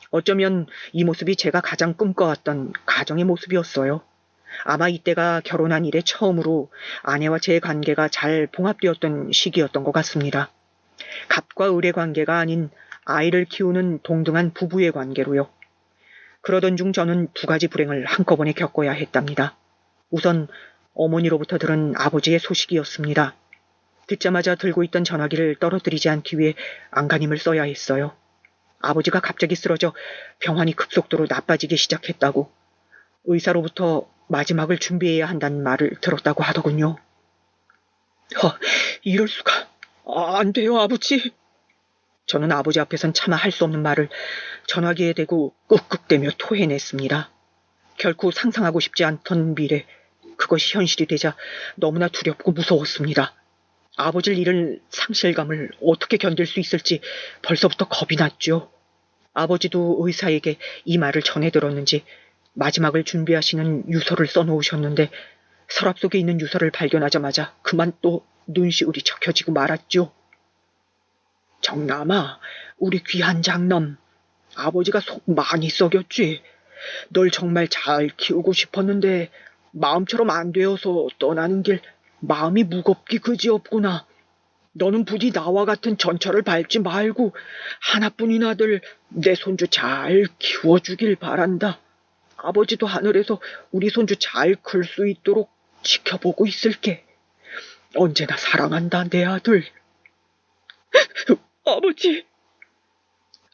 어쩌면 이 모습이 제가 가장 꿈꿔왔던 가정의 모습이었어요. 아마 이때가 결혼한 이래 처음으로 아내와 제 관계가 잘 봉합되었던 시기였던 것 같습니다. 갑과 을의 관계가 아닌 아이를 키우는 동등한 부부의 관계로요. 그러던 중 저는 두 가지 불행을 한꺼번에 겪어야 했답니다. 우선 어머니로부터 들은 아버지의 소식이었습니다. 듣자마자 들고 있던 전화기를 떨어뜨리지 않기 위해 안간힘을 써야 했어요. 아버지가 갑자기 쓰러져 병환이 급속도로 나빠지기 시작했다고, 의사로부터 마지막을 준비해야 한다는 말을 들었다고 하더군요. 이럴 수가. 안 돼요, 아버지. 저는 아버지 앞에선 차마 할 수 없는 말을 전화기에 대고 끄끄대며 토해냈습니다. 결코 상상하고 싶지 않던 미래, 그것이 현실이 되자 너무나 두렵고 무서웠습니다. 아버지를 잃은 상실감을 어떻게 견딜 수 있을지 벌써부터 겁이 났죠. 아버지도 의사에게 이 말을 전해 들었는지 마지막을 준비하시는 유서를 써놓으셨는데, 서랍 속에 있는 유서를 발견하자마자 그만 또 눈시울이 적혀지고 말았죠. 정남아, 우리 귀한 장남, 아버지가 속 많이 썩였지. 널 정말 잘 키우고 싶었는데 마음처럼 안 되어서 떠나는 길 마음이 무겁기 그지없구나. 너는 부디 나와 같은 전철을 밟지 말고 하나뿐인 아들 내 손주 잘 키워주길 바란다. 아버지도 하늘에서 우리 손주 잘 클 수 있도록 지켜보고 있을게. 언제나 사랑한다, 내 아들. 아버지!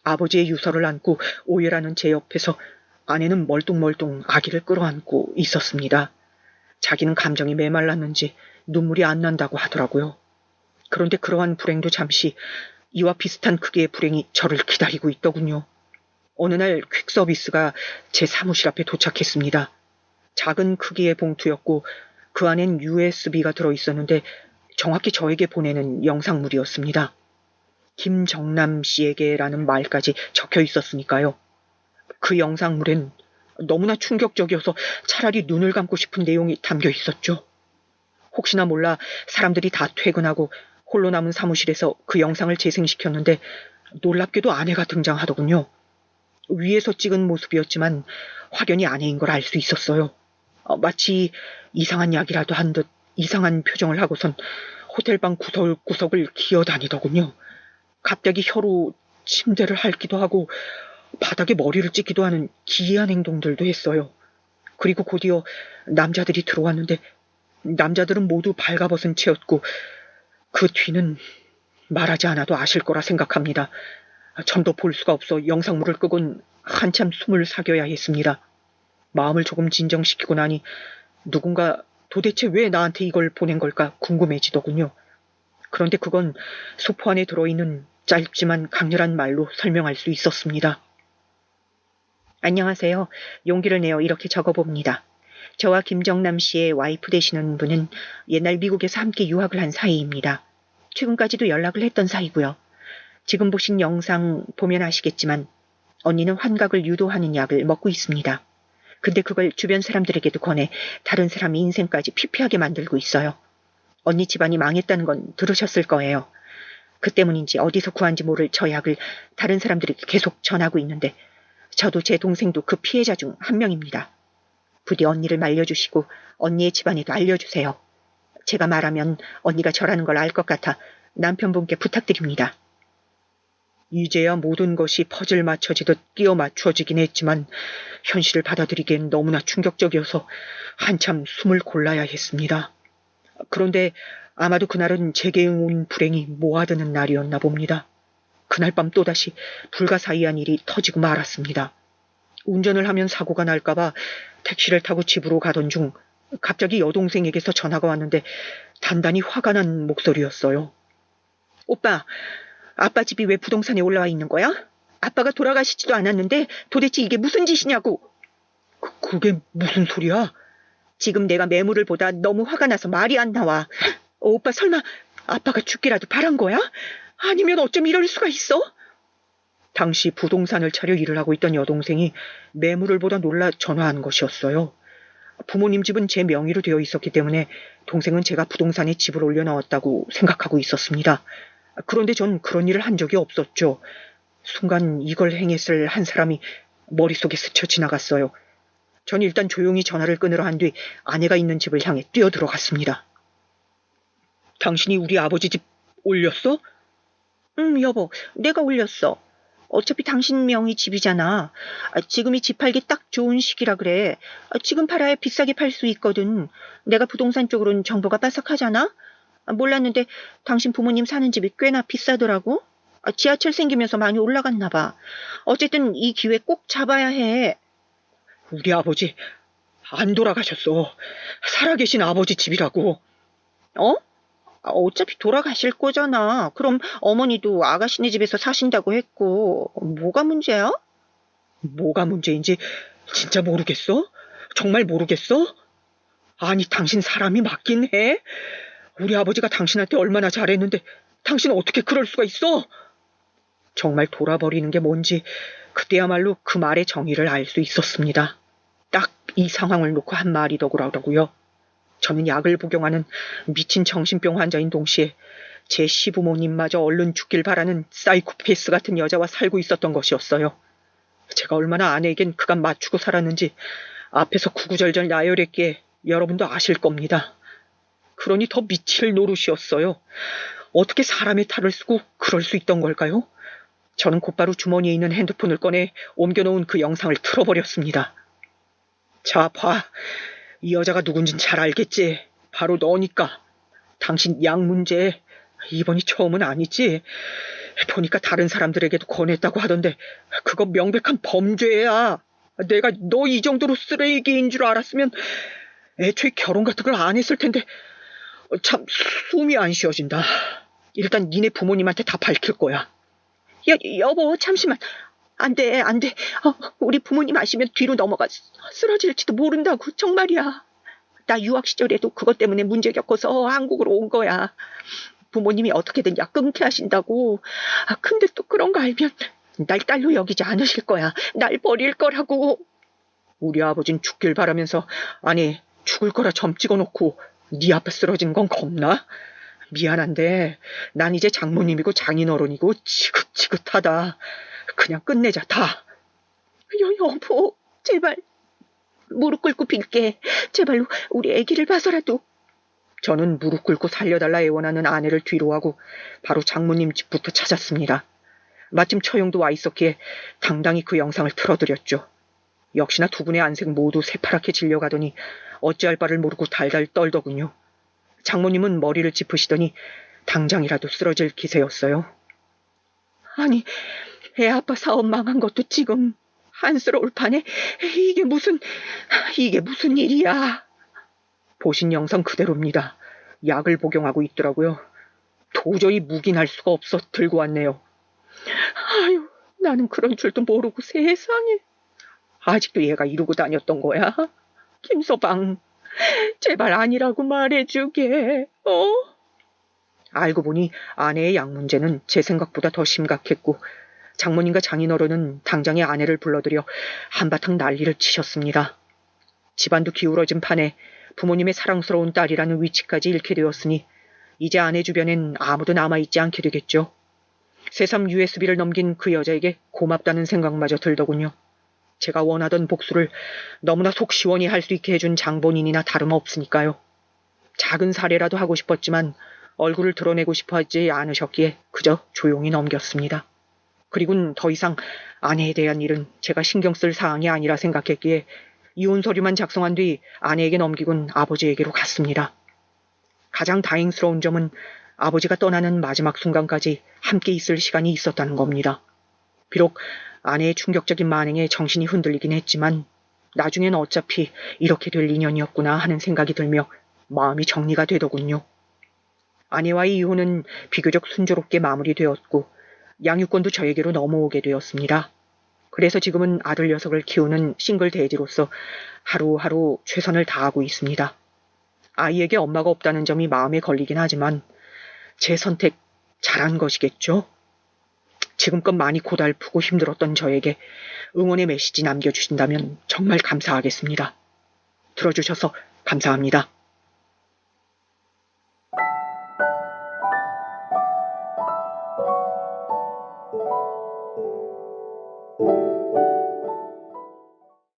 아버지의 유서를 안고 오열하는 제 옆에서 아내는 멀뚱멀뚱 아기를 끌어안고 있었습니다. 자기는 감정이 메말랐는지 눈물이 안 난다고 하더라고요. 그런데 그러한 불행도 잠시 이와 비슷한 크기의 불행이 저를 기다리고 있더군요. 어느 날 퀵서비스가 제 사무실 앞에 도착했습니다. 작은 크기의 봉투였고 그 안엔 USB가 들어있었는데 정확히 저에게 보내는 영상물이었습니다. 김정남 씨에게라는 말까지 적혀 있었으니까요. 그 영상물엔 너무나 충격적이어서 차라리 눈을 감고 싶은 내용이 담겨 있었죠. 혹시나 몰라 사람들이 다 퇴근하고 홀로 남은 사무실에서 그 영상을 재생시켰는데 놀랍게도 아내가 등장하더군요. 위에서 찍은 모습이었지만 확연히 아내인 걸 알 수 있었어요. 마치 이상한 약이라도 한 듯 이상한 표정을 하고선 호텔방 구석구석을 기어다니더군요. 갑자기 혀로 침대를 핥기도 하고 바닥에 머리를 찍기도 하는 기이한 행동들도 했어요. 그리고 곧이어 남자들이 들어왔는데 남자들은 모두 발가벗은 채였고 그 뒤는 말하지 않아도 아실 거라 생각합니다. 전도 볼 수가 없어 영상물을 끄곤 한참 숨을 사겨야 했습니다. 마음을 조금 진정시키고 나니 누군가 도대체 왜 나한테 이걸 보낸 걸까 궁금해지더군요. 그런데 그건 소포 안에 들어있는 짧지만 강렬한 말로 설명할 수 있었습니다. 안녕하세요. 용기를 내어 이렇게 적어봅니다. 저와 김정남 씨의 와이프 되시는 분은 옛날 미국에서 함께 유학을 한 사이입니다. 최근까지도 연락을 했던 사이고요. 지금 보신 영상 보면 아시겠지만 언니는 환각을 유도하는 약을 먹고 있습니다. 근데 그걸 주변 사람들에게도 권해 다른 사람 인생까지 피폐하게 만들고 있어요. 언니 집안이 망했다는 건 들으셨을 거예요. 그 때문인지 어디서 구한지 모를 저 약을 다른 사람들에게 계속 전하고 있는데 저도 제 동생도 그 피해자 중 한 명입니다. 부디 언니를 말려주시고 언니의 집안에도 알려주세요. 제가 말하면 언니가 저라는 걸 알 것 같아 남편분께 부탁드립니다. 이제야 모든 것이 퍼즐 맞춰지듯 끼워 맞춰지긴 했지만 현실을 받아들이기엔 너무나 충격적이어서 한참 숨을 골라야 했습니다. 그런데 아마도 그날은 제게 온 불행이 모아드는 날이었나 봅니다. 그날 밤 또다시 불가사의한 일이 터지고 말았습니다. 운전을 하면 사고가 날까봐 택시를 타고 집으로 가던 중 갑자기 여동생에게서 전화가 왔는데 단단히 화가 난 목소리였어요. 오빠, 아빠 집이 왜 부동산에 올라와 있는 거야? 아빠가 돌아가시지도 않았는데 도대체 이게 무슨 짓이냐고. 그게 무슨 소리야? 지금 내가 매물을 보다 너무 화가 나서 말이 안 나와. 오빠 설마 아빠가 죽기라도 바란 거야? 아니면 어쩜 이럴 수가 있어? 당시 부동산을 차려 일을 하고 있던 여동생이 매물을 보다 놀라 전화한 것이었어요. 부모님 집은 제 명의로 되어 있었기 때문에 동생은 제가 부동산에 집을 올려놓았다고 생각하고 있었습니다. 그런데 전 그런 일을 한 적이 없었죠. 순간 이걸 행했을 한 사람이 머릿속에 스쳐 지나갔어요. 전 일단 조용히 전화를 끊으러 한 뒤 아내가 있는 집을 향해 뛰어들어갔습니다. 당신이 우리 아버지 집 올렸어? 응, 여보, 내가 올렸어. 어차피 당신 명의 집이잖아. 지금이 집 팔기 딱 좋은 시기라 그래. 지금 팔아야 비싸게 팔 수 있거든. 내가 부동산 쪽으로는 정보가 빠삭하잖아. 몰랐는데 당신 부모님 사는 집이 꽤나 비싸더라고. 지하철 생기면서 많이 올라갔나 봐. 어쨌든 이 기회 꼭 잡아야 해. 우리 아버지 안 돌아가셨어. 살아계신 아버지 집이라고. 어? 어차피 돌아가실 거잖아. 그럼 어머니도 아가씨네 집에서 사신다고 했고, 뭐가 문제야? 뭐가 문제인지 진짜 모르겠어? 정말 모르겠어? 아니, 당신 사람이 맞긴 해? 우리 아버지가 당신한테 얼마나 잘했는데 당신 어떻게 그럴 수가 있어? 정말 돌아버리는 게 뭔지 그때야말로 그 말의 정의를 알 수 있었습니다. 딱 이 상황을 놓고 한 말이더라고요. 저는 약을 복용하는 미친 정신병 환자인 동시에 제 시부모님마저 얼른 죽길 바라는 사이코패스 같은 여자와 살고 있었던 것이었어요. 제가 얼마나 아내에겐 그간 맞추고 살았는지 앞에서 구구절절 나열했기에 여러분도 아실 겁니다. 그러니 더 미칠 노릇이었어요. 어떻게 사람의 탈을 쓰고 그럴 수 있던 걸까요? 저는 곧바로 주머니에 있는 핸드폰을 꺼내 옮겨놓은 그 영상을 틀어버렸습니다. 자, 봐. 이 여자가 누군진 잘 알겠지. 바로 너니까. 당신 약 문제 이번이 처음은 아니지. 보니까 다른 사람들에게도 권했다고 하던데 그거 명백한 범죄야. 내가 너 이 정도로 쓰레기인 줄 알았으면 애초에 결혼 같은 걸 안 했을 텐데. 참 숨이 안 쉬어진다. 일단 니네 부모님한테 다 밝힐 거야. 여보, 잠시만. 안 돼, 안 돼. 우리 부모님 아시면 뒤로 넘어가 쓰러질지도 모른다고, 정말이야. 나 유학 시절에도 그것 때문에 문제 겪어서 한국으로 온 거야. 부모님이 어떻게든 약 끊게 하신다고. 근데 또 그런 거 알면 날 딸로 여기지 않으실 거야. 날 버릴 거라고. 우리 아버진 죽길 바라면서 아니 죽을 거라 점 찍어놓고 네 앞에 쓰러진 건 겁나? 미안한데 난 이제 장모님이고 장인어른이고 지긋지긋하다. 그냥 끝내자 다. 여보, 제발. 무릎 꿇고 빌게. 제발로 우리 아기를 봐서라도. 저는 무릎 꿇고 살려달라 애원하는 아내를 뒤로하고 바로 장모님 집부터 찾았습니다. 마침 처형도 와 있었기에 당당히 그 영상을 틀어드렸죠. 역시나 두 분의 안색 모두 새파랗게 질려가더니 어찌할 바를 모르고 달달 떨더군요. 장모님은 머리를 짚으시더니 당장이라도 쓰러질 기세였어요. 아니, 애 아빠 사업 망한 것도 지금 한스러울 판에 이게 무슨 일이야. 보신 영상 그대로입니다. 약을 복용하고 있더라고요. 도저히 묵인할 수가 없어 들고 왔네요. 아유, 나는 그런 줄도 모르고 세상에. 아직도 얘가 이러고 다녔던 거야? 김서방, 제발 아니라고 말해주게. 알고 보니 아내의 약 문제는 제 생각보다 더 심각했고 장모님과 장인어른은 당장에 아내를 불러들여 한바탕 난리를 치셨습니다. 집안도 기울어진 판에 부모님의 사랑스러운 딸이라는 위치까지 잃게 되었으니 이제 아내 주변엔 아무도 남아있지 않게 되겠죠. 새삼 USB를 넘긴 그 여자에게 고맙다는 생각마저 들더군요. 제가 원하던 복수를 너무나 속 시원히 할 수 있게 해준 장본인이나 다름없으니까요. 작은 사례라도 하고 싶었지만 얼굴을 드러내고 싶어 하지 않으셨기에 그저 조용히 넘겼습니다. 그리고는 더 이상 아내에 대한 일은 제가 신경 쓸 사항이 아니라 생각했기에 이혼 서류만 작성한 뒤 아내에게 넘기곤 아버지에게로 갔습니다. 가장 다행스러운 점은 아버지가 떠나는 마지막 순간까지 함께 있을 시간이 있었다는 겁니다. 비록 아내의 충격적인 만행에 정신이 흔들리긴 했지만 나중엔 어차피 이렇게 될 인연이었구나 하는 생각이 들며 마음이 정리가 되더군요. 아내와의 이혼은 비교적 순조롭게 마무리되었고 양육권도 저에게로 넘어오게 되었습니다. 그래서 지금은 아들 녀석을 키우는 싱글 대지로서 하루하루 최선을 다하고 있습니다. 아이에게 엄마가 없다는 점이 마음에 걸리긴 하지만 제 선택 잘한 것이겠죠? 지금껏 많이 고달프고 힘들었던 저에게 응원의 메시지 남겨주신다면 정말 감사하겠습니다. 들어주셔서 감사합니다. you